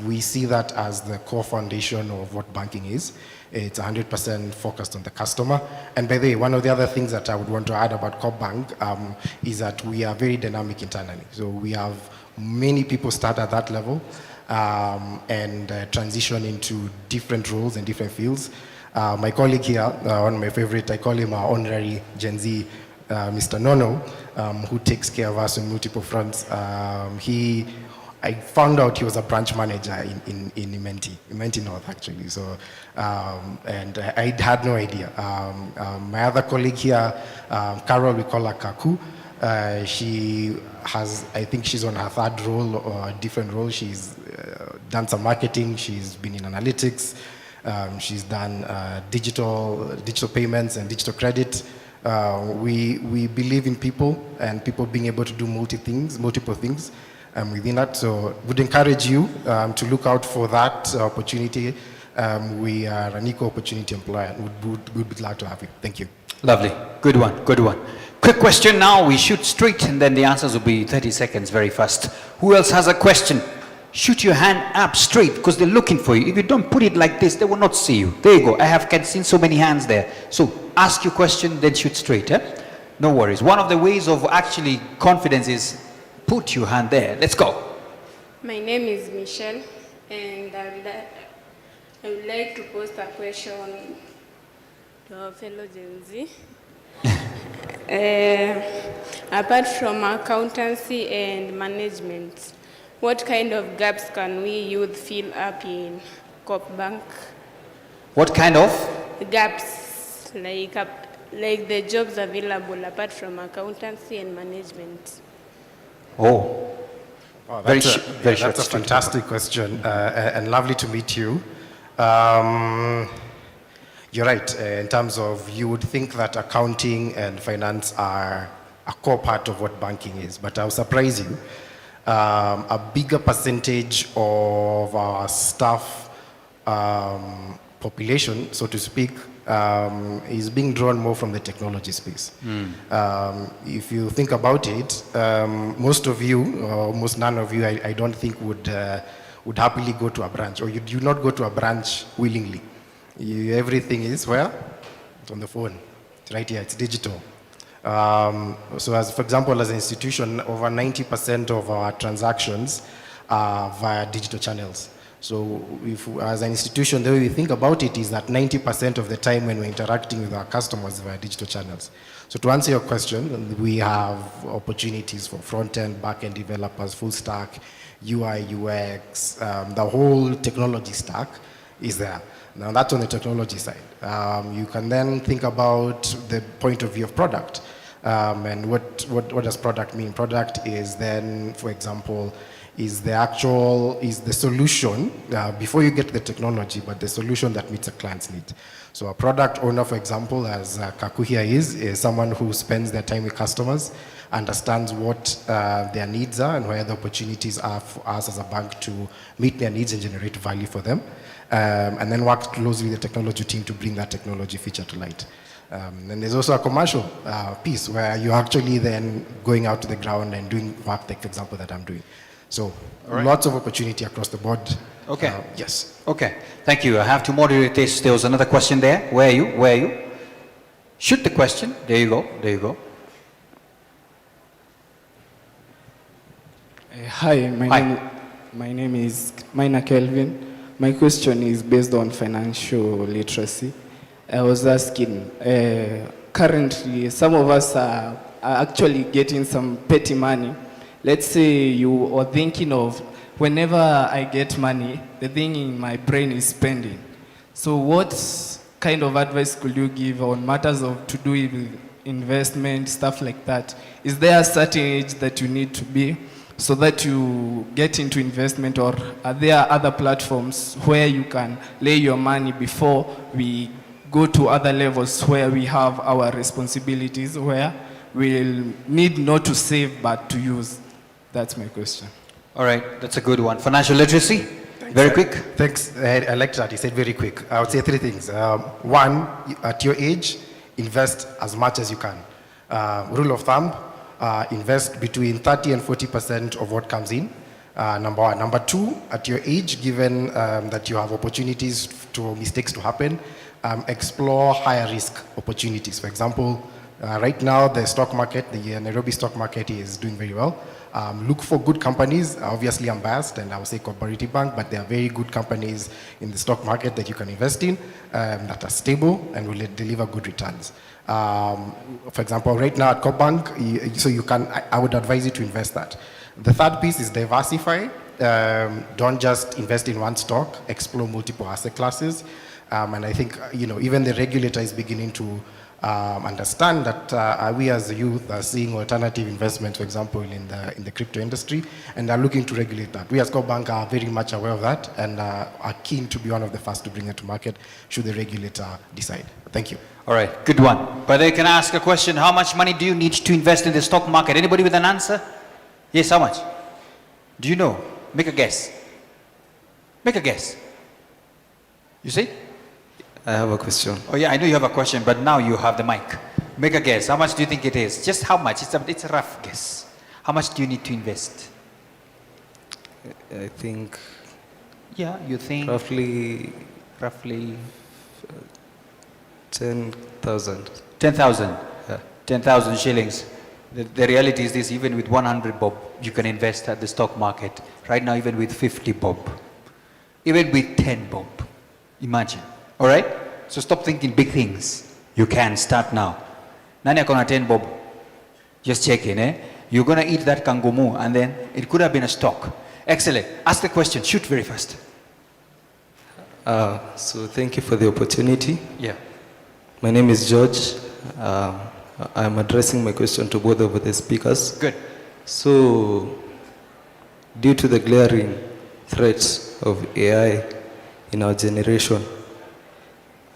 We see that as the core foundation of what banking is. It's 100% focused on the customer. And by the way, one of the other things that I would want to add about Coop Bank is that we are very dynamic internally. So we have many people start at that level and transition into different roles and different fields. My colleague here, one of my favorite, I call him our honorary Gen Z, Mr. Nono, who takes care of us on multiple fronts. I found out he was a branch manager in Imenti North, actually. So, and I had no idea. My other colleague here, Carol, we call her Kaku. I think she's on her third role or a different role. She's done some marketing. She's been in analytics. She's done digital payments and digital credit. We believe in people and people being able to do multiple things. Within that, so would encourage you to look out for that opportunity. We are an equal opportunity employer and would be glad to have you. Thank you. Lovely. Good one. Quick question now. We shoot straight and then the answers will be 30 seconds very fast. Who else has a question? Shoot your hand up straight because they're looking for you. If you don't put it like this, they will not see you. There you go. I have seen so many hands there. So ask your question, then shoot straight. No worries. One of the ways of actually confidence is put your hand there. Let's go. My name is Michelle, and I would like to pose a question to our fellow Gen Z. Apart from accountancy and management, what kind of gaps can we youth fill up in Coop Bank? What kind of? Gaps, like the jobs available apart from accountancy and management. Oh, very short. That's a fantastic question and lovely to meet you. You're right, in terms of you would think that accounting and finance are a core part of what banking is, but I'll surprise you. A bigger percentage of our staff population, so to speak, is being drawn more from the technology space. If you think about it, most of you, or almost none of you, I don't think would happily go to a branch, or you do not go to a branch willingly. Everything is where? It's on the phone. It's right here. It's digital. So as, for example, as an institution, over 90% of our transactions are via digital channels. So if, as an institution, the way we think about it is that 90% of the time when we're interacting with our customers via digital channels. So to answer your question, we have opportunities for front-end, back-end developers, full stack, UI, UX, the whole technology stack is there. Now that's on the technology side. You can then think about the point of view of product. And what does product mean? Product is then, for example, is the solution, before you get to the technology, but the solution that meets a client's need. So a product owner, for example, as Kaku here is someone who spends their time with customers, understands what their needs are and where the opportunities are for us as a bank to meet their needs and generate value for them, and then work closely with the technology team to bring that technology feature to light. And there's also a commercial piece where you're actually then going out to the ground and doing work like, for example, that I'm doing. So lots of opportunity across the board. Okay. Yes. Okay. Thank you. I have to moderate this. There was another question there. Where are you? Where are you? Shoot the question. There you go. There you go. Hi, my name is Mina Kelvin. My question is based on financial literacy. I was asking, currently some of us are actually getting some petty money. Let's say you are thinking of, whenever I get money, the thing in my brain is spending. So what kind of advice could you give on matters of to do with investment, stuff like that? Is there a certain age that you need to be so that you get into investment, or are there other platforms where you can lay your money before we go to other levels where we have our responsibilities, where we'll need not to save but to use? That's my question. All right, that's a good one. Financial literacy, very quick. Thanks. I like that. You said very quick. I would say three things. One, at your age, invest as much as you can. Rule of thumb, invest between 30 and 40% of what comes in. Number one. Number two, at your age, given that you have opportunities for mistakes to happen, explore higher risk opportunities. For example, right now the stock market, the Nairobi stock market is doing very well. Look for good companies. Obviously I'm biased and I would say Cooperative Bank, but there are very good companies in the stock market that you can invest in that are stable and will deliver good returns. For example, right now at Coop Bank, I would advise you to invest that. The third piece is diversify. Don't just invest in one stock, explore multiple asset classes. And I think, even the regulator is beginning to understand that we as a youth are seeing alternative investments, for example, in the crypto industry, and are looking to regulate that. We as Coop Bank are very much aware of that and are keen to be one of the first to bring it to market should the regulator decide. Thank you. All right, good one. But they can ask a question, how much money do you need to invest in the stock market? Anybody with an answer? Yes, how much? Do you know? Make a guess. Make a guess. You see? I have a question. Oh yeah, I know you have a question, but now you have the mic. Make a guess. How much do you think it is? Just how much? It's a rough guess. How much do you need to invest? I think. Yeah, you think. Roughly 10,000. 10,000. Yeah. 10,000 shillings. The reality is this: even with 100 bob, you can invest at the stock market. Right now, even with 50 bob, even with 10 bob, imagine. All right? So stop thinking big things. You can start now. Nani akona 10 bob? Just check in, eh? You're going to eat that kangumu and then it could have been a stock. Excellent. Ask the question. Shoot very fast. So thank you for the opportunity. Yeah. My name is George. I'm addressing my question to both of the speakers. Good. So, due to the glaring threats of AI in our generation,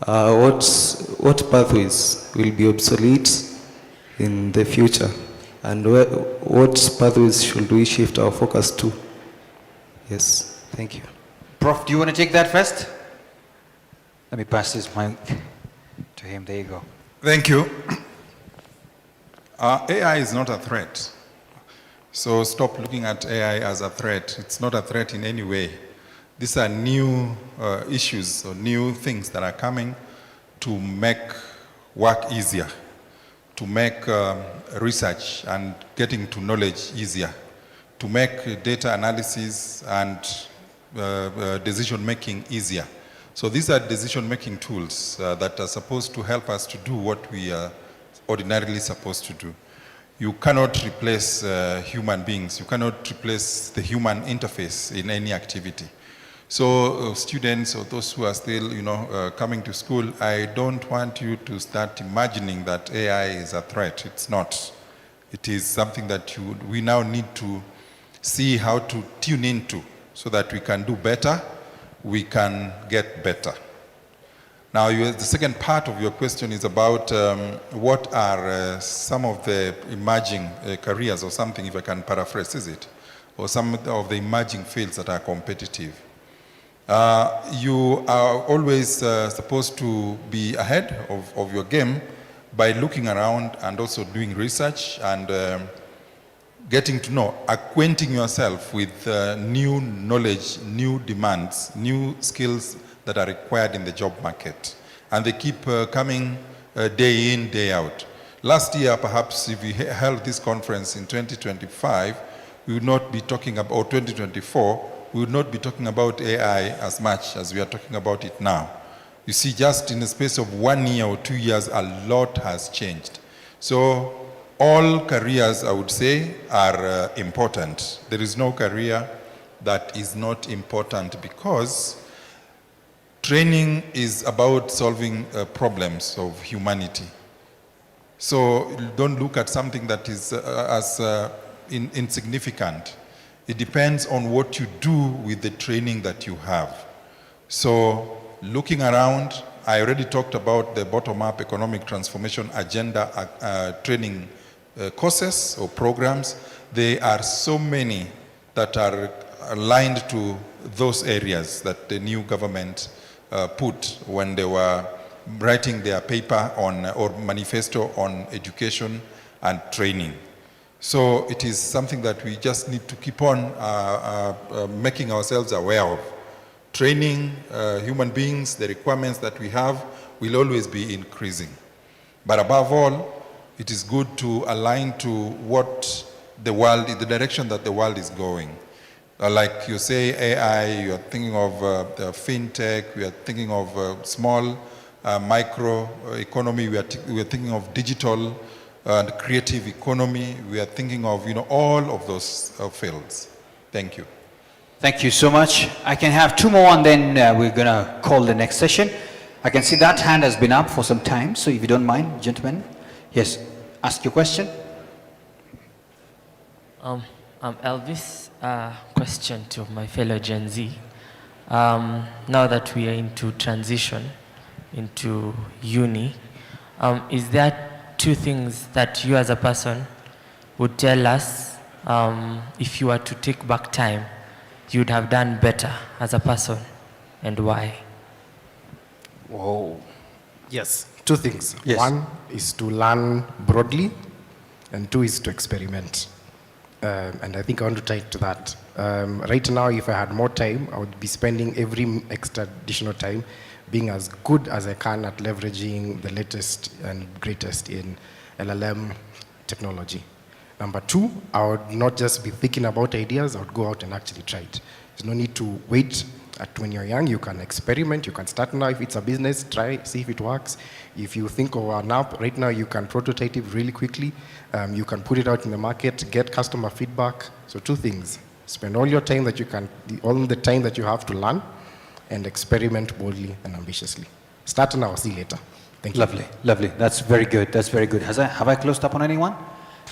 what pathways will be obsolete in the future, and what pathways should we shift our focus to? Yes, thank you. Prof, do you want to take that first? Let me pass this mic to him. There you go. Thank you. AI is not a threat. So stop looking at AI as a threat. It's not a threat in any way. These are new issues or new things that are coming to make work easier, to make research and getting to knowledge easier, to make data analysis and decision-making easier. So these are decision-making tools that are supposed to help us to do what we are ordinarily supposed to do. You cannot replace human beings. You cannot replace the human interface in any activity. So students or those who are still, coming to school, I don't want you to start imagining that AI is a threat. It's not. It is something that we now need to see how to tune into so that we can do better, we can get better. Now, the second part of your question is about what are some of the emerging careers or something, if I can paraphrase, is it? Or some of the emerging fields that are competitive. You are always supposed to be ahead of your game by looking around and also doing research and getting to know, acquainting yourself with new knowledge, new demands, new skills that are required in the job market. And they keep coming day in, day out. Last year, perhaps, if we held this conference in 2025, we would not be talking about, or 2024, we would not be talking about AI as much as we are talking about it now. You see, just in the space of 1 year or 2 years, a lot has changed. So all careers, I would say, are important. There is no career that is not important because training is about solving problems of humanity. So don't look at something that is insignificant. It depends on what you do with the training that you have. So looking around, I already talked about the bottom-up economic transformation agenda training courses or programs. There are so many that are aligned to those areas that the new government put when they were writing their paper on or manifesto on education and training. So it is something that we just need to keep on making ourselves aware of. Training human beings, the requirements that we have will always be increasing. But above all, it is good to align to what the world, the direction that the world is going. Like you say, AI, you are thinking of fintech, we are thinking of small, micro economy, we are thinking of digital and creative economy, we are thinking of all of those fields. Thank you. Thank you so much. I can have 2 more and then we're going to call the next session. I can see that hand has been up for some time, so if you don't mind, gentlemen. Yes, ask your question. I'm Elvis. Question to my fellow Gen Z. Now that we are into transition into uni, is there 2 things that you as a person would tell us if you were to take back time, you'd have done better as a person, and why? Whoa. Yes, 2 things. Yes. 1 is to learn broadly, and 2 is to experiment. And I think I want to tie it to that. Right now, if I had more time, I would be spending every extra additional time being as good as I can at leveraging the latest and greatest in LLM technology. Number 2, I would not just be thinking about ideas, I would go out and actually try it. There's no need to wait. When you're young, you can experiment, you can start now. If it's a business, try, see if it works. If you think of an app, right now you can prototype it really quickly. You can put it out in the market, get customer feedback. So 2 things. Spend all your time that you can, all the time that you have to learn, and experiment boldly and ambitiously. Start now, see you later. Thank you. Lovely, lovely. That's very good. That's very good. Have I closed up on anyone?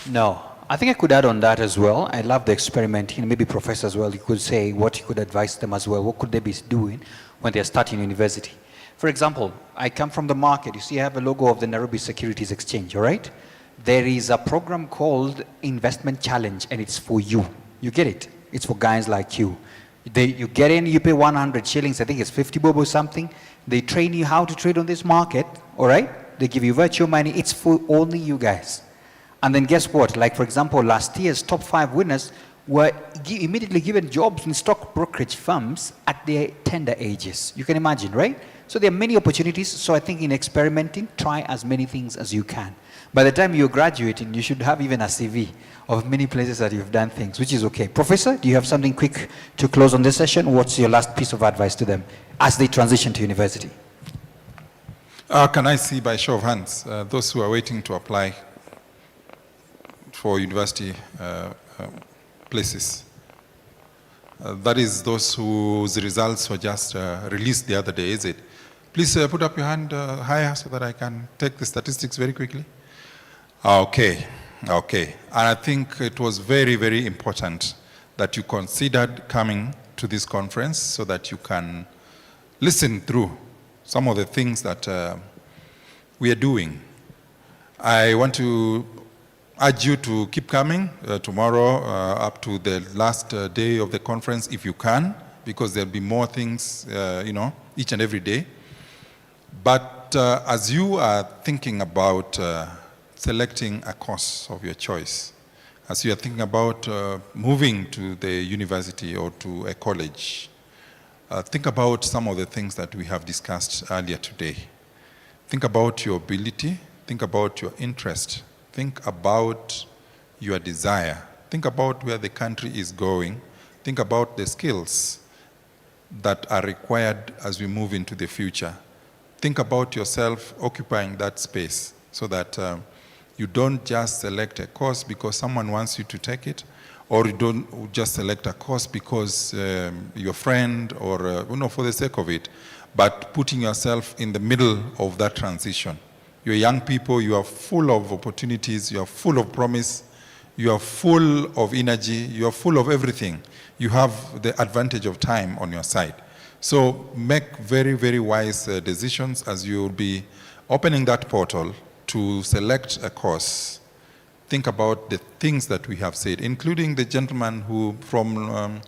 No. I think I could add on that as well. I love the experimenting. Maybe professor as well, you could say what you could advise them as well. What could they be doing when they're starting university? For example, I come from the market. You see, I have a logo of the Nairobi Securities Exchange, all right? There is a program called Investment Challenge, and it's for you. You get it? It's for guys like you. You get in, you pay 100 shillings, I think it's 50 bob or something, They train you how to trade on this market, all right? They give you virtual money. It's for only you guys. And then guess what? Like, for example, last year's top 5 winners were immediately given jobs in stock brokerage firms at their tender ages. You can imagine, right? So there are many opportunities. So I think in experimenting, try as many things as you can. By the time you're graduating, you should have even a CV of many places that you've done things, which is okay. Professor, do you have something quick to close on this session? What's your last piece of advice to them as they transition to university? Can I see by show of hands those who are waiting to apply for university places? That is those whose results were just released the other day, is it? Please put up your hand higher so that I can take the statistics very quickly. Okay. And I think it was very, very important that you considered coming to this conference so that you can listen through some of the things that we are doing. I want to urge you to keep coming tomorrow up to the last day of the conference if you can, because there'll be more things, each and every day. But as you are thinking about selecting a course of your choice, as you are thinking about moving to the university or to a college, think about some of the things that we have discussed earlier today. Think about your ability, think about your interest, think about your desire, think about where the country is going, think about the skills that are required as we move into the future. Think about yourself occupying that space so that you don't just select a course because someone wants you to take it, or you don't just select a course because your friend or for the sake of it, but putting yourself in the middle of that transition. You're young people, you are full of opportunities, you are full of promise, you are full of energy, you are full of everything. You have the advantage of time on your side. So make very, very wise decisions as you will be opening that portal to select a course. Think about the things that we have said, including the gentleman who from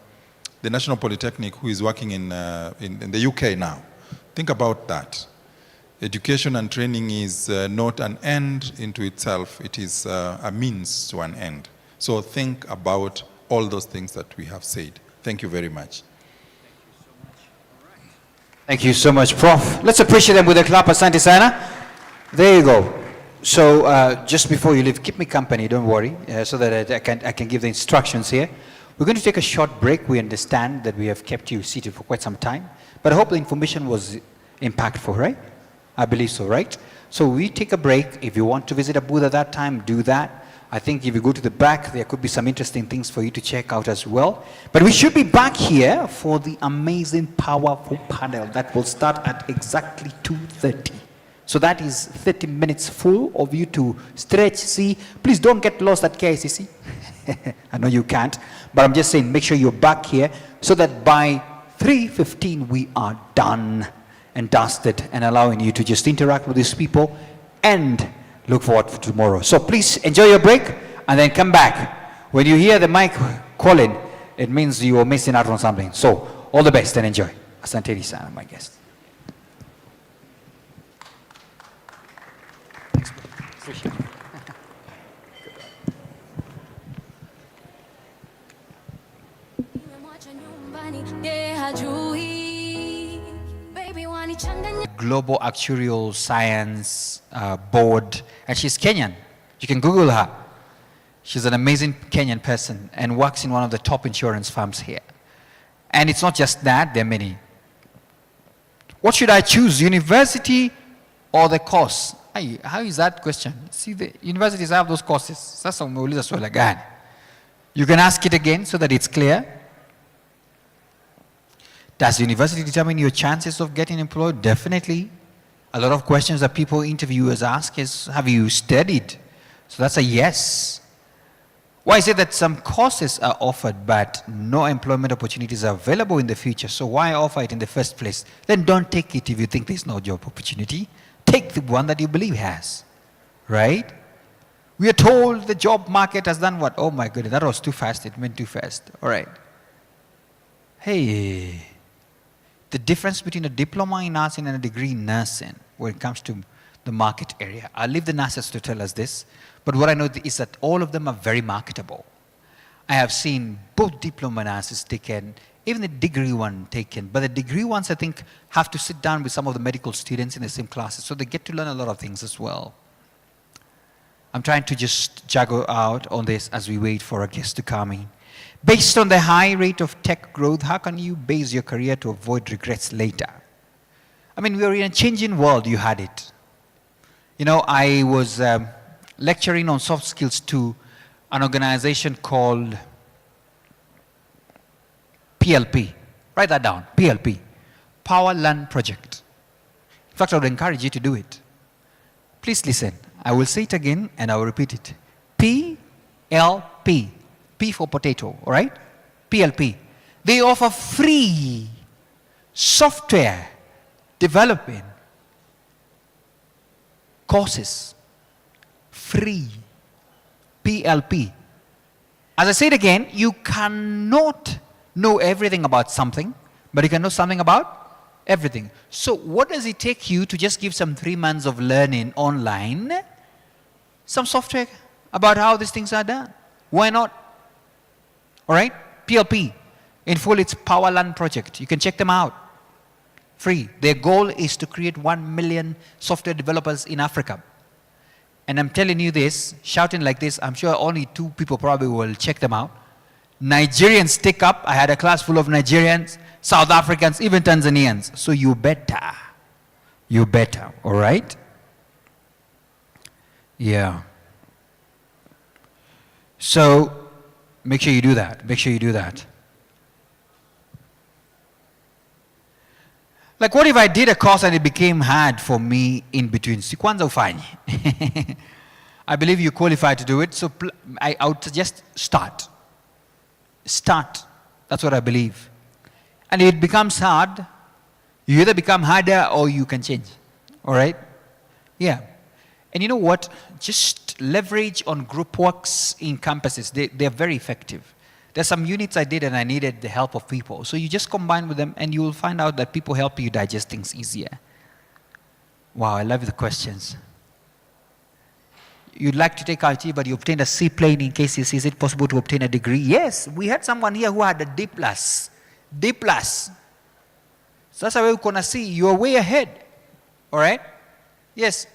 the National Polytechnic who is working in the UK now. Think about that. Education and training is not an end into itself, it is a means to an end. So think about all those things that we have said. Thank you very much. Thank you so much, Prof. Let's appreciate them with a clap. Asante sana. There you go. So just before you leave, keep me company, don't worry, so that I can give the instructions here. We're going to take a short break. We understand that we have kept you seated for quite some time, but I hope the information was impactful, right? I believe so, right? So we take a break. If you want to visit a booth at that time, do that. I think if you go to the back, there could be some interesting things for you to check out as well. But we should be back here for the amazing, powerful panel that will start at exactly 2:30. So that is 30 minutes full of you to stretch, see. Please don't get lost at KICC. I know you can't, but I'm just saying, make sure you're back here so that by 3:15 we are done and dusted and allowing you to just interact with these people and look forward to tomorrow. So please enjoy your break and then come back. When you hear the mic calling, it means you are missing out on something. So all the best and enjoy. Asante sana, my guest. Thanks. Appreciate it. Global Actuarial Science Board, and she's Kenyan. You can Google her. She's an amazing Kenyan person and works in one of the top insurance firms here. And it's not just that, there are many. What should I choose, university or the course? How is that question? See, the universities have those courses. Sasa umeuliza swali gani? You can ask it again so that it's clear. Does university determine your chances of getting employed? Definitely. A lot of questions that people, interviewers ask is, have you studied? So that's a yes. Why is it that some courses are offered but no employment opportunities are available in the future? So why offer it in the first place? Then don't take it if you think there's no job opportunity. Take the one that you believe has, right? We are told the job market has done what? Oh my goodness, that was too fast. It went too fast. All right. Hey. the difference between a diploma in nursing and a degree in nursing when it comes to the market area. I'll leave the nurses to tell us this, but what I know is that all of them are very marketable. I have seen both diploma nurses taken, even the degree one taken, but the degree ones, I think, have to sit down with some of the medical students in the same classes, so they get to learn a lot of things as well. I'm trying to just juggle out on this as we wait for our guests to come in. Based on the high rate of tech growth, how can you base your career to avoid regrets later? I mean, we are in a changing world, you had it. You know, I was lecturing on soft skills to an organization called PLP. Write that down, PLP. Power Learn Project. In fact, I would encourage you to do it. Please listen. I will say it again and I will repeat it. PLP. P for potato, all right? PLP. They offer free software development courses. Free. PLP. As I said again, you cannot know everything about something, but you can know something about everything. So what does it take you to just give some 3 months of learning online, some software about how these things are done? Why not? All right? PLP. In full, it's Power Learn Project. You can check them out. Free. Their goal is to create 1 million software developers in Africa. And I'm telling you this, shouting like this, I'm sure only 2 people probably will check them out. Nigerians take up. I had a class full of Nigerians, South Africans, even Tanzanians. So you better. You better. All right? Yeah. So make sure you do that. Make sure you do that. Like, what if I did a course and it became hard for me in between? Si kwanza ufanye. I believe you qualify to do it, so I would suggest start. Start. That's what I believe. And if it becomes hard, you either become harder or you can change. All right? Yeah. And you know what? Just leverage on group works in campuses. They're very effective. There's some units I did and I needed the help of people. So you just combine with them and you will find out that people help you digest things easier. Wow, I love the questions. You'd like to take IT, but you obtained a C plane in KCC. Is it possible to obtain a degree? Yes, we had someone here who had a D+. D+. So that's how we're going to see. You're way ahead. All right? Yes.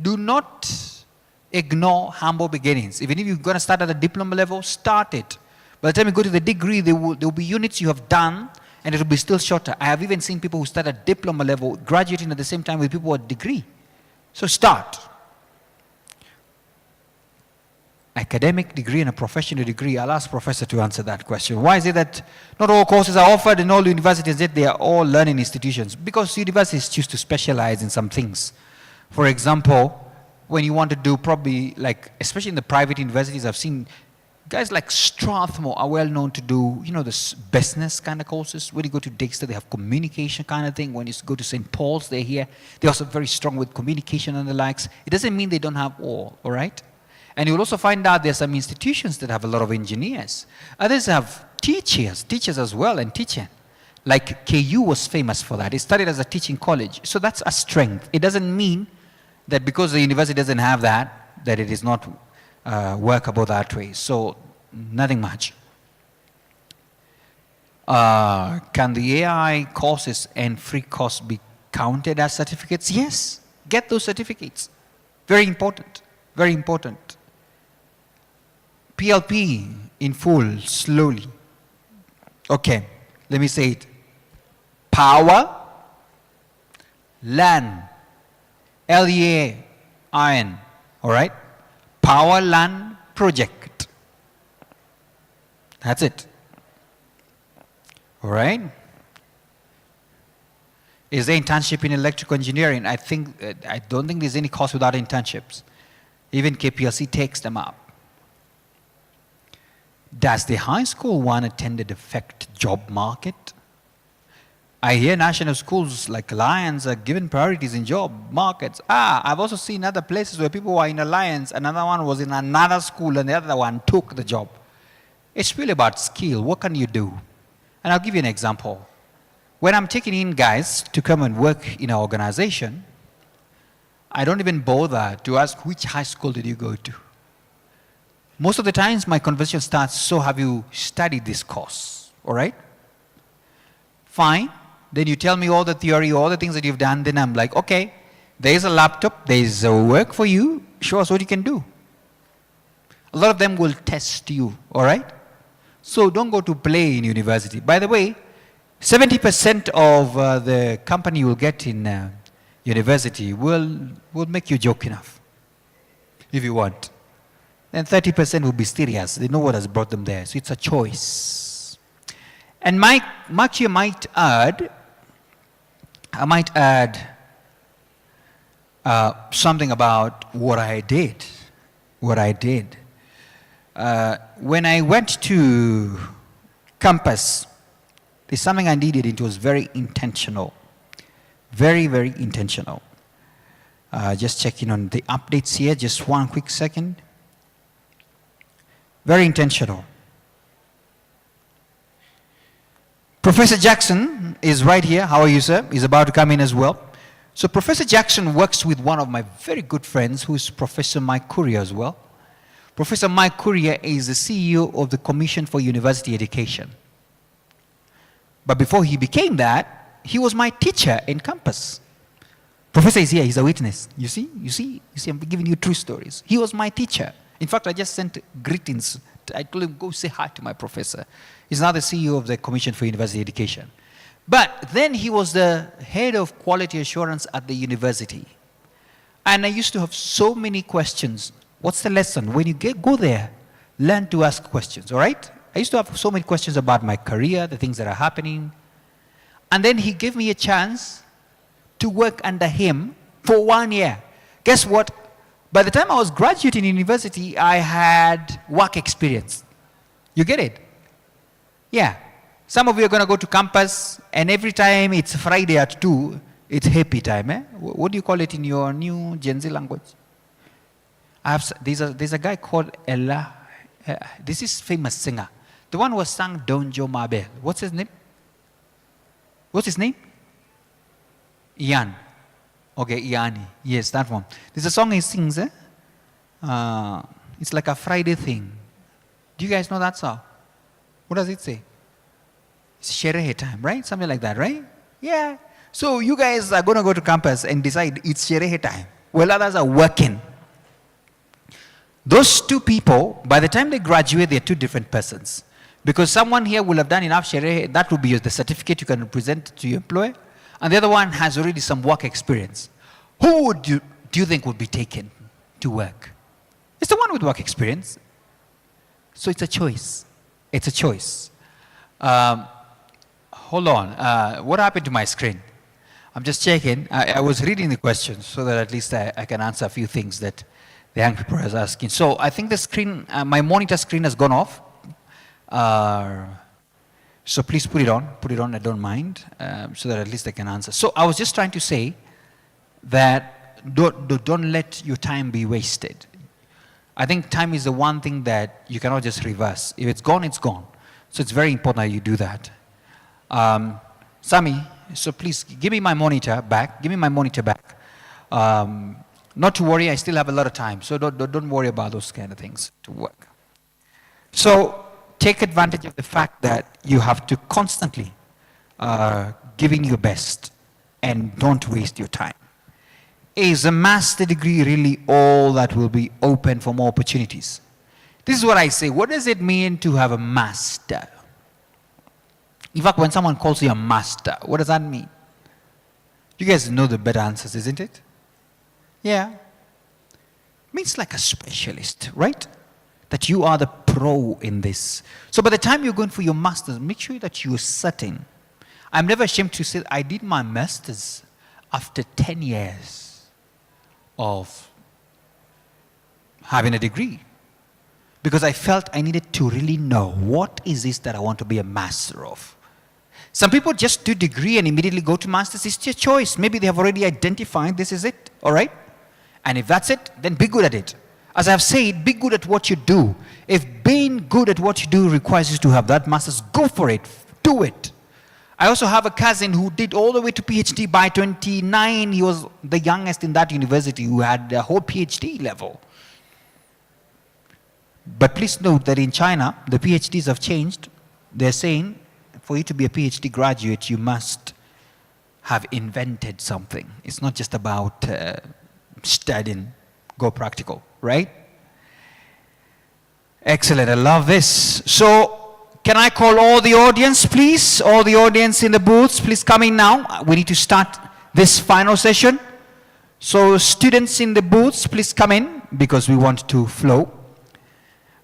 Do not ignore humble beginnings. Even if you're going to start at the diploma level, start it. By the time you go to the degree, there will be units you have done, and it will be still shorter. I have even seen people who start at diploma level graduating at the same time with people at degree. So start. Academic degree and a professional degree. I'll ask Professor to answer that question. Why is it that not all courses are offered in all universities, yet they are all learning institutions? Because universities choose to specialize in some things. For example, when you want to do probably, like, especially in the private universities, I've seen guys like Strathmore are well known to do, you know, this business kind of courses. When you go to Dexter, they have communication kind of thing. When you go to St. Paul's, they're here. They're also very strong with communication and the likes. It doesn't mean they don't have all right? And you'll also find out there's some institutions that have a lot of engineers. Others have teachers as well, and teaching. Like KU was famous for that. It started as a teaching college. So that's a strength. It doesn't mean that because the university doesn't have that, that it is not workable that way. So nothing much. Can the AI courses and free courses be counted as certificates? Yes. Get those certificates. Very important. Very important. PLP in full, slowly. Okay, let me say it. Power, LAN, LEAN, all right? Power LAN project. That's it. All right? Is there internship in electrical engineering? I don't think there's any course without internships. Even KPLC takes them up. Does the high school one attended affect job market? I hear national schools like Alliance are given priorities in job markets. I've also seen other places where people were in Alliance, another one was in another school, and the other one took the job. It's really about skill. What can you do? And I'll give you an example. when I'm taking in guys to come and work in our organization, I don't even bother to ask which high school did you go to. Most of the times my conversation starts, so have you studied this course? All right? Fine. Then you tell me all the theory, all the things that you've done. Then I'm like, okay, there's a laptop, there's a work for you. Show us what you can do. A lot of them will test you, all right? So don't go to play in university. By the way, 70% of the company you will get in university will make you joke enough, if you want. Then 30% will be serious. They know what has brought them there. So it's a choice. And Mark, you might add, I might add something about what I did. What I did. When I went to campus, there's something I did. It was very intentional. Very, very intentional. Just checking on the updates here. Just one quick second. Very intentional. Professor Jackson is right here. How are you, sir? He's about to come in as well. So Professor Jackson works with one of my very good friends, who's Professor Mike Courier as well. Professor Mike Courier is the CEO of the Commission for University Education. But before he became that, he was my teacher in campus. Professor is here, he's a witness. You see, I'm giving you true stories. He was my teacher. In fact, I just sent greetings. I told him, go say hi to my professor. He's now the CEO of the Commission for University Education. But then he was the head of quality assurance at the university. And I used to have so many questions. What's the lesson? When you go there, learn to ask questions, all right? I used to have so many questions about my career, the things that are happening. And then he gave me a chance to work under him for 1 year. Guess what? By the time I was graduating in university, I had work experience. You get it? Yeah. Some of you are going to go to campus, and every time it's Friday at 2, it's happy time. Eh? What do you call it in your new Gen Z language? There's a guy called Ella. This is famous singer. The one who sang Donjo Mabel. What's his name? What's his name? Ian. Okay, Iani. Yes, that one. There's a song he sings. It's like a Friday thing. Do you guys know that song? What does it say? It's Sherehe time, right? Something like that, right? Yeah. So you guys are going to go to campus and decide it's Sherehe time. Well, others are working. Those two people, by the time they graduate, they're two different persons. Because someone here will have done enough Sherehe, that will be the certificate you can present to your employer. And the other one has already some work experience. Who do you think would be taken to work? It's the one with work experience. So it's a choice. It's a choice. Hold on. What happened to my screen? I'm just checking. I was reading the questions so that at least I can answer a few things that the young people are asking. So I think the screen, my monitor screen has gone off. So please put it on, I don't mind, so that at least I can answer. So I was just trying to say that don't let your time be wasted. I think time is the one thing that you cannot just reverse. If it's gone, it's gone. So it's very important that you do that. Sami, so please give me my monitor back. Give me my monitor back. Not to worry, I still have a lot of time. So don't worry about those kind of things to work. So take advantage of the fact that you have to constantly giving your best and don't waste your time. Is a master degree really all that will be open for more opportunities? This is what I say. What does it mean to have a master? In fact, when someone calls you a master, what does that mean? You guys know the better answers, isn't it? Yeah. It means like a specialist, right? That you are the pro in this. So by the time you're going for your master's, make sure that you're certain. I'm never ashamed to say I did my master's after 10 years of having a degree. Because I felt I needed to really know what is this that I want to be a master of. Some people just do degree and immediately go to master's. It's your choice. Maybe they have already identified this is it, all right? And if that's it, then be good at it. As I've said, be good at what you do. If being good at what you do requires you to have that master's, go for it. Do it. I also have a cousin who did all the way to PhD by 29. He was the youngest in that university who had a whole PhD level. But please note that in China, the PhDs have changed. They're saying for you to be a PhD graduate, you must have invented something. It's not just about studying, go practical, right? Excellent, I love this. So, can I call all the audience, please? All the audience in the booths, please come in now. We need to start this final session. So, students in the booths, please come in because we want to flow.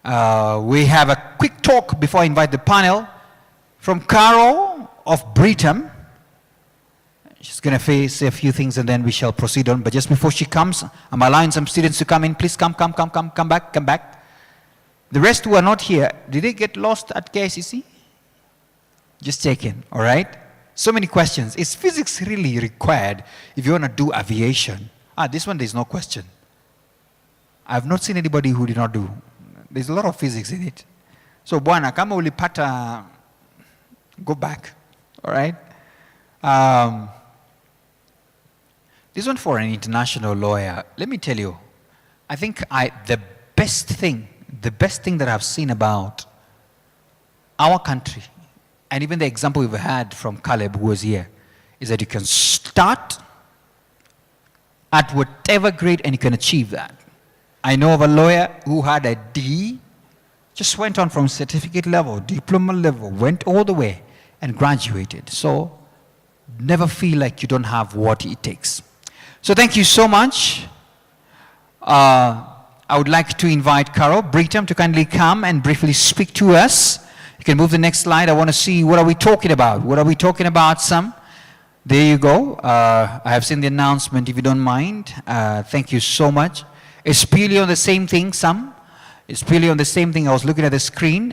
We have a quick talk before I invite the panel from Carol of Britam. She's going to say a few things and then we shall proceed on. But just before she comes, I'm allowing some students to come in. Please come back. The rest who are not here, did they get lost at KICC? Just checking, all right? So many questions. Is physics really required if you want to do aviation? This one there's no question. I've not seen anybody who did not do. There's a lot of physics in it. So, Bwana, kama ulipata, go back, all right? This one for an international lawyer. Let me tell you, I think the best thing that I've seen about our country, and even the example we've had from Caleb who was here, is that you can start at whatever grade and you can achieve that. I know of a lawyer who had a D, just went on from certificate level, diploma level, went all the way and graduated. So never feel like you don't have what it takes. So thank you so much. I would like to invite Carol Britam to kindly come and briefly speak to us. You can move the next slide. I want to see what are we talking about. What are we talking about, Sam? There you go. I have seen the announcement, if you don't mind. Thank you so much. It's purely on the same thing, Sam. It's purely on the same thing. I was looking at the screen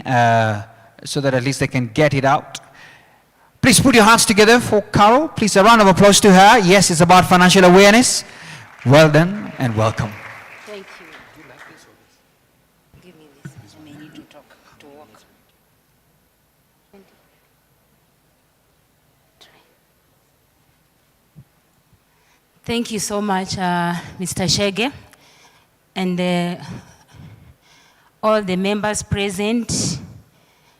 so that at least they can get it out. Please put your hands together for Carol. Please, a round of applause to her. Yes, it's about financial awareness. Well done and welcome. Thank you. Do you like this or this? Give me this. I may need to talk, to walk. Thank you so much, Mr. Shege, and all the members present,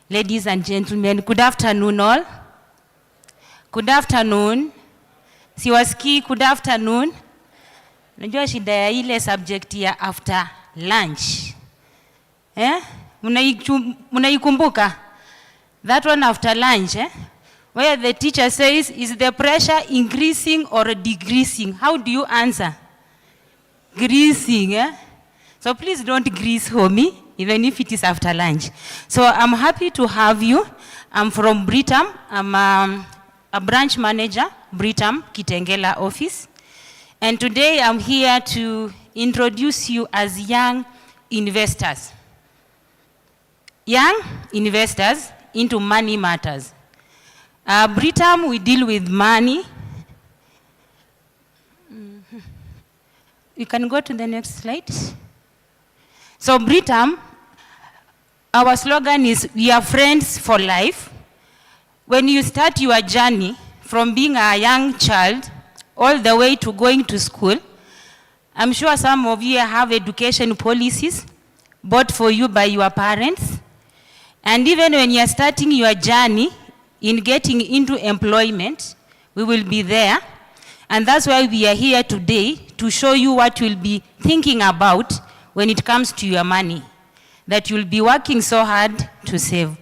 ladies and gentlemen. Good afternoon, all. Good afternoon. Siwaski, good afternoon. Najua shida ya ile subject ya after lunch. Munaikumbuka? That one after lunch, where the teacher says, is the pressure increasing or decreasing? How do you answer? Greasing, So please don't grease homie, even if it is after lunch. So I'm happy to have you. I'm from Britam. I'm a branch manager, Britam Kitengela office. And today I'm here to introduce you as young investors. Young investors into money matters. Britam, we deal with money. You can go to the next slide. So Britam, our slogan is, we are friends for life. When you start your journey from being a young child all the way to going to school, I'm sure some of you have education policies bought for you by your parents. And even when you're starting your journey in getting into employment, we will be there. And that's why we are here today, to show you what you'll be thinking about when it comes to your money, that you'll be working so hard to save.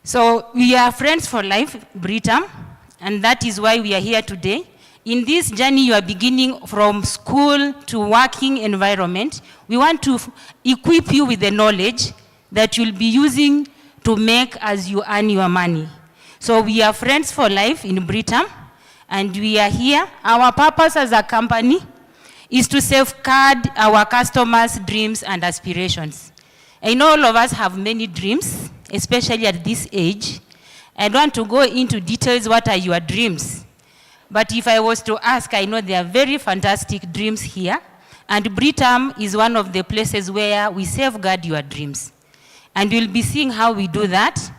So we are friends for life, Britam, and that is why we are here today. In this journey you are beginning from school to working environment, we want to equip you with the knowledge that you'll be using to make as you earn your money. So we are friends for life in Britam, and we are here. Our purpose as a company is to safeguard our customers' dreams and aspirations. I know all of us have many dreams, especially at this age. I don't want to go into details, what are your dreams? But if I was to ask, I know there are very fantastic dreams here, And Britam is one of the places where we safeguard your dreams. And we'll be seeing how we do that.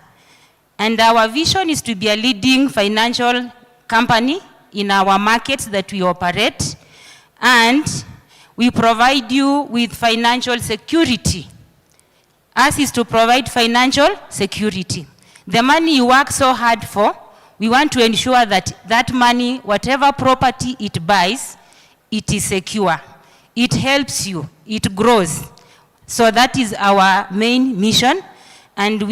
And our vision is to be a leading financial company in our markets that we operate. And we provide you with financial security. Us is to provide financial security. The money you work so hard for, we want to ensure that that money, whatever property it buys, it is secure. It helps you, it grows. So that is our main mission. And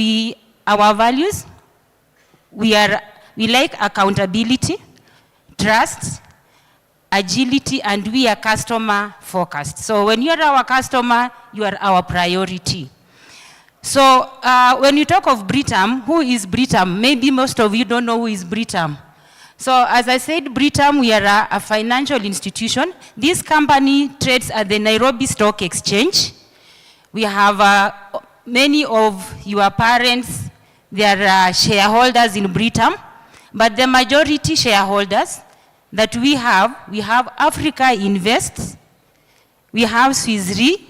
our values, we like accountability, trust, agility, and we are customer focused. So when you're our customer, you are our priority. So when you talk of Britam, who is Britam? Maybe most of you don't know who is Britam. So as I said, Britam, we are a financial institution. This company trades at the Nairobi Stock Exchange. We have many of your parents, they are shareholders in Britam, but the majority shareholders that we have Africa Invest, we have Swiss Re,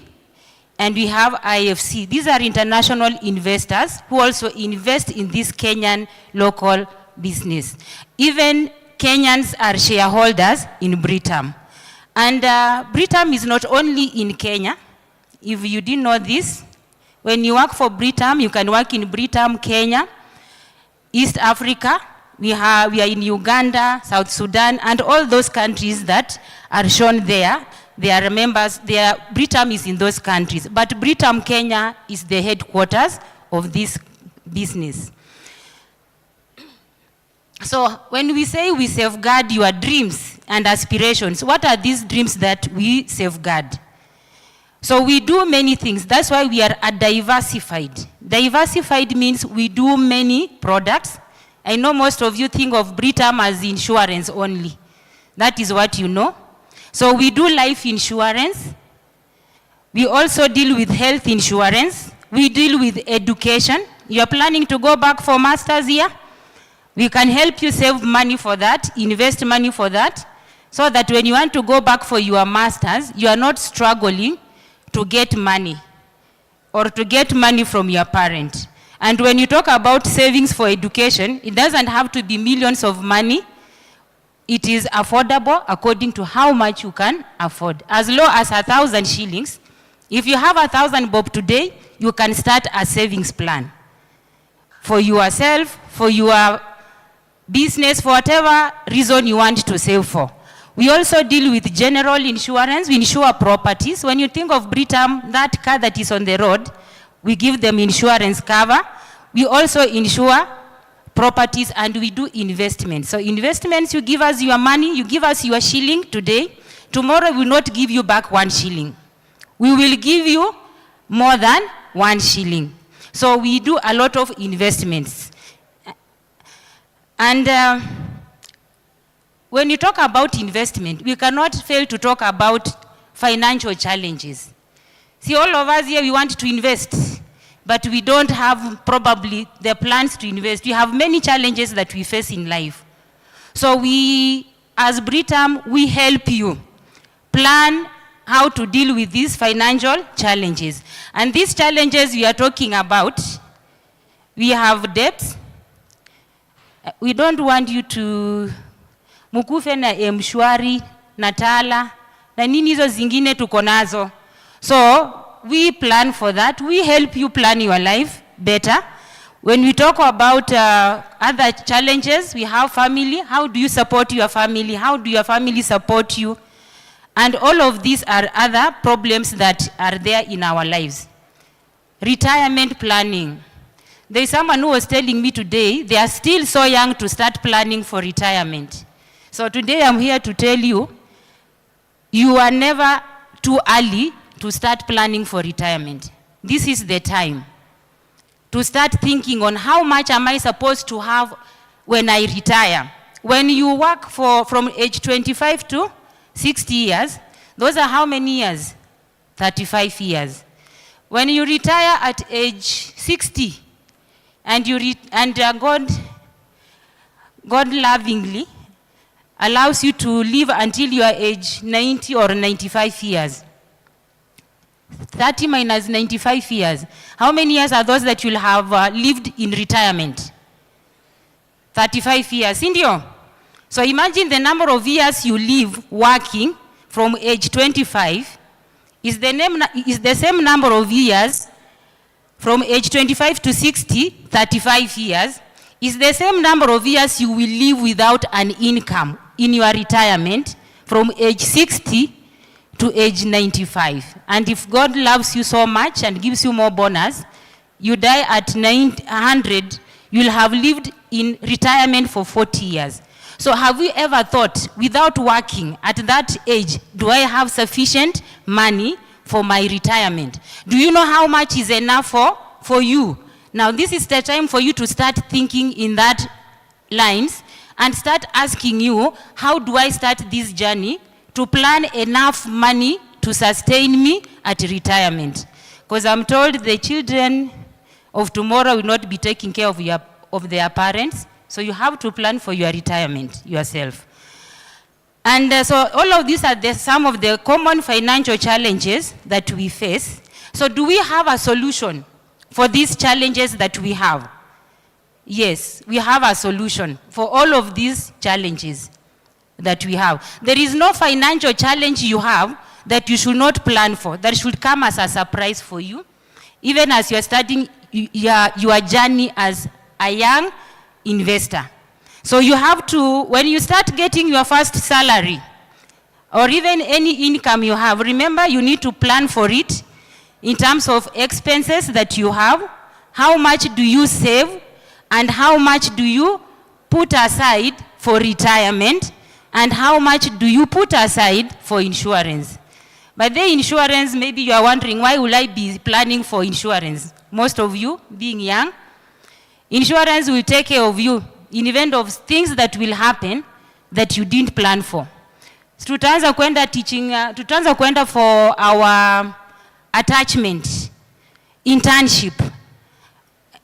and we have IFC. These are international investors who also invest in this Kenyan local business. Even Kenyans are shareholders in Britam. And Britam is not only in Kenya. If you didn't know this, when you work for Britam, you can work in Britam, Kenya, East Africa. We are in Uganda, South Sudan, and all those countries that are shown there. They are members, Britam is in those countries. But Britam, Kenya is the headquarters of this business. So when we say we safeguard your dreams and aspirations, what are these dreams that we safeguard? So we do many things. That's why we are a diversified. Diversified means we do many products. I know most of you think of Britam as insurance only. That is what you know. So we do life insurance. We also deal with health insurance. We deal with education. You are planning to go back for master's here? We can help you save money for that, invest money for that, so that when you want to go back for your master's, you are not struggling to get money or to get money from your parent. And when you talk about savings for education, it doesn't have to be millions of money. It is affordable according to how much you can afford. As low as 1,000 shillings. If you have 1,000 bob today, you can start a savings plan for yourself, for your business, for whatever reason you want to save for. We also deal with general insurance. We insure properties. When you think of Britam, that car that is on the road, we give them insurance cover. We also insure properties, and we do investments. So investments, you give us your money, you give us your shilling today. Tomorrow we will not give you back 1 shilling. We will give you more than 1 shilling. So we do a lot of investments. And when you talk about investment, we cannot fail to talk about financial challenges. See, all of us here, we want to invest, but we don't have probably the plans to invest. We have many challenges that we face in life. So we, as Britam, we help you plan how to deal with these financial challenges. And these challenges we are talking about, we have debts. We don't want you to mukufe na mshwari, natala, na nini hizo zingine tuko nazo. So we plan for that. We help you plan your life better. When we talk about other challenges, we have family. How do you support your family? How do your family support you? And all of these are other problems that are there in our lives. Retirement planning. There is someone who was telling me today, they are still so young to start planning for retirement. So today I'm here to tell you, you are never too early to start planning for retirement. This is the time to start thinking on how much am I supposed to have when I retire. When you work from age 25 to 60 years, those are how many years? 35 years. When you retire at age 60, and God lovingly allows you to live until you are age 90 or 95 years. 30 minus 95 years. How many years are those that you'll have lived in retirement? 35 years, Indio. So imagine the number of years you live working from age 25 is the same number of years from age 25 to 60, 35 years, is the same number of years you will live without an income in your retirement from age 60 to age 95. And if God loves you so much and gives you more bonus, you die at 900, you'll have lived in retirement for 40 years. So have you ever thought, without working at that age, do I have sufficient money for my retirement? Do you know how much is enough for you? Now this is the time for you to start thinking in that lines and start asking you, how do I start this journey to plan enough money to sustain me at retirement? Because I'm told the children of tomorrow will not be taking care of their parents, so you have to plan for your retirement yourself. And so all of these are some of the common financial challenges that we face. So do we have a solution for these challenges that we have? Yes, we have a solution for all of these challenges that we have. There is no financial challenge you have that you should not plan for, that should come as a surprise for you, even as you are starting your journey as a young investor. So you have to, when you start getting your first salary, or even any income you have, remember you need to plan for it in terms of expenses that you have, how much do you save, and how much do you put aside for retirement, and how much do you put aside for insurance. By the insurance, maybe you are wondering, why will I be planning for insurance? Most of you, being young, insurance will take care of you in event of things that will happen that you didn't plan for. Tutaanza kwenda for our attachment, internship.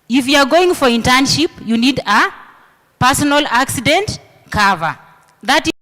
If you are going for internship, you need a personal accident cover. That is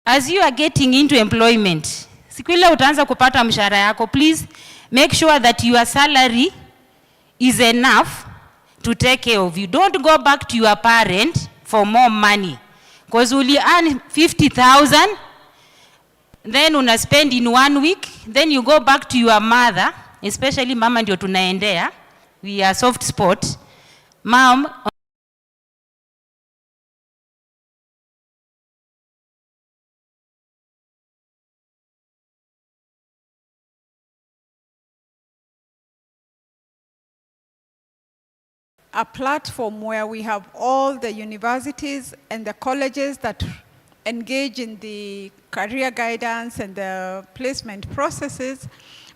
as you are getting into employment, siku ile utaanza kupata mshahara yako, please make sure that your salary is enough to take care of you. Don't go back to your parent for more money, because you earn 50,000, then una spend in 1 week, then you go back to your mother, especially mama ndio tunaendea, we are soft spot. Mom, a platform where we have all the universities and the colleges that engage in the career guidance and the placement processes.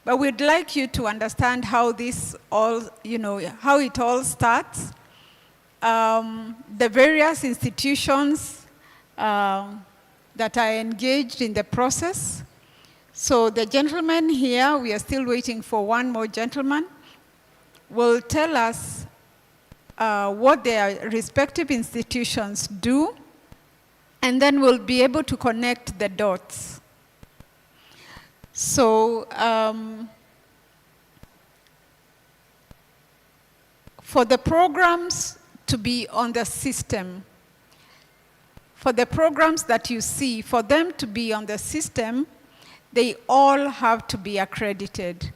But we'd like you to understand how this all, how it all starts. The various institutions that are engaged in the process. So the gentleman here, we are still waiting for one more gentleman, will tell us what their respective institutions do, and then we'll be able to connect the dots. So for the programs to be on the system, for the programs that you see, for them to be on the system, they all have to be accredited.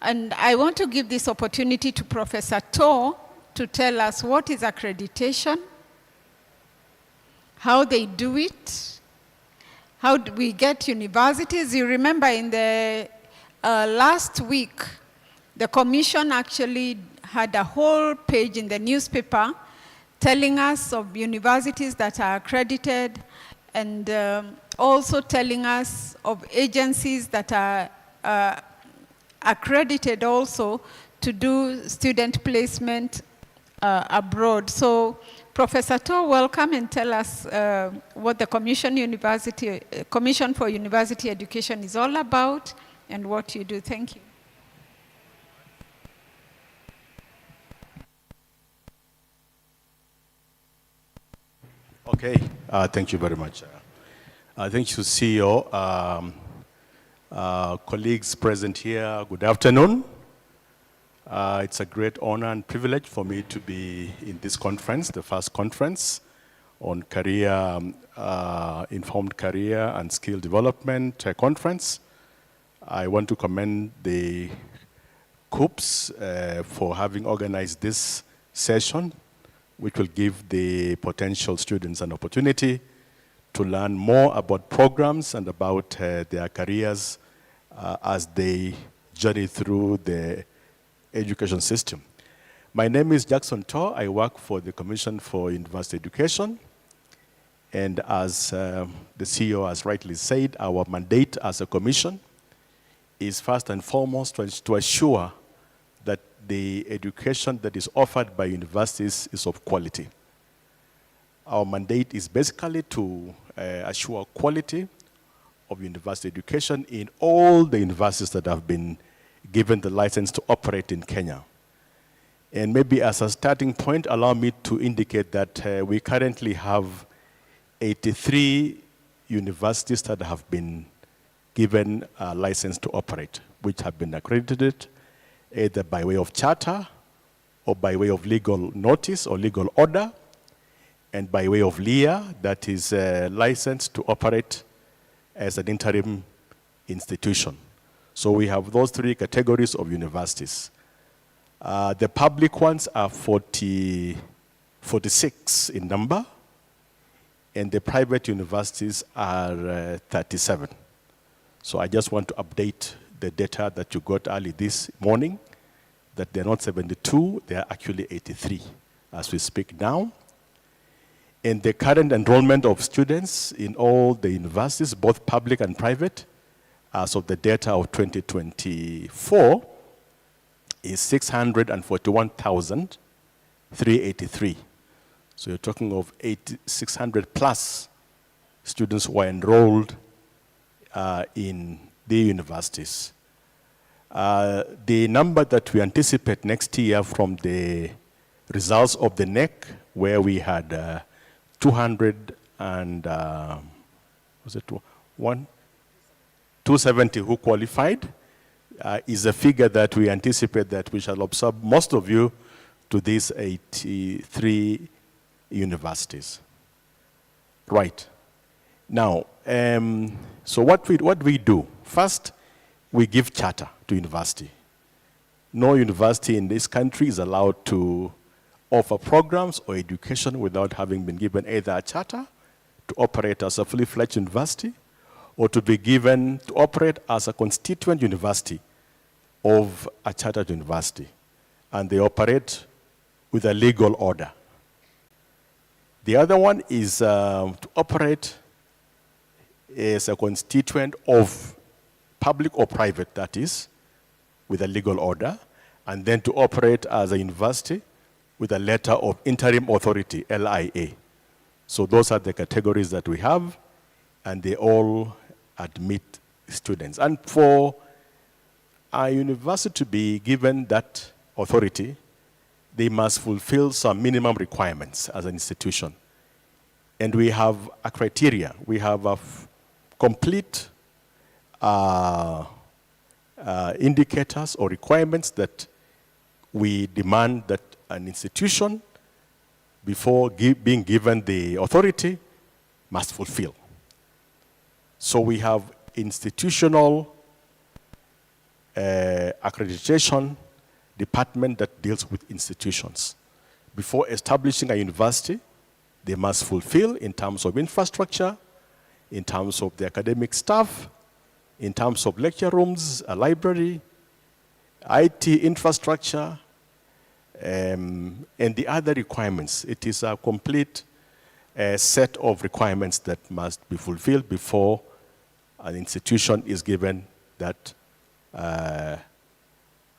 And I want to give this opportunity to Professor To to tell us what is accreditation, how they do it, how do we get universities. You remember in the last week, the commission actually had a whole page in the newspaper telling us of universities that are accredited, and also telling us of agencies that are accredited also to do student placement abroad. So, Professor To, welcome and tell us what the Commission for University Education is all about and what you do. Thank you. Okay, thank you very much. Thank you, CEO. Colleagues present here, good afternoon. It's a great honor and privilege for me to be in this conference, the first conference on career, informed career and skill development conference. I want to commend the KUCCPS for having organized this session, which will give the potential students an opportunity to learn more about programs and about their careers as they journey through the education system. My name is Jackson To. I work for the Commission for University Education. And as the CEO has rightly said, our mandate as a commission is first and foremost to assure that the education that is offered by universities is of quality. Our mandate is basically to assure quality of university education in all the universities that have been given the license to operate in Kenya. And maybe as a starting point, allow me to indicate that we currently have 83 universities that have been given a license to operate, which have been accredited either by way of charter or by way of legal notice or legal order, and by way of LIA, that is licensed to operate as an interim institution. So we have those three categories of universities. The public ones are 46 in number, and the private universities are 37. So I just want to update the data that you got early this morning, that they're not 72, they're actually 83 as we speak now. And the current enrollment of students in all the universities, both public and private, as of the data of 2024, is 641,383. So you're talking of 600 plus students who are enrolled in the universities. The number that we anticipate next year from the results of the NEC, where we had 270 who qualified, is a figure that we anticipate that we shall absorb most of you to these 83 universities. Right. Now, so what we do, first, we give charter to university. No university in this country is allowed to offer programs or education without having been given either a charter to operate as a fully fledged university or to be given to operate as a constituent university of a chartered university. And they operate with a legal order. The other one is to operate as a constituent of public or private, that is, with a legal order, and then to operate as a university with a letter of interim authority, LIA. So those are the categories that we have, and they all admit students. And for a university to be given that authority, they must fulfill some minimum requirements as an institution. And we have a criteria. We have a complete indicators or requirements that we demand that an institution, before being given the authority, must fulfill. So we have institutional accreditation department that deals with institutions. Before establishing a university, they must fulfill in terms of infrastructure, in terms of the academic staff, in terms of lecture rooms, a library, IT infrastructure, and the other requirements. It is a complete set of requirements that must be fulfilled before an institution is given that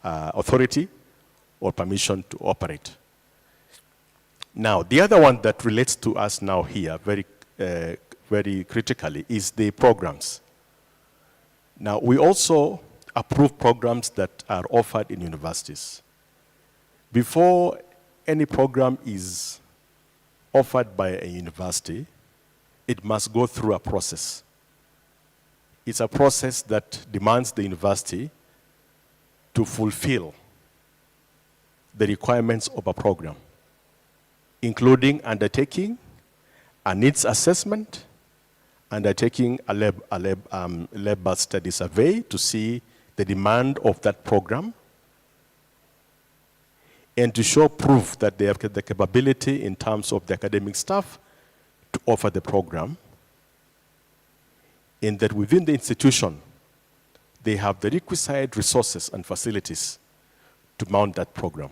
authority or permission to operate. Now, the other one that relates to us now here very critically is the programs. Now, we also approve programs that are offered in universities. Before any program is offered by a university, it must go through a process. It's a process that demands the university to fulfill the requirements of a program, including undertaking a needs assessment, undertaking a lab study survey to see the demand of that program, and to show proof that they have the capability in terms of the academic staff to offer the program, and that within the institution, they have the requisite resources and facilities to mount that program.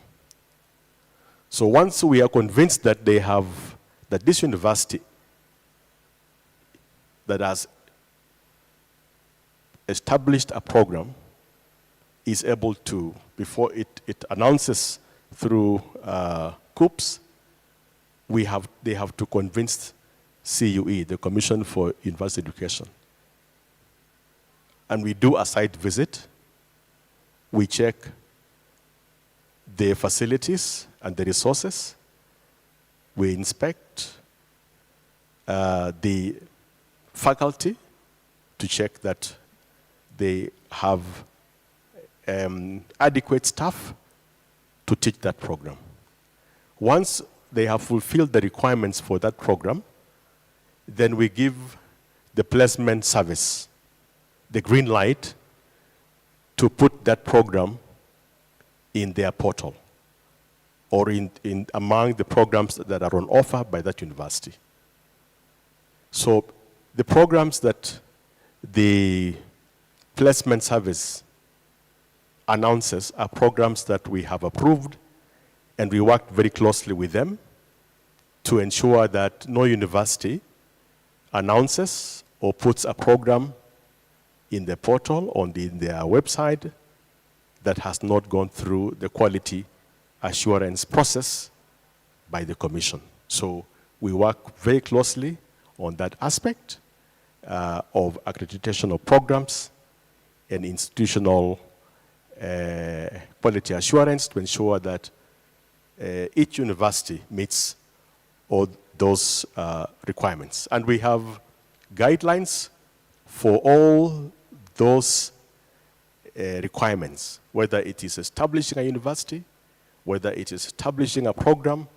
So once we are convinced that that this university that has established a program is able to, before it announces through KUCCPS, they have to convince CUE, the Commission for University Education. And we do a site visit. We check the facilities and the resources. We inspect the faculty to check that they have adequate staff to teach that program. Once they have fulfilled the requirements for that program, then we give the placement service the green light to put that program in their portal or in among the programs that are on offer by that university. So the programs that the placement service announces are programs that we have approved, and we work very closely with them to ensure that no university announces or puts a program in the portal on their website that has not gone through the quality assurance process by the Commission. So we work very closely on that aspect of accreditation of programs and institutional quality assurance to ensure that each university meets all those requirements. And we have guidelines for all those requirements, whether it is establishing a university, whether it is establishing a program,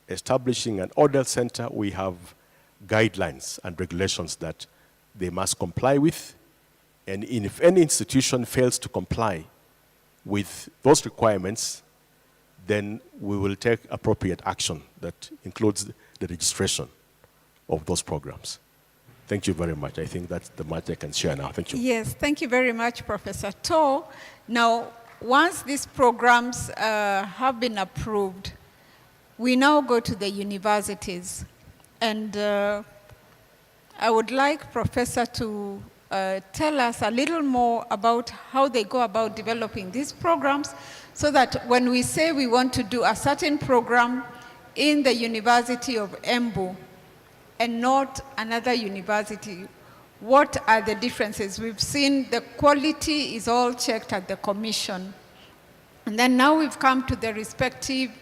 establishing an order center. We have guidelines and regulations that they must comply with. And if any institution fails to comply with those requirements, then we will take appropriate action that includes the registration of those programs. Thank you very much. I think that's the much I can share now. Thank you. Yes, thank you very much, Professor To. Now, once these programs have been approved, we now go to the universities. And I would like Professor to tell us a little more about how they go about developing these programs, so that when we say we want to do a certain program in the University of Embu and not another university, what are the differences? We've seen the quality is all checked at the Commission. And then now we've come to the respective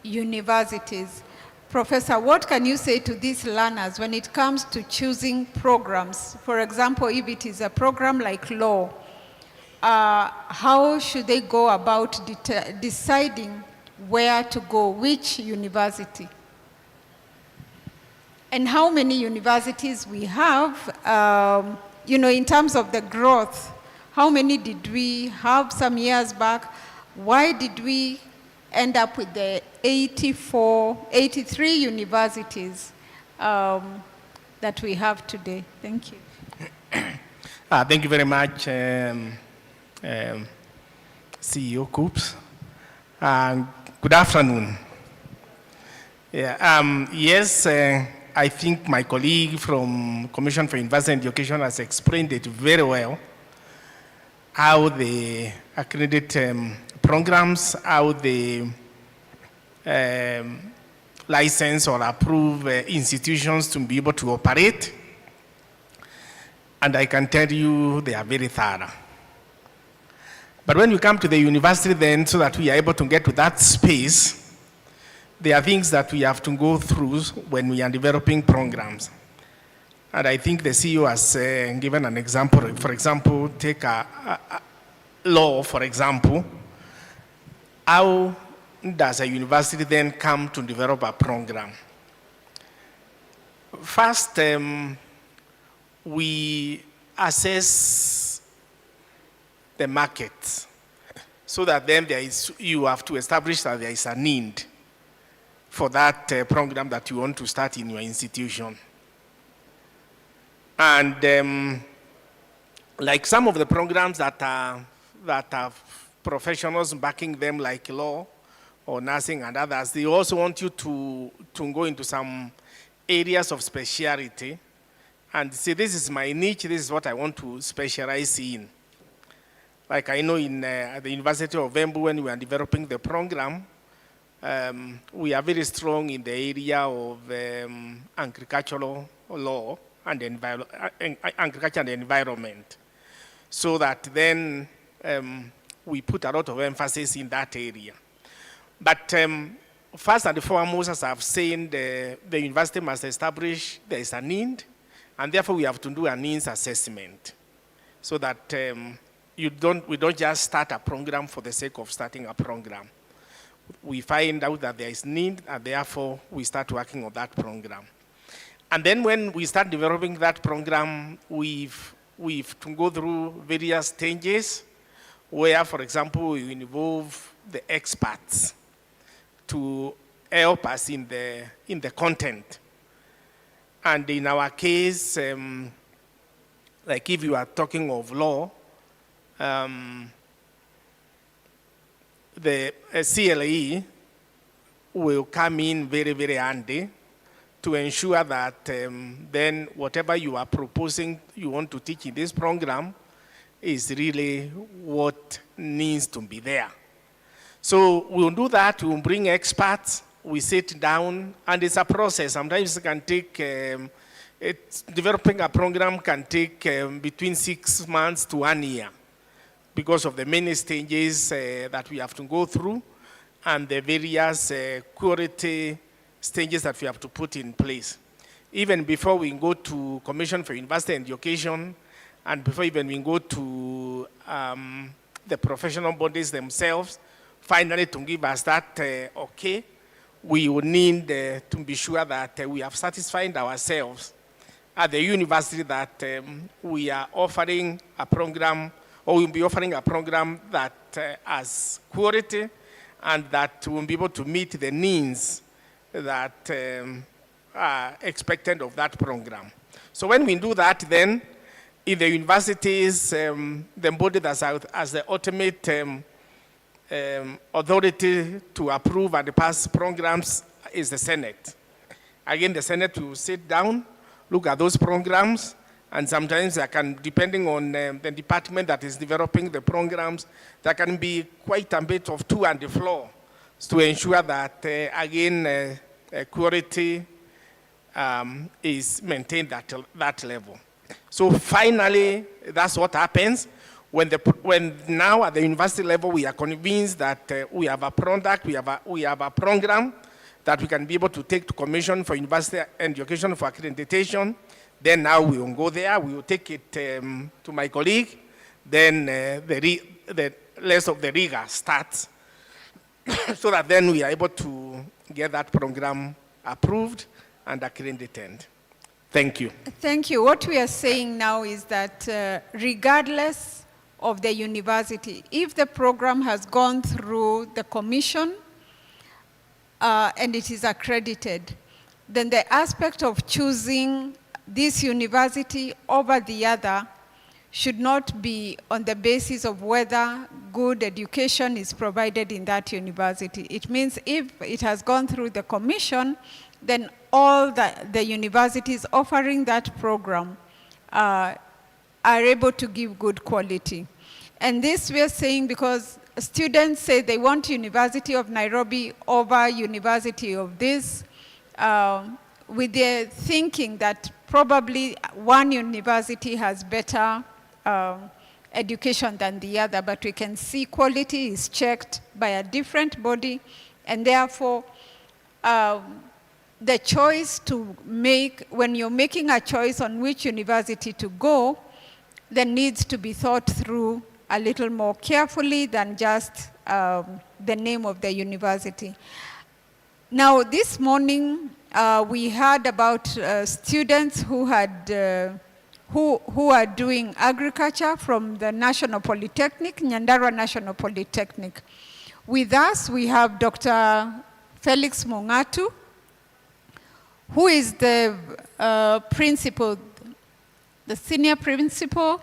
universities. Professor, what can you say to these learners when it comes to choosing programs? For example, if it is a program like law, how should they go about deciding where to go, which university? And how many universities we have, in terms of the growth, how many did we have some years back? Why did we end up with the 83 universities that we have today? Thank you. Thank you very much, CEO KUCCPS. Good afternoon. Yeah, yes, I think my colleague from Commission for University Education has explained it very well, how the accredited programs, how the license or approve institutions to be able to operate. And I can tell you they are very thorough. But when we come to the university then, so that we are able to get to that space, there are things that we have to go through when we are developing programs. And I think the CEO has given an example. For example, take a law, for example. How does a university then come to develop a program? First, we assess the market so that then you have to establish that there is a need for that program that you want to start in your institution. And like some of the programs that have professionals backing them, like law or nursing and others, they also want you to go into some areas of speciality and say, this is my niche, this is what I want to specialize in. Like I know at the University of Embu, when we are developing the program, we are very strong in the area of agricultural law and agriculture and environment. So that then we put a lot of emphasis in that area. But first and foremost, as I've said, the university must establish there is a need, and therefore we have to do a needs assessment so that we don't just start a program for the sake of starting a program. We find out that there is need, and therefore we start working on that program. And then when we start developing that program, we've to go through various stages where, for example, we involve the experts to help us in the content. And in our case, like if you are talking of law, the CLE will come in very, very handy to ensure that then whatever you are proposing you want to teach in this program is really what needs to be there. So we'll do that, we'll bring experts, we sit down, and it's a process. Sometimes it can take, developing a program can take between 6 months to 1 year because of the many stages that we have to go through and the various quality stages that we have to put in place. Even before we go to Commission for University Education, and before even we go to the professional bodies themselves, finally to give us that okay, we will need to be sure that we have satisfied ourselves at the university that we are offering a program, or we'll be offering a program that has quality and that will be able to meet the needs that are expected of that program. So when we do that, then in the universities, the body that has the ultimate authority to approve and pass programs is the Senate. Again, the Senate will sit down, look at those programs, and sometimes there can, depending on the department that is developing the programs, there can be quite a bit of to and fro to ensure that, again, quality is maintained at that level. So finally, that's what happens. When now at the university level we are convinced that we have a product, we have a program that we can be able to take to Commission for University Education for accreditation, then now we will go there, we will take it to my colleague, then the rest of the rigor starts so that then we are able to get that program approved and accredited. Thank you. Thank you. What we are saying now is that regardless of the university, if the program has gone through the commission and it is accredited, then the aspect of choosing this university over the other should not be on the basis of whether good education is provided in that university. It means if it has gone through the commission, then all the universities offering that program are able to give good quality. And this we are saying because students say they want University of Nairobi over University of this, with the thinking that probably one university has better education than the other, but we can see quality is checked by a different body, and therefore the choice to make, when you're making a choice on which university to go, there needs to be thought through a little more carefully than just the name of the university. Now, this morning, we heard about students who had who are doing agriculture from the National Polytechnic, Nyandarua National Polytechnic. With us, we have Dr. Felix Mongatu, who is the principal, the senior principal,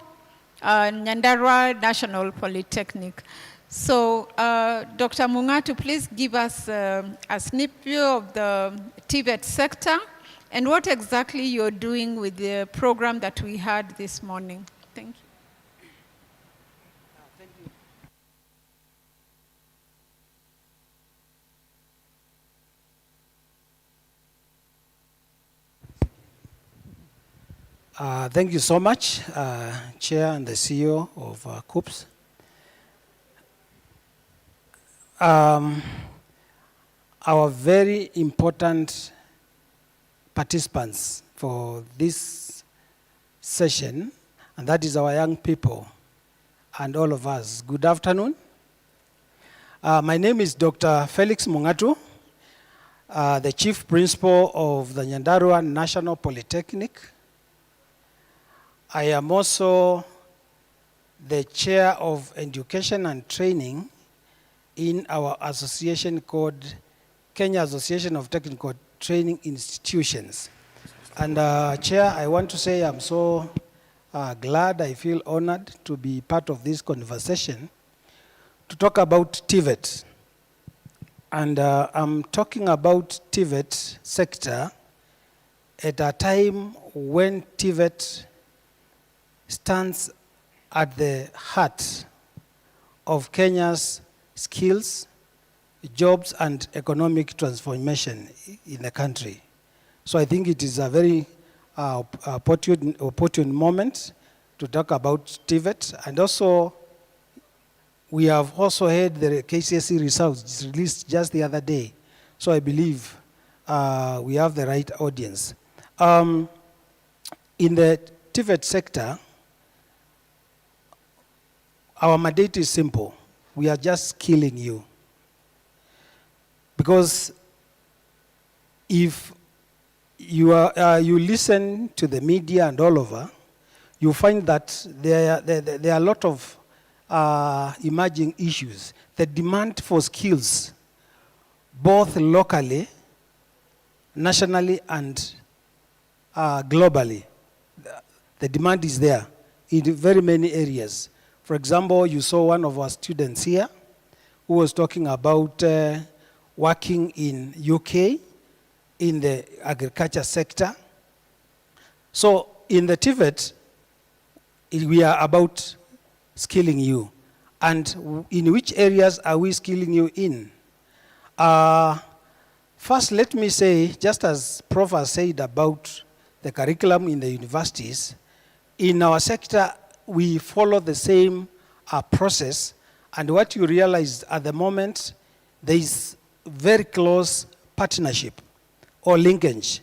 Nyandarua National Polytechnic. So, Dr. Mongatu, please give us a sneak view of the TVET sector and what exactly you're doing with the program that we had this morning. Thank you. Thank you so much, Chair and the CEO of KUCCPS. Our very important participants for this session, and that is our young people and all of us. Good afternoon. My name is Dr. Felix Mongatu, the Chief Principal of the Nyandarua National Polytechnic. I am also the Chair of Education and Training in our association called Kenya Association of Technical Training Institutions. And Chair, I want to say I'm so glad, I feel honored to be part of this conversation to talk about TVET. And I'm talking about TVET sector at a time when TVET stands at the heart of Kenya's skills, jobs, and economic transformation in the country. So I think it is a very opportune moment to talk about TVET. And also, we have also heard the KCSE results released just the other day. So I believe we have the right audience. In the TVET sector, our mandate is simple. We are just skilling you. Because if you listen to the media and all over, you find that there are a lot of emerging issues. The demand for skills, both locally, nationally, and globally, the demand is there in very many areas. For example, you saw one of our students here who was talking about working in UK in the agriculture sector. So in the TVET, we are about skilling you. And in which areas are we skilling you in? First, let me say, just as Prof has said about the curriculum in the universities, in our sector, we follow the same process, and what you realize at the moment, there is very close partnership or linkage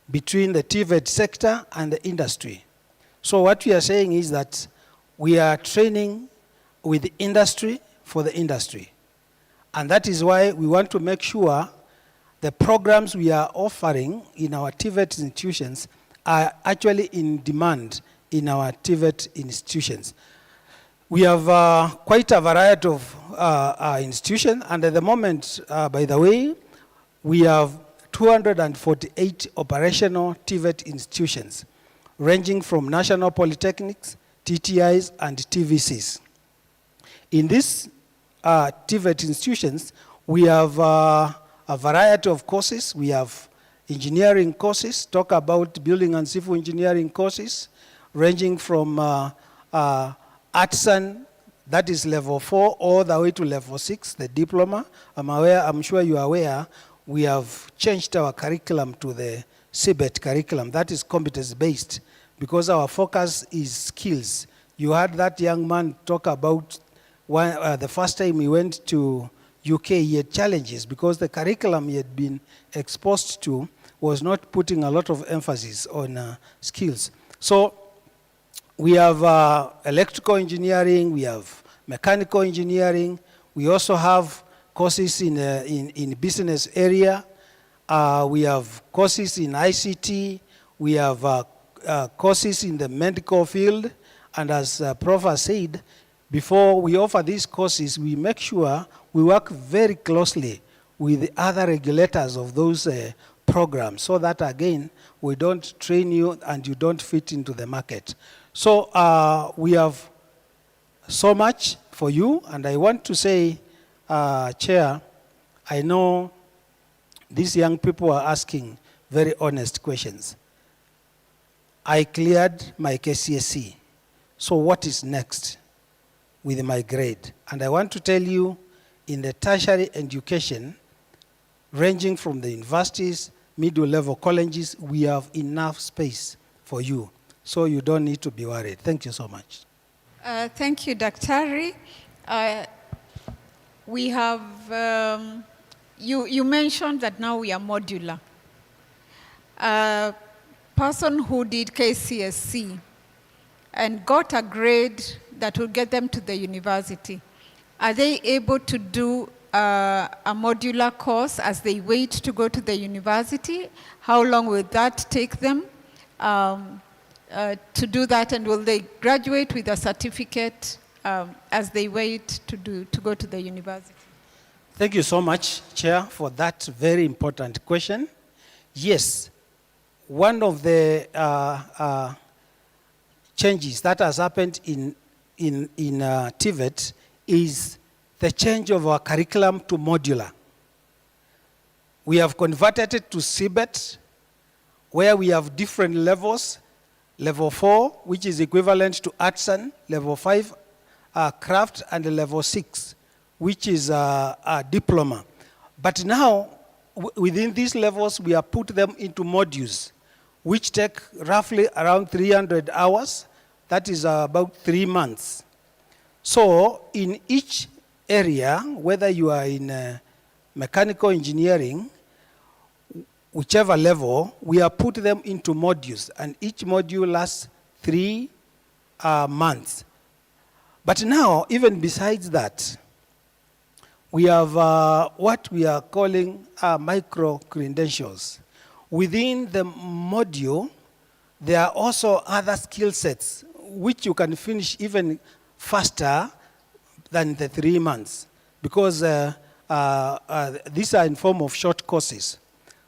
between the TVET sector and the industry. So what we are saying is that we are training with the industry for the industry. And that is why we want to make sure the programs we are offering in our TVET institutions are actually in demand in our TVET institutions. We have quite a variety of institutions, and at the moment, by the way, we have 248 operational TVET institutions, ranging from national polytechnics, TTIs, and TVCs. In these TVET institutions, we have a variety of courses. We have engineering courses, talk about building and civil engineering courses, ranging from artisan That is level 4 all the way to level 6, the diploma. I'm sure you are aware, we have changed our curriculum to the TVET curriculum. That is competence-based, because our focus is skills. You heard that young man talk about the first time he went to UK, he had challenges because the curriculum he had been exposed to was not putting a lot of emphasis on skills. So we have electrical engineering, we have mechanical engineering, we also have courses in business area, we have courses in ICT, we have courses in the medical field, and as Prof has said, before we offer these courses, we make sure we work very closely with the other regulators of those programs, so that again, we don't train you and you don't fit into the market. So we have so much for you, and I want to say, Chair, I know these young people are asking very honest questions. I cleared my KCSE, so what is next with my grade? And I want to tell you, in the tertiary education, ranging from the universities, middle level colleges, we have enough space for you. So you don't need to be worried. Thank you so much. Thank you, Daktari. We have, you mentioned that now we are modular. A person who did KCSE and got a grade that will get them to the university, are they able to do a modular course as they wait to go to the university? How long will that take them to do that, and will they graduate with a certificate as they wait to go to the university? Thank you so much, Chair, for that very important question. Yes, one of the changes that has happened in TVET is the change of our curriculum to modular. We have converted it to CBET, where we have different levels. Level 4, which is equivalent to artisan, level 5, craft, and level 6, which is a diploma. But now, within these levels, we have put them into modules, which take roughly around 300 hours. That is about 3 months. So in each area, whether you are in mechanical engineering, whichever level, we have put them into modules, and each module lasts 3 months. But now, even besides that, we have what we are calling micro-credentials. Within the module, there are also other skill sets which you can finish even faster than the 3 months, because these are in form of short courses.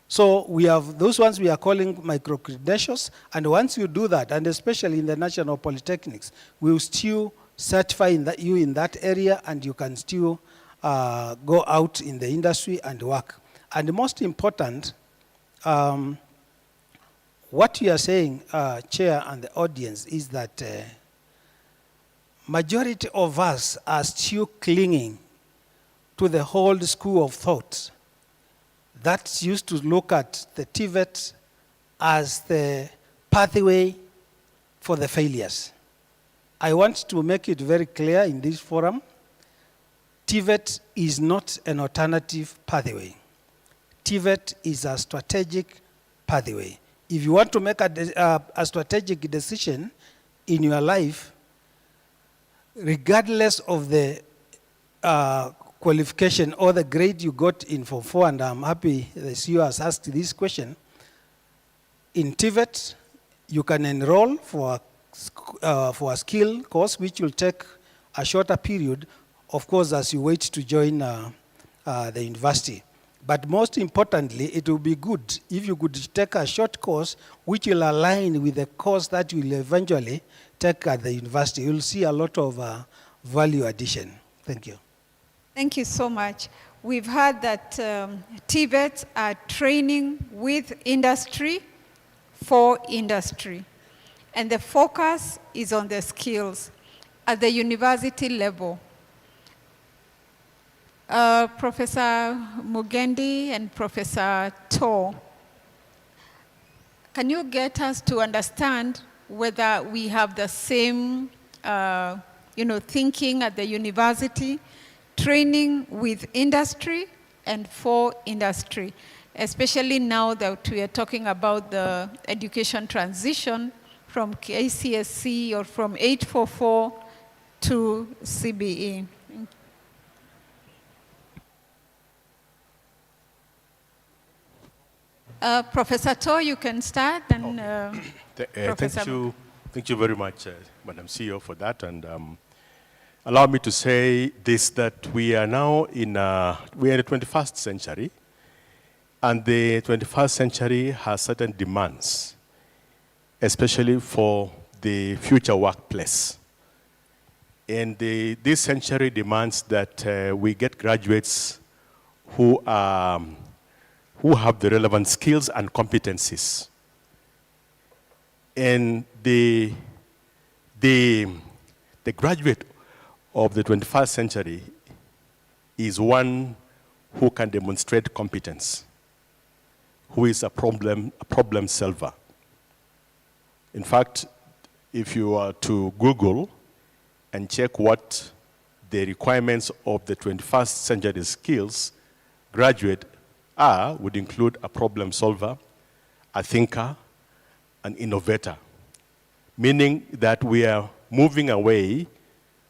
So we have those ones we are calling micro-credentials, and once you do that, and especially in the national polytechnics, we will still certify you in that area, and you can still go out in the industry and work. And the most important, what you are saying, Chair and the audience, is that majority of us are still clinging to the old school of thought that used to look at the TVET as the pathway for the failures. I want to make it very clear in this forum, TVET is not an alternative pathway. TVET is a strategic pathway. If you want to make a strategic decision in your life, regardless of the qualification or the grade you got in Form 4, and I'm happy the CEO has asked this question, in TVET, you can enroll for a skill course which will take a shorter period, of course, as you wait to join the university. But most importantly, it will be good if you could take a short course which will align with the course that you will eventually take at the university. You'll see a lot of value addition. Thank you. Thank you so much. We've heard that TVETs are training with industry for industry. And the focus is on the skills. at the university level. Professor Mugendi and Professor To, can you get us to understand whether we have the same thinking at the university, training with industry and for industry, especially now that we are talking about the education transition from KCSC or from 844 to CBE? Professor To, you can start, and Thank you very much, Madam CEO, for that. And allow me to say this, that we are now in the 21st century, and the 21st century has certain demands, especially for the future workplace. And this century demands that we get graduates who have the relevant skills and competencies. And the graduate of the 21st century is one who can demonstrate competence, who is a problem solver. In fact, if you are to Google and check what the requirements of the 21st century skills graduate are, would include a problem solver, a thinker, an innovator, meaning that we are moving away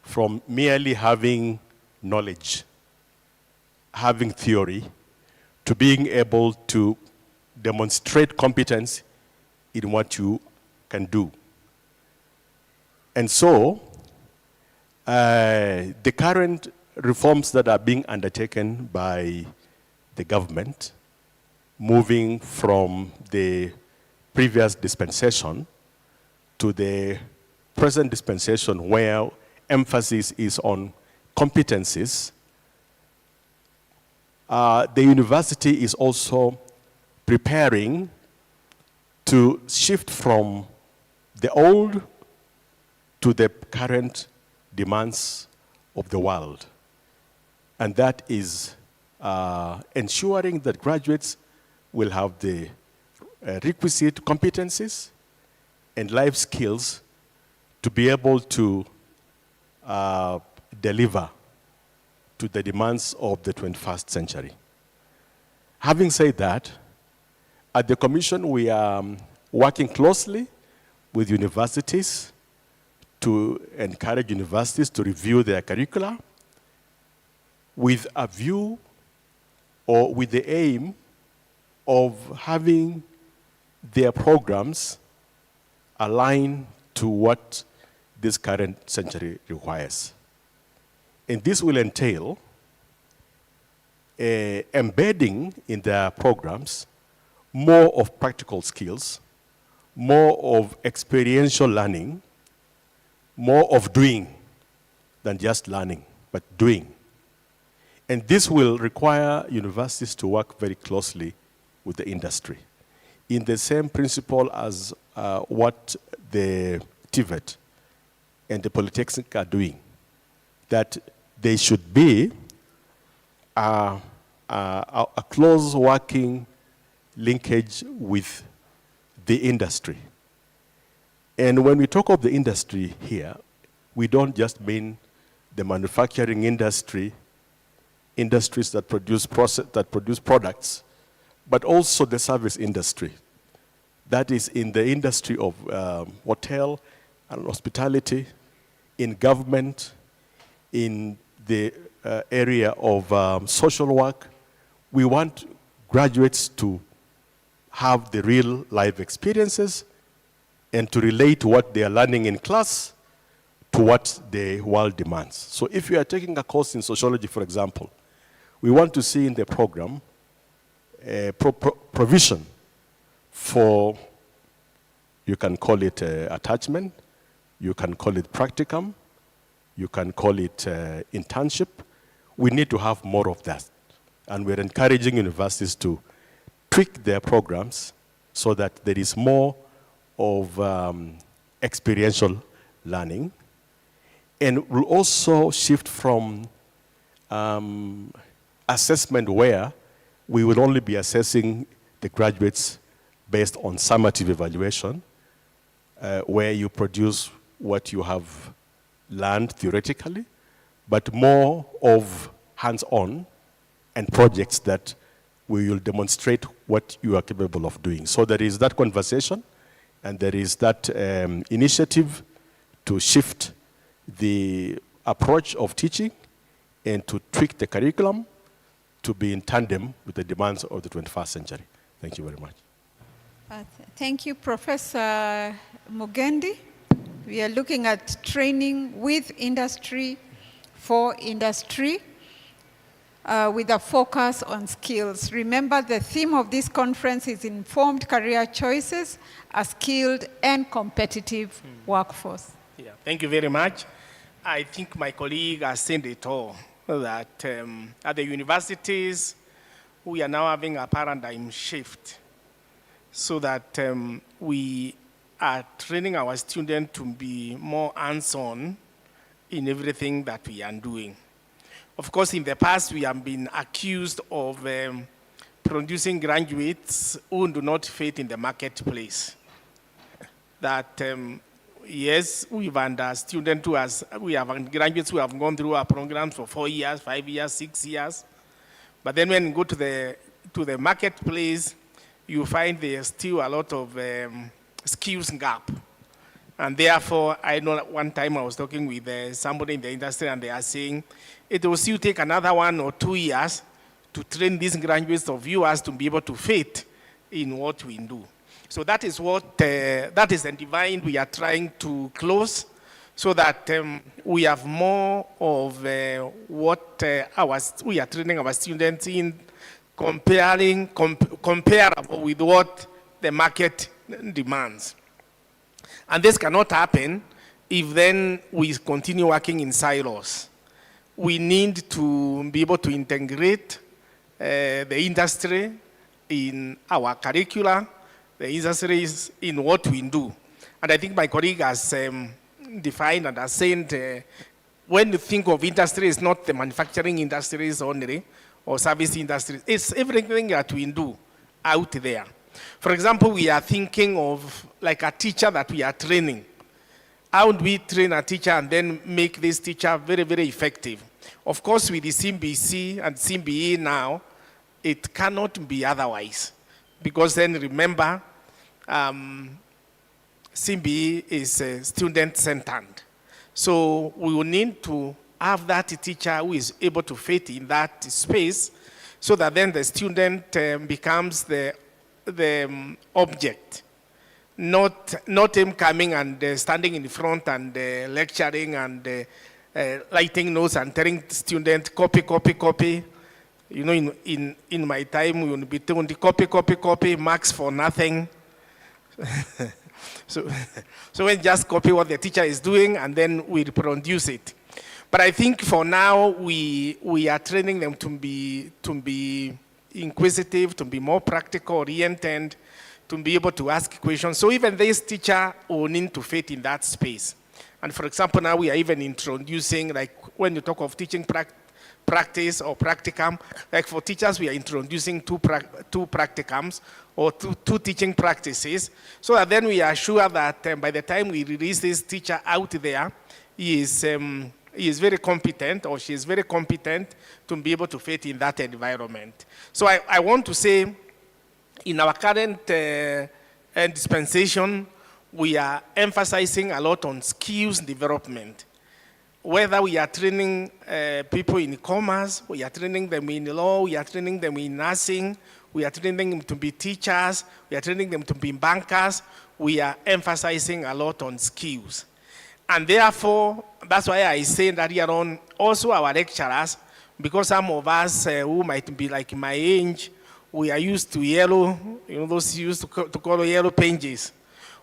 from merely having knowledge, having theory, to being able to demonstrate competence in what you can do. And so, the current reforms that are being undertaken by the government, moving from the previous dispensation to the present dispensation, where emphasis is on competencies, the university is also preparing to shift from the old to the current demands of the world. And that is ensuring that graduates will have the requisite competencies and life skills to be able to deliver to the demands of the 21st century. Having said that, at the Commission we are working closely with universities to encourage universities to review their curricula with a view or with the aim of having their programs align to what this current century requires. And this will entail embedding in their programs more of practical skills, more of experiential learning, more of doing than just learning, but doing. And this will require universities to work very closely with the industry in the same principle as what the TVET and the Polytechnic are doing, that they should be a close working linkage with the industry. And when we talk of the industry here, we don't just mean the manufacturing industry, industries that produce products, but also the service industry. That is in the industry of hotel and hospitality, in government, in the area of social work. We want graduates to have the real life experiences and to relate what they are learning in class to what the world demands. So if you are taking a course in sociology, for example, we want to see in the program a provision for, you can call it attachment, you can call it practicum, you can call it internship. We need to have more of that. And we're encouraging universities to tweak their programs so that there is more of experiential learning. And we'll also shift from assessment where we will only be assessing the graduates based on summative evaluation, where you produce what you have learned theoretically, but more of hands-on and projects that we will demonstrate what you are capable of doing. So there is that conversation, and there is that initiative to shift the approach of teaching and to tweak the curriculum to be in tandem with the demands of the 21st century. Thank you very much. Thank you, Professor Mugendi. We are looking at training with industry, for industry, with a focus on skills. Remember, the theme of this conference is Informed Career Choices, a skilled and competitive workforce. Yeah, thank you very much. I think my colleague has said it all, that at the universities, we are now having a paradigm shift so that we are training our students to be more hands-on in everything that we are doing. Of course, in the past, we have been accused of producing graduates who do not fit in the marketplace. That, yes, we've had students we have graduates who have gone through our programs for 4 years, 5 years, 6 years. But then when you go to the marketplace, you find there's still a lot of skills gap. And therefore, I know one time I was talking with somebody in the industry, and they are saying, it will still take another 1 or 2 years to train these graduates of viewers to be able to fit in what we do. So that is what, that is the divide we are trying to close, so that we have more of what we are training our students in, comparable with what the market demands. And this cannot happen if then we continue working in silos. We need to be able to integrate the industry in our curricula, the industry is in what we do. And I think my colleague has defined and has said, when you think of industry, it's not the manufacturing industries only, or service industries, it's everything that we do out there. For example, we are thinking of like a teacher that we are training. How do we train a teacher and then make this teacher very, very effective? Of course, with the CBC and CBE now, it cannot be otherwise. Because then remember, CBE is student-centered. So we will need to have that teacher who is able to fit in that space, so that then the student becomes the object, not him coming and standing in front and lecturing and writing notes and telling the student, copy. You know, in my time, we would be told copy, marks for nothing. So we just copy what the teacher is doing and then we reproduce it. But I think for now, we are training them to be inquisitive, to be more practical oriented, to be able to ask questions. So even this teacher will need to fit in that space. And for example, now we are even introducing, like when you talk of teaching practice or practicum, like for teachers, we are introducing two practicums or two teaching practices, so that then we are sure that by the time we release this teacher out there, he is very competent, or she is very competent to be able to fit in that environment. So I want to say, in our current dispensation, we are emphasizing a lot on skills development. Whether we are training people in commerce, we are training them in law, we are training them in nursing, we are training them to be teachers, we are training them to be bankers, we are emphasizing a lot on skills. And therefore, that's why I say that here on, also our lecturers, because some of us who might be like my age, we are used to yellow, you know, those used to call yellow pages.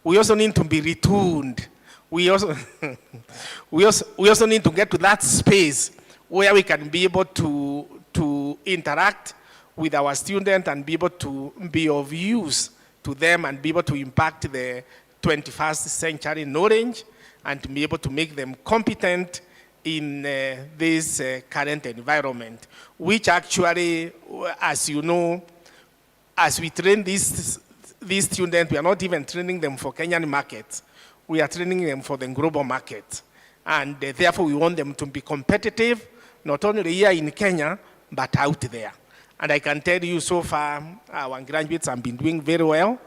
We also need to be retooled. We also need to get to that space where we can be able to interact with our students and be able to be of use to them and be able to impact the 21st century knowledge and to be able to make them competent in this current environment, which actually, as you know, as we train these students, we are not even training them for Kenyan market. We are training them for the global market. And therefore, we want them to be competitive, not only here in Kenya, but out there. And I can tell you so far, our graduates have been doing very well,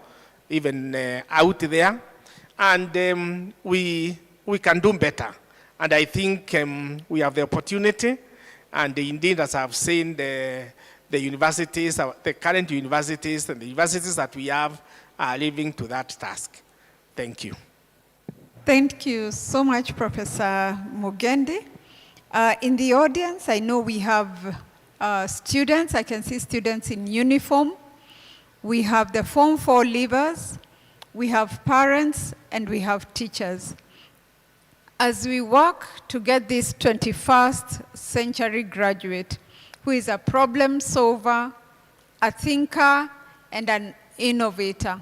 even out there. And we can do better. And I think we have the opportunity, and indeed, as I've seen, the universities, the current universities, and the universities that we have are living to that task. Thank you. Thank you so much, Professor Mugendi. In the audience, I know we have students. I can see students in uniform. We have the Form 4 leavers. We have parents, and we have teachers. As we work to get this 21st century graduate who is a problem solver, a thinker, and an innovator,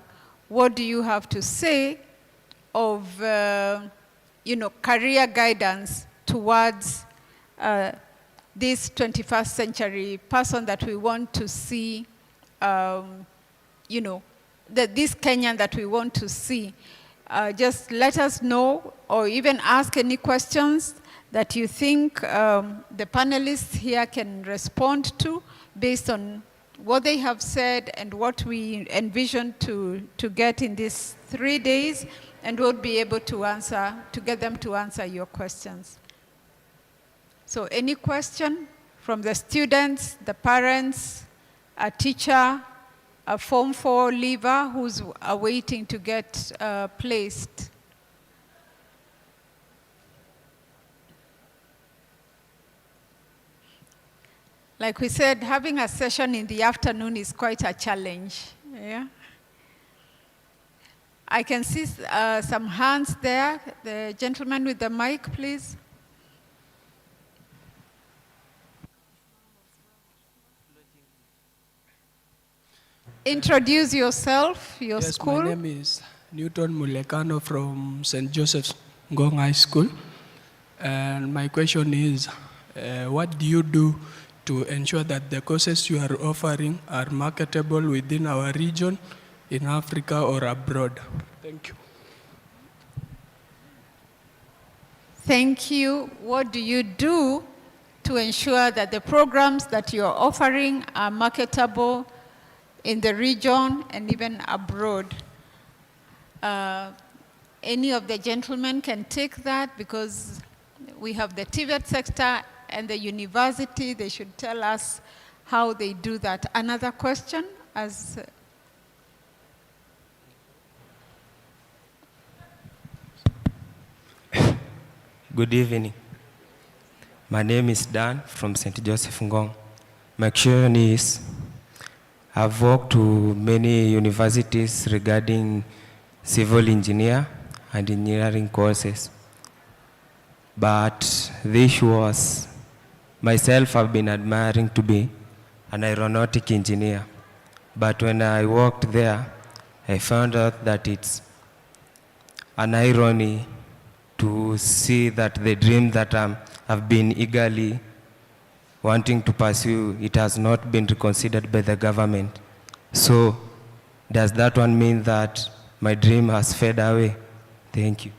what do you have to say of career guidance towards this 21st century person that we want to see, this Kenyan that we want to see? Just let us know, or even ask any questions that you think the panelists here can respond to based on what they have said and what we envision to get in these 3 days, and we'll be able to get them to answer your questions. So any question from the students, the parents, a teacher, a Form 4 leaver who's waiting to get placed? Like we said, having a session in the afternoon is quite a challenge. Yeah? I can see some hands there. The gentleman with the mic, please. Introduce yourself, your school. My name is Newton Mulekano from St. Joseph's Ngong High School. And my question is, what do you do to ensure that the courses you are offering are marketable within our region, in Africa or abroad? Thank you. Thank you. What do you do to ensure that the programs that you're offering are marketable in the region and even abroad? Any of the gentlemen can take that, because we have the TVET sector and the university. They should tell us how they do that. Another question? Good evening. My name is Dan from St. Joseph Ngong. My question is, I've worked to many universities regarding civil engineer and engineering courses. But the issue was, myself I've been admiring to be an aeronautic engineer. But when I worked there, I found out that it's an irony to see that the dream that I've been eagerly wanting to pursue, it has not been reconsidered by the government. So does that one mean that my dream has faded away? Thank you.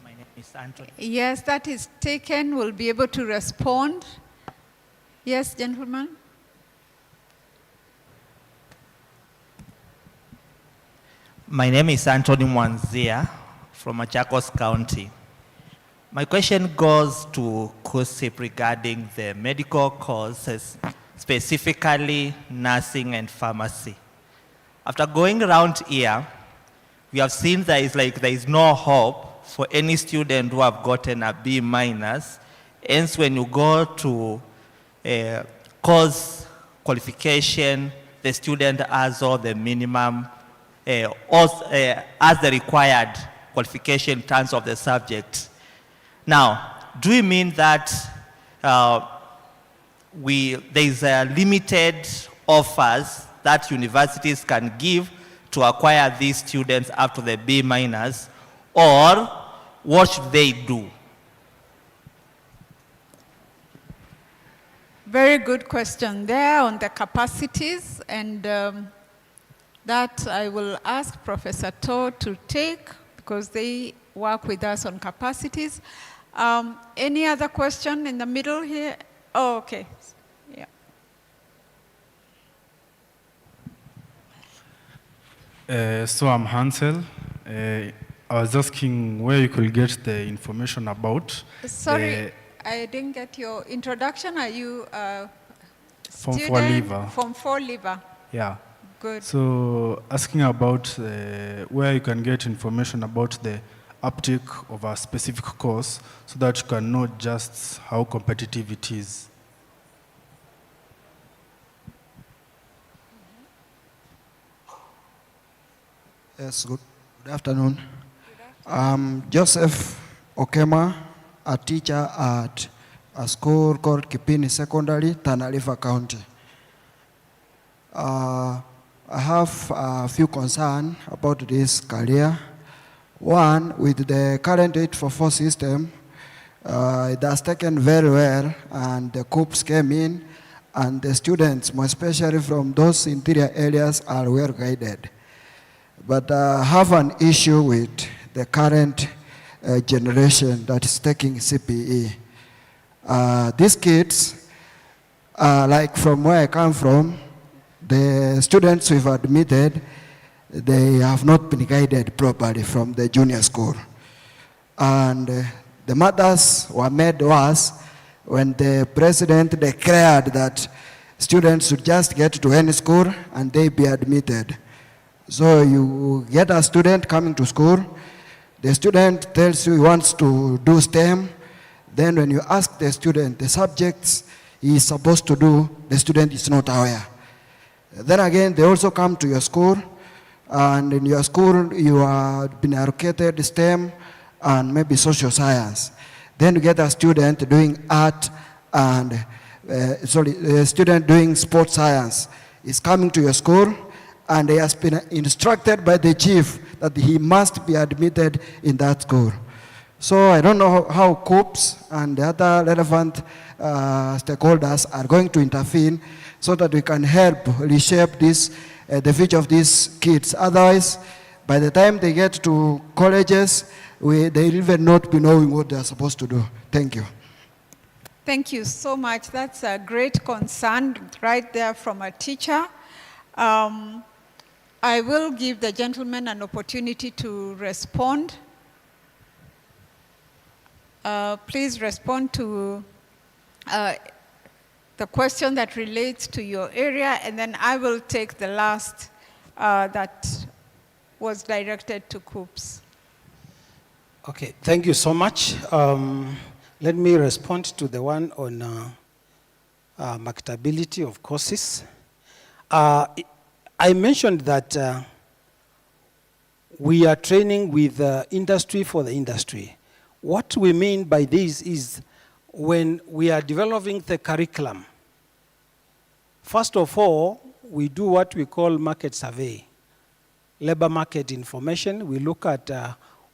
My name is Anthony. Yes, that is taken. We'll be able to respond. Yes, gentlemen. My name is Anthony Mwanzia from Machakos County. My question goes to KUCCPS regarding the medical courses, specifically nursing and pharmacy. After going around here, we have seen there is no hope for any student who have gotten a B-. Hence, when you go to course qualification, the student has all the minimum, as the required qualification in terms of the subject. Now, do we mean that there is limited offers that universities can give to acquire these students up to the B minus, or what should they do? Very good question there on the capacities, and that I will ask Professor To to take, because they work with us on capacities. Any other question in the middle here? Oh, okay. Yeah. So I'm Hansel. I was asking where you could get the information about. Sorry, I didn't get your introduction. Are you Form 4 student? leaver. Form 4 leaver. Yeah. Good. So asking about where you can get information about the uptake of a specific course so that you can know just how competitive it is. Yes, good afternoon. Joseph Okema, a teacher at a school called Kipini Secondary, Tana River County. I have a few concerns about this career. One, with the current 844 system, it has taken very well, and the CUCCPS came in, and the students, more especially from those interior areas, are well guided. But I have an issue with the current generation that is taking CPE. These kids, like from where I come from, the students we've admitted, they have not been guided properly from the junior school. And the mothers were made worse when the president declared that students should just get to any school and they be admitted. So you get a student coming to school, the student tells you he wants to do STEM, then when you ask the student the subjects he is supposed to do, the student is not aware. Then again, they also come to your school, and in your school you have been allocated STEM and maybe social science. Then you get a student doing art and, a student doing sports science is coming to your school, and he has been instructed by the chief that he must be admitted in that school. So I don't know how CUCCPS and the other relevant stakeholders are going to intervene so that we can help reshape this, the future of these kids. Otherwise, by the time they get to colleges, they will even not be knowing what they are supposed to do. Thank you. Thank you so much. That's a great concern right there from a teacher. I will give the gentleman an opportunity to respond. Please respond to the question that relates to your area, and then I will take the last that was directed to CUCCPS. Okay, thank you so much. Let me respond to the one on marketability of courses. I mentioned that we are training with industry for the industry. What we mean by this is when we are developing the curriculum, first of all, we do what we call market survey, labor market information. We look at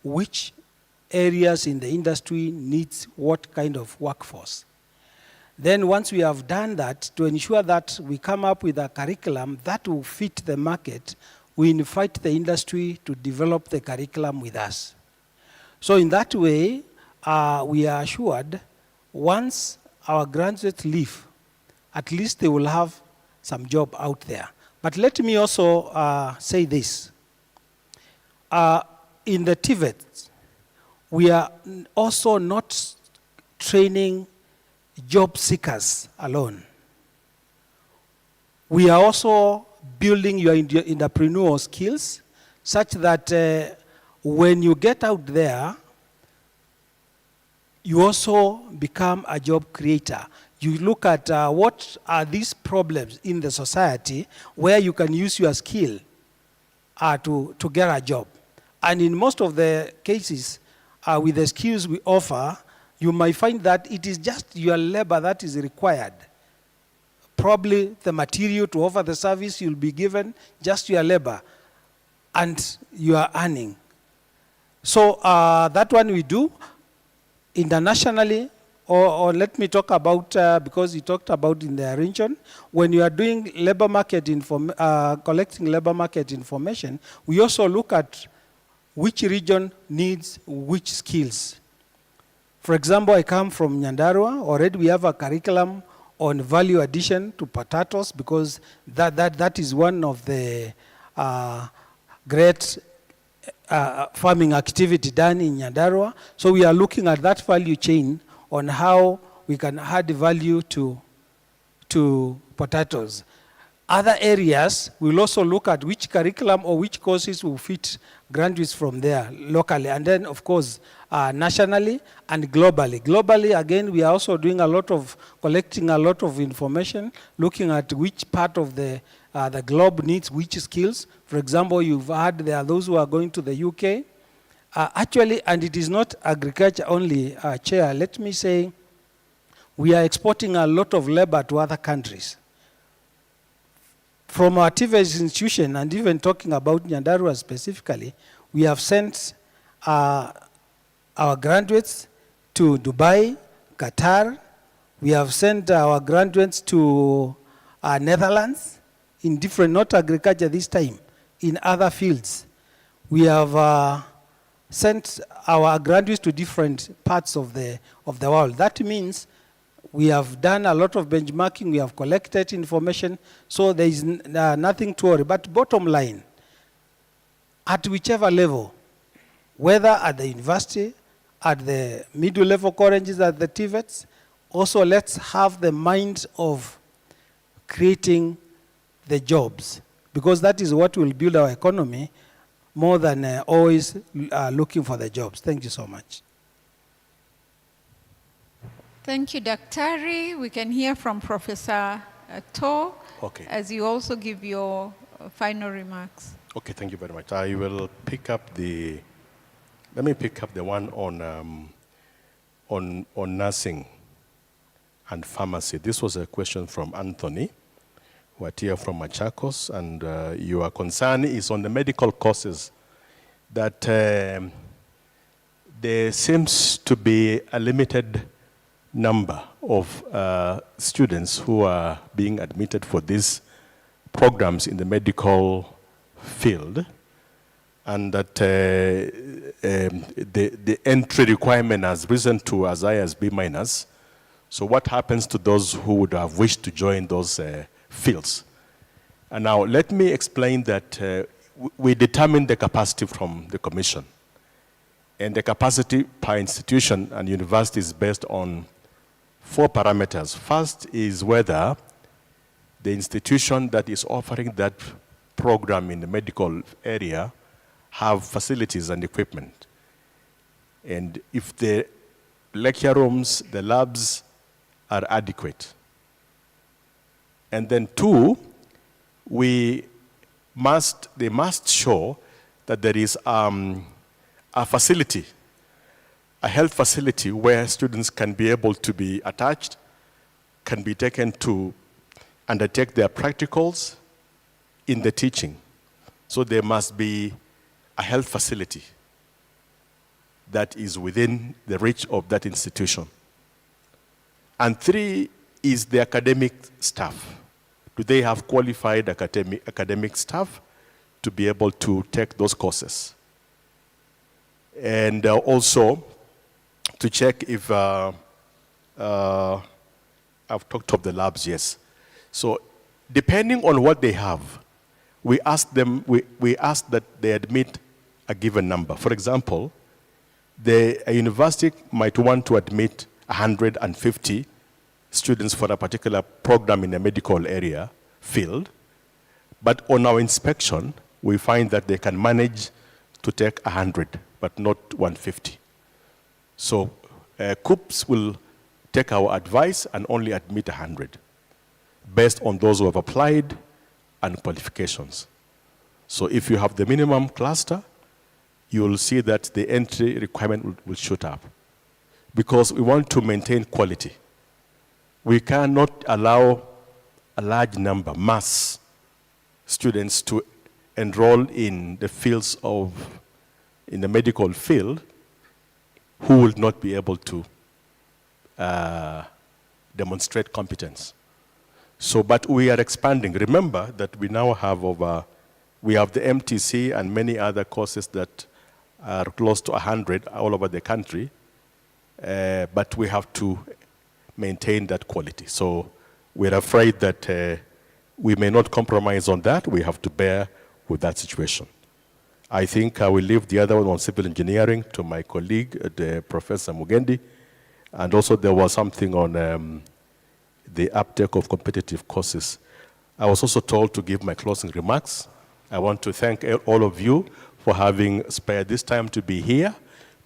which areas in the industry needs what kind of workforce. Then once we have done that, to ensure that we come up with a curriculum that will fit the market, we invite the industry to develop the curriculum with us. So in that way, we are assured once our graduates leave, at least they will have some job out there. But let me also say this. In the TVET, we are also not training job seekers alone. We are also building your entrepreneurial skills such that when you get out there, you also become a job creator. You look at what are these problems in the society where you can use your skill to get a job. And in most of the cases, with the skills we offer, you might find that it is just your labor that is required. Probably the material to offer the service you'll be given, just your labor. and you are earning. So that one we do internationally, or let me talk about, because you talked about in the region, when you are doing labor market collecting labor market information, we also look at which region needs which skills. For example, I come from Nyandarua. Already we have a curriculum on value addition to potatoes, because that is one of the great farming activity done in Nyandarua. So we are looking at that value chain on how we can add value to potatoes. Other areas, we'll also look at which curriculum or which courses will fit graduates from there locally, and then of course nationally and globally. Globally, again, we are also doing collecting a lot of information, looking at which part of the globe needs which skills. For example, you've heard there are those who are going to the UK. Actually, and it is not agriculture only, Chair, let me say, we are exporting a lot of labor to other countries. From our TVET institution, and even talking about Nyandarua specifically, we have sent our graduates to Dubai, Qatar. We have sent our graduates to Netherlands in different, not agriculture this time, in other fields. We have sent our graduates to different parts of the world. That means we have done a lot of benchmarking, we have collected information, so there is nothing to worry. But bottom line, at whichever level, whether at the university, at the middle level colleges, at the TVETs, also let's have the mind of creating the jobs, because that is what will build our economy more than always looking for the jobs. Thank you so much. Thank you, Daktari. We can hear from Professor To, as you also give your final remarks. Okay, thank you very much. I will pick up let me pick up the one on nursing and pharmacy. This was a question from Anthony Watia from Machakos, and your concern is on the medical courses, that there seems to be a limited number of students who are being admitted for these programs in the medical field, and that the entry requirement has risen to as high as B-. So what happens to those who would have wished to join those fields? And now let me explain that we determine the capacity from the commission. And the capacity per institution and university is based on 4 parameters. First is whether the institution that is offering that program in the medical area have facilities and equipment. And if the lecture rooms, the labs are adequate. And then 2, they must show that there is a facility, a health facility where students can be able to be attached, can be taken to undertake their practicals in the teaching. So there must be a health facility that is within the reach of that institution. And 3 is the academic staff. Do they have qualified academic staff to be able to take those courses? And also to check if, I've talked of the labs, yes. So depending on what they have, we ask that they admit a given number. For example, a university might want to admit 150 students for a particular program in a medical area field, but on our inspection, we find that they can manage to take 100, but not 150. So KUCCPS will take our advice and only admit 100, based on those who have applied and qualifications. So if you have the minimum cluster, you will see that the entry requirement will shoot up, because we want to maintain quality. We cannot allow a large number, mass students to enroll in the fields in the medical field who will not be able to demonstrate competence. So, but we are expanding. Remember that we now have we have the MTC and many other courses that are close to 100 all over the country, but we have to maintain that quality. So we're afraid that we may not compromise on that. We have to bear with that situation. I think I will leave the other one on civil engineering to my colleague, Professor Mugendi. And also there was something on the uptake of competitive courses. I was also told to give my closing remarks. I want to thank all of you for having spared this time to be here,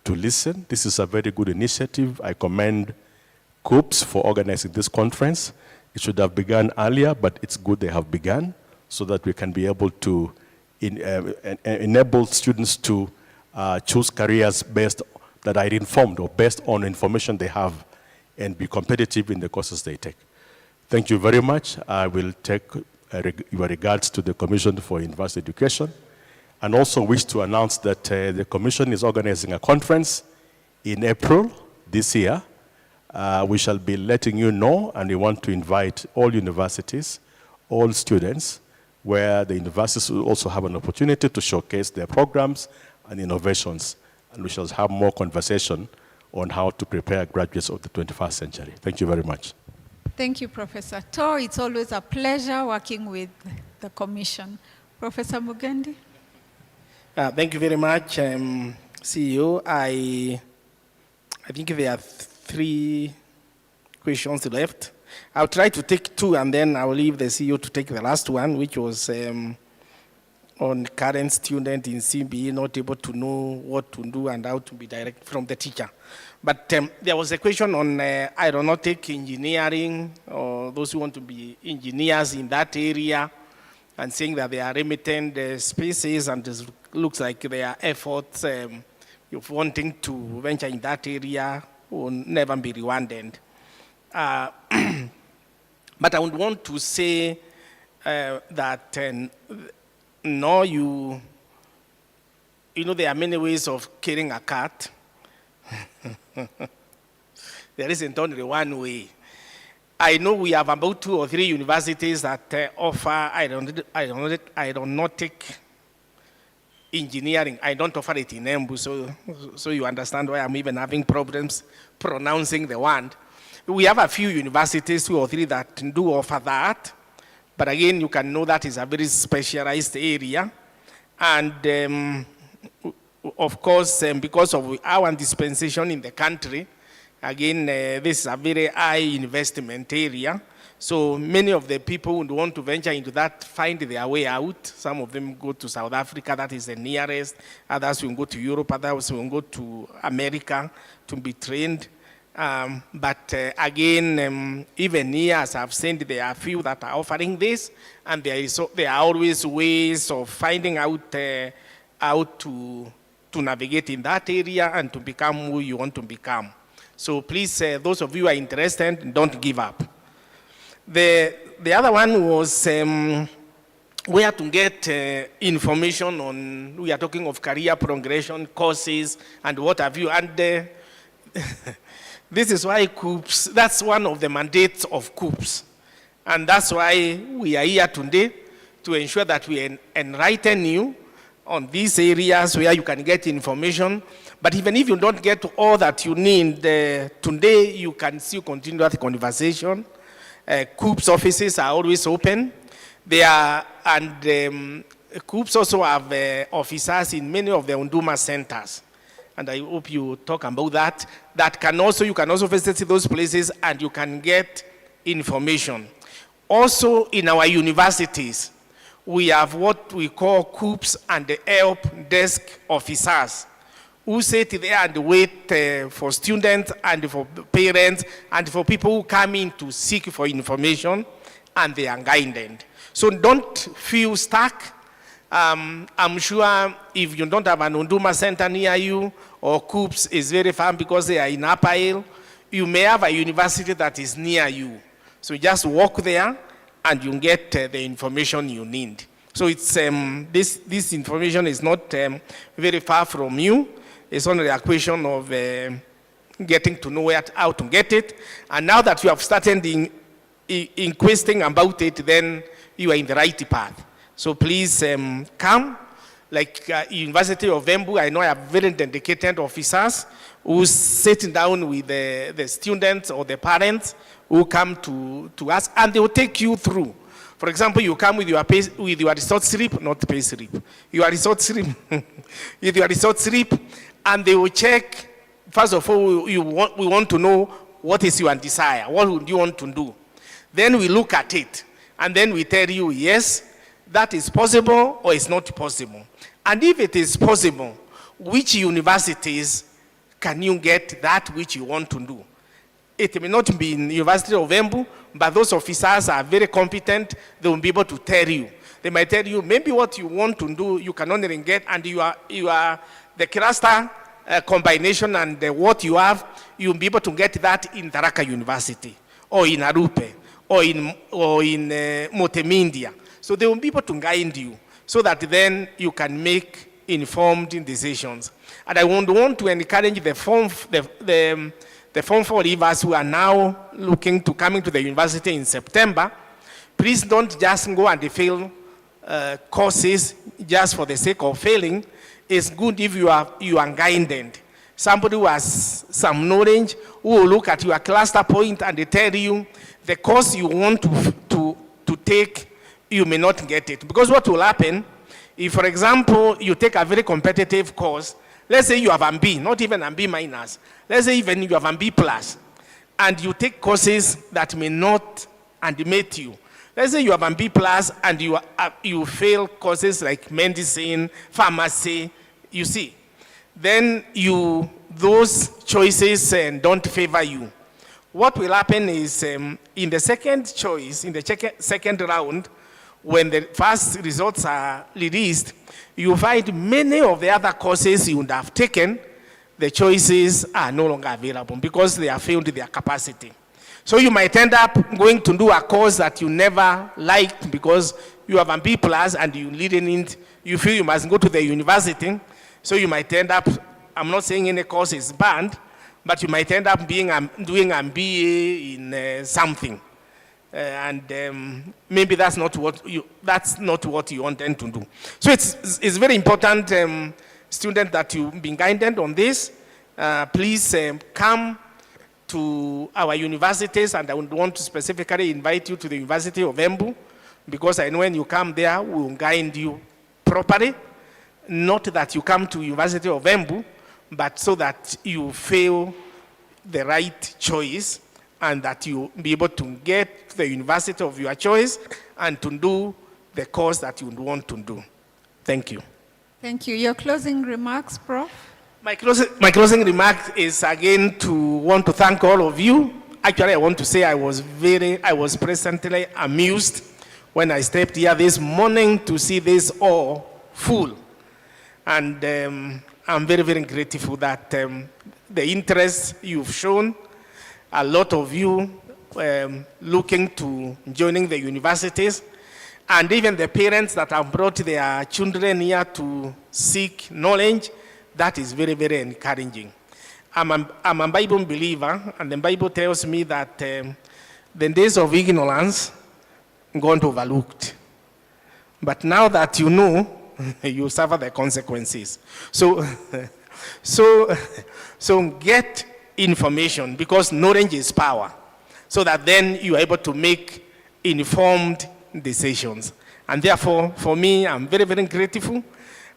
to listen. This is a very good initiative. I commend KUCCPS for organizing this conference. It should have begun earlier, but it's good they have begun so that we can be able to enable students to choose careers that are informed or based on information they have and be competitive in the courses they take. Thank you very much. I will take your regards to the Commission for University Education, and also wish to announce that the Commission is organizing a conference in April this year. We shall be letting you know, and we want to invite all universities, all students, where the universities will also have an opportunity to showcase their programs and innovations, and we shall have more conversation on how to prepare graduates of the 21st century. Thank you very much. Thank you, Professor To. It's always a pleasure working with the Commission. Professor Mugendi? Thank you very much, CEO. I think there are 3 questions left. I'll try to take 2, and then I'll leave the CEO to take the last one, which was on current student in CBE not able to know what to do and how to be direct from the teacher. But there was a question on aeronautic engineering, or those who want to be engineers in that area, and saying that they are limited spaces, and it looks like their efforts of wanting to venture in that area will never be rewarded. But I would want to say that no, you know, there are many ways of killing a cat. There isn't only one way. I know we have about 2 or 3 universities that offer aeronautic engineering. I don't offer it in Embu, so you understand why I'm even having problems pronouncing the word. We have a few universities, 2 or 3, that do offer that. But again, you can know that is a very specialized area. And of course, because of our dispensation in the country, again, this is a very high investment area. So many of the people who want to venture into that find their way out. Some of them go to South Africa, that is the nearest. Others will go to Europe, others will go to America to be trained. But again, even here, as I've said, there are a few that are offering this, and there are always ways of finding out how to navigate in that area and to become who you want to become. So please, those of you who are interested, don't give up. The other one was where to get information on, we are talking of career progression, courses, and what have you. And this is why KUCCPS, that's one of the mandates of KUCCPS. And that's why we are here today, to ensure that we enlighten you on these areas where you can get information. But even if you don't get all that you need, today you can still continue that conversation. KUCCPS offices are always open. And KUCCPS also have officers in many of the Unduma centers. And I hope you talk about that. You can also visit those places and you can get information. Also in our universities, we have what we call KUCCPS and the help desk officers who sit there and wait for students and for parents and for people who come in to seek for information, and they are guided. So don't feel stuck. I'm sure if you don't have an Unduma center near you, or KUCCPS is very far because they are in Upper Hill, you may have a university that is near you. So just walk there and you get the information you need. So it's, this information is not very far from you. It's only a question of getting to know how to get it. And now that you have started inquesting about it, then you are in the right path. So please come. Like University of Embu, I know I have very dedicated officers who sit down with the students or the parents who come to us, and they will take you through. For example, you come with your resort slip, not pay slip. Your resort slip, with your resort slip, and they will check. First of all, we want to know what is your desire. What would you want to do? Then we look at it, and then we tell you, yes, that is possible or it's not possible. And if it is possible, which universities can you get that which you want to do? It may not be in University of Embu, but those officers are very competent. They will be able to tell you. They might tell you maybe what you want to do, you can only get, and you are the cluster combination and what you have, you'll be able to get that in Tharaka University, or in Arupe, or in Motemindia. So they will be able to guide you, so that then you can make informed decisions. And I would want to encourage the Form 4 leavers who are now looking to coming to the university in September. Please don't just go and fail courses just for the sake of failing. It's good if you are guided. Somebody who has some knowledge, who will look at your cluster point and they tell you the course you want to take, you may not get it. Because what will happen, if, for example, you take a very competitive course, let's say you have an B, not even an B minus, let's say even you have an B plus, and you take courses that may not animate you. Let's say you have an B plus and you fail courses like medicine, pharmacy, you see. Then those choices don't favor you. What will happen is in the second choice, in the second round, when the first results are released, you find many of the other courses you would have taken, the choices are no longer available because they have failed their capacity. So you might end up going to do a course that you never liked because you have a B plus and you feel you must go to the university. So you might end up, I'm not saying any course is banned, but you might end up doing a BA in something. Maybe that's not what you want them to do. So it's very important, student, that you've been guided on this. Please come to our universities, and I would want to specifically invite you to the University of Embu, because I know when you come there, we will guide you properly. Not that you come to University of Embu, but so that you feel the right choice, and that you be able to get to the university of your choice and to do the course that you want to do. Thank you. Thank you. Your closing remarks, Prof? My closing remark is again to want to thank all of you. Actually, I want to say I was presently amused when I stepped here this morning to see this all full. And I'm very, very grateful that the interest you've shown, a lot of you looking to joining the universities, and even the parents that have brought their children here to seek knowledge, that is very, very encouraging. I'm a Bible believer, and the Bible tells me that the days of ignorance gone overlooked. But now that you know, you suffer the consequences. So get information, because knowledge is power, so that then you are able to make informed decisions. And therefore, for me, I'm very, very grateful.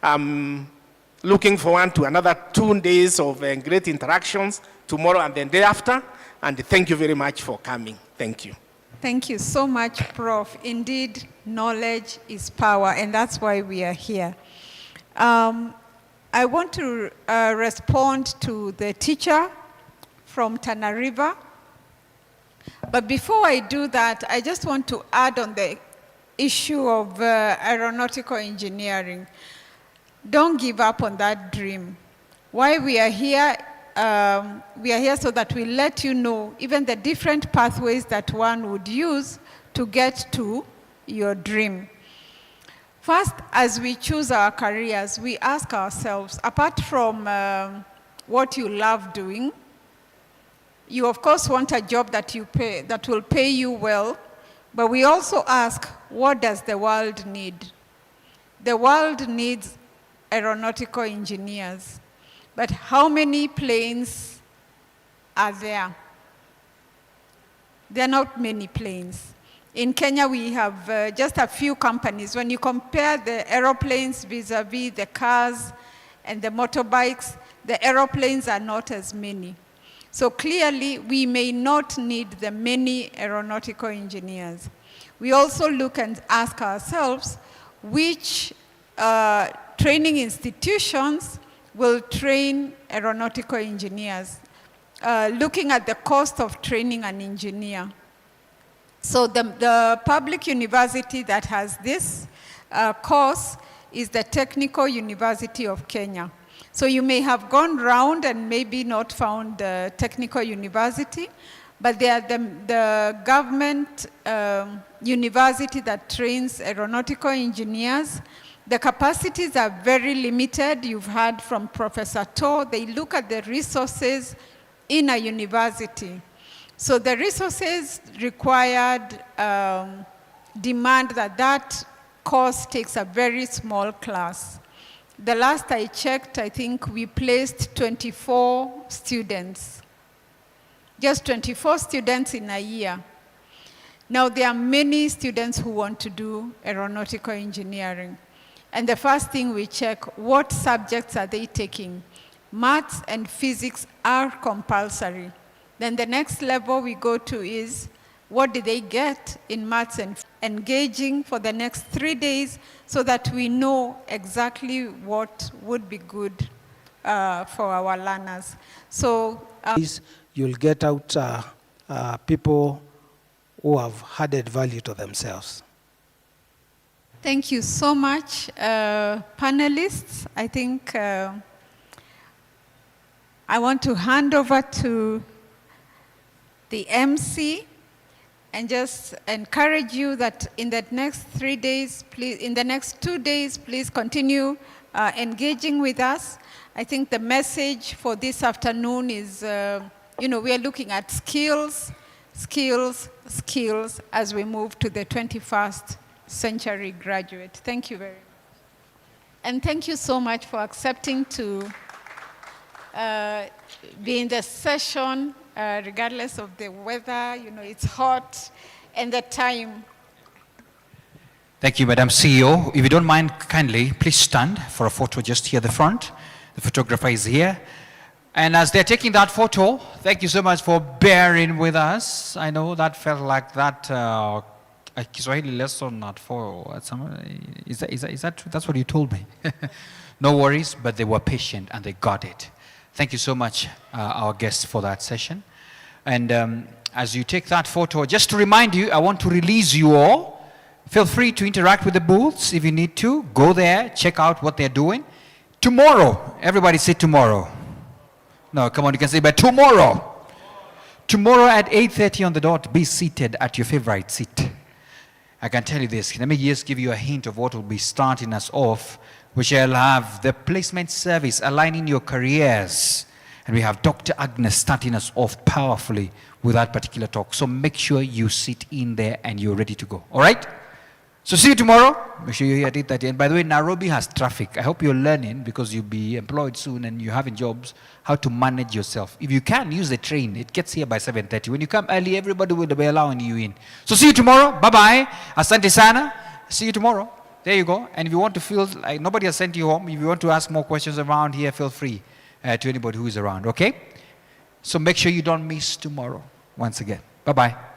I'm looking forward to another 2 days of great interactions tomorrow and the day after. And thank you very much for coming. Thank you. Thank you so much, Prof. Indeed, knowledge is power, and that's why we are here. I want to respond to the teacher from Tana River. But before I do that, I just want to add on the issue of aeronautical engineering. Don't give up on that dream. Why we are here so that we let you know even the different pathways that one would use to get to your dream. First, as we choose our careers, we ask ourselves, apart from what you love doing, you of course want a job that will pay you well, but we also ask, what does the world need? The world needs aeronautical engineers, but how many planes are there? There are not many planes. In Kenya, we have just a few companies. When you compare the aeroplanes vis-a-vis the cars and the motorbikes, the aeroplanes are not as many. So clearly, we may not need the many aeronautical engineers. We also look and ask ourselves, which training institutions will train aeronautical engineers, looking at the cost of training an engineer. So the public university that has this course is the Technical University of Kenya. So you may have gone round and maybe not found the Technical University, but they are the government university that trains aeronautical engineers. The capacities are very limited. You've heard from Professor To. They look at the resources in a university. So the resources required demand that course takes a very small class. The last I checked, I think we placed 24 students. Just 24 students in a year. Now there are many students who want to do aeronautical engineering. And the first thing we check, what subjects are they taking? Maths and physics are compulsory. Then the next level we go to is, what did they get in maths and engaging for the next 3 days so that we know exactly what would be good for our learners. So you'll get out people who have added value to themselves. Thank you so much, panelists. I think I want to hand over to the MC and just encourage you that in the next 3 days, please, in the next 2 days, please continue engaging with us. I think the message for this afternoon is, we are looking at skills, skills, skills as we move to the 21st century graduate. Thank you very much. And thank you so much for accepting to be in the session, regardless of the weather, it's hot, and the time. Thank you, Madam CEO. If you don't mind, kindly, please stand for a photo just here at the front. The photographer is here. And as they're taking that photo, thank you so much for bearing with us. I know that felt like that Kiswahili lesson at 4. Is that true? That's what you told me. No worries, but they were patient and they got it. Thank you so much, our guests, for that session. And as you take that photo, just to remind you, I want to release you all. Feel free to interact with the booths if you need to. Go there, check out what they're doing. Tomorrow, everybody say tomorrow. No, come on, you can say, but tomorrow. Tomorrow at 8:30 on the dot, be seated at your favorite seat. I can tell you this. Let me just give you a hint of what will be starting us off. We shall have the placement service aligning your careers. And we have Dr. Agnes starting us off powerfully with that particular talk. So make sure you sit in there and you're ready to go. All right? So see you tomorrow. Make sure you're here at 8:30. And by the way, Nairobi has traffic. I hope you're learning, because you'll be employed soon and you're having jobs, how to manage yourself. If you can, use the train. It gets here by 7:30. When you come early, everybody will be allowing you in. So see you tomorrow. Bye-bye. Asante sana. See you tomorrow. There you go. And if you want to feel like nobody has sent you home, if you want to ask more questions around here, feel free to anybody who is around, okay? So make sure you don't miss tomorrow once again. Bye-bye.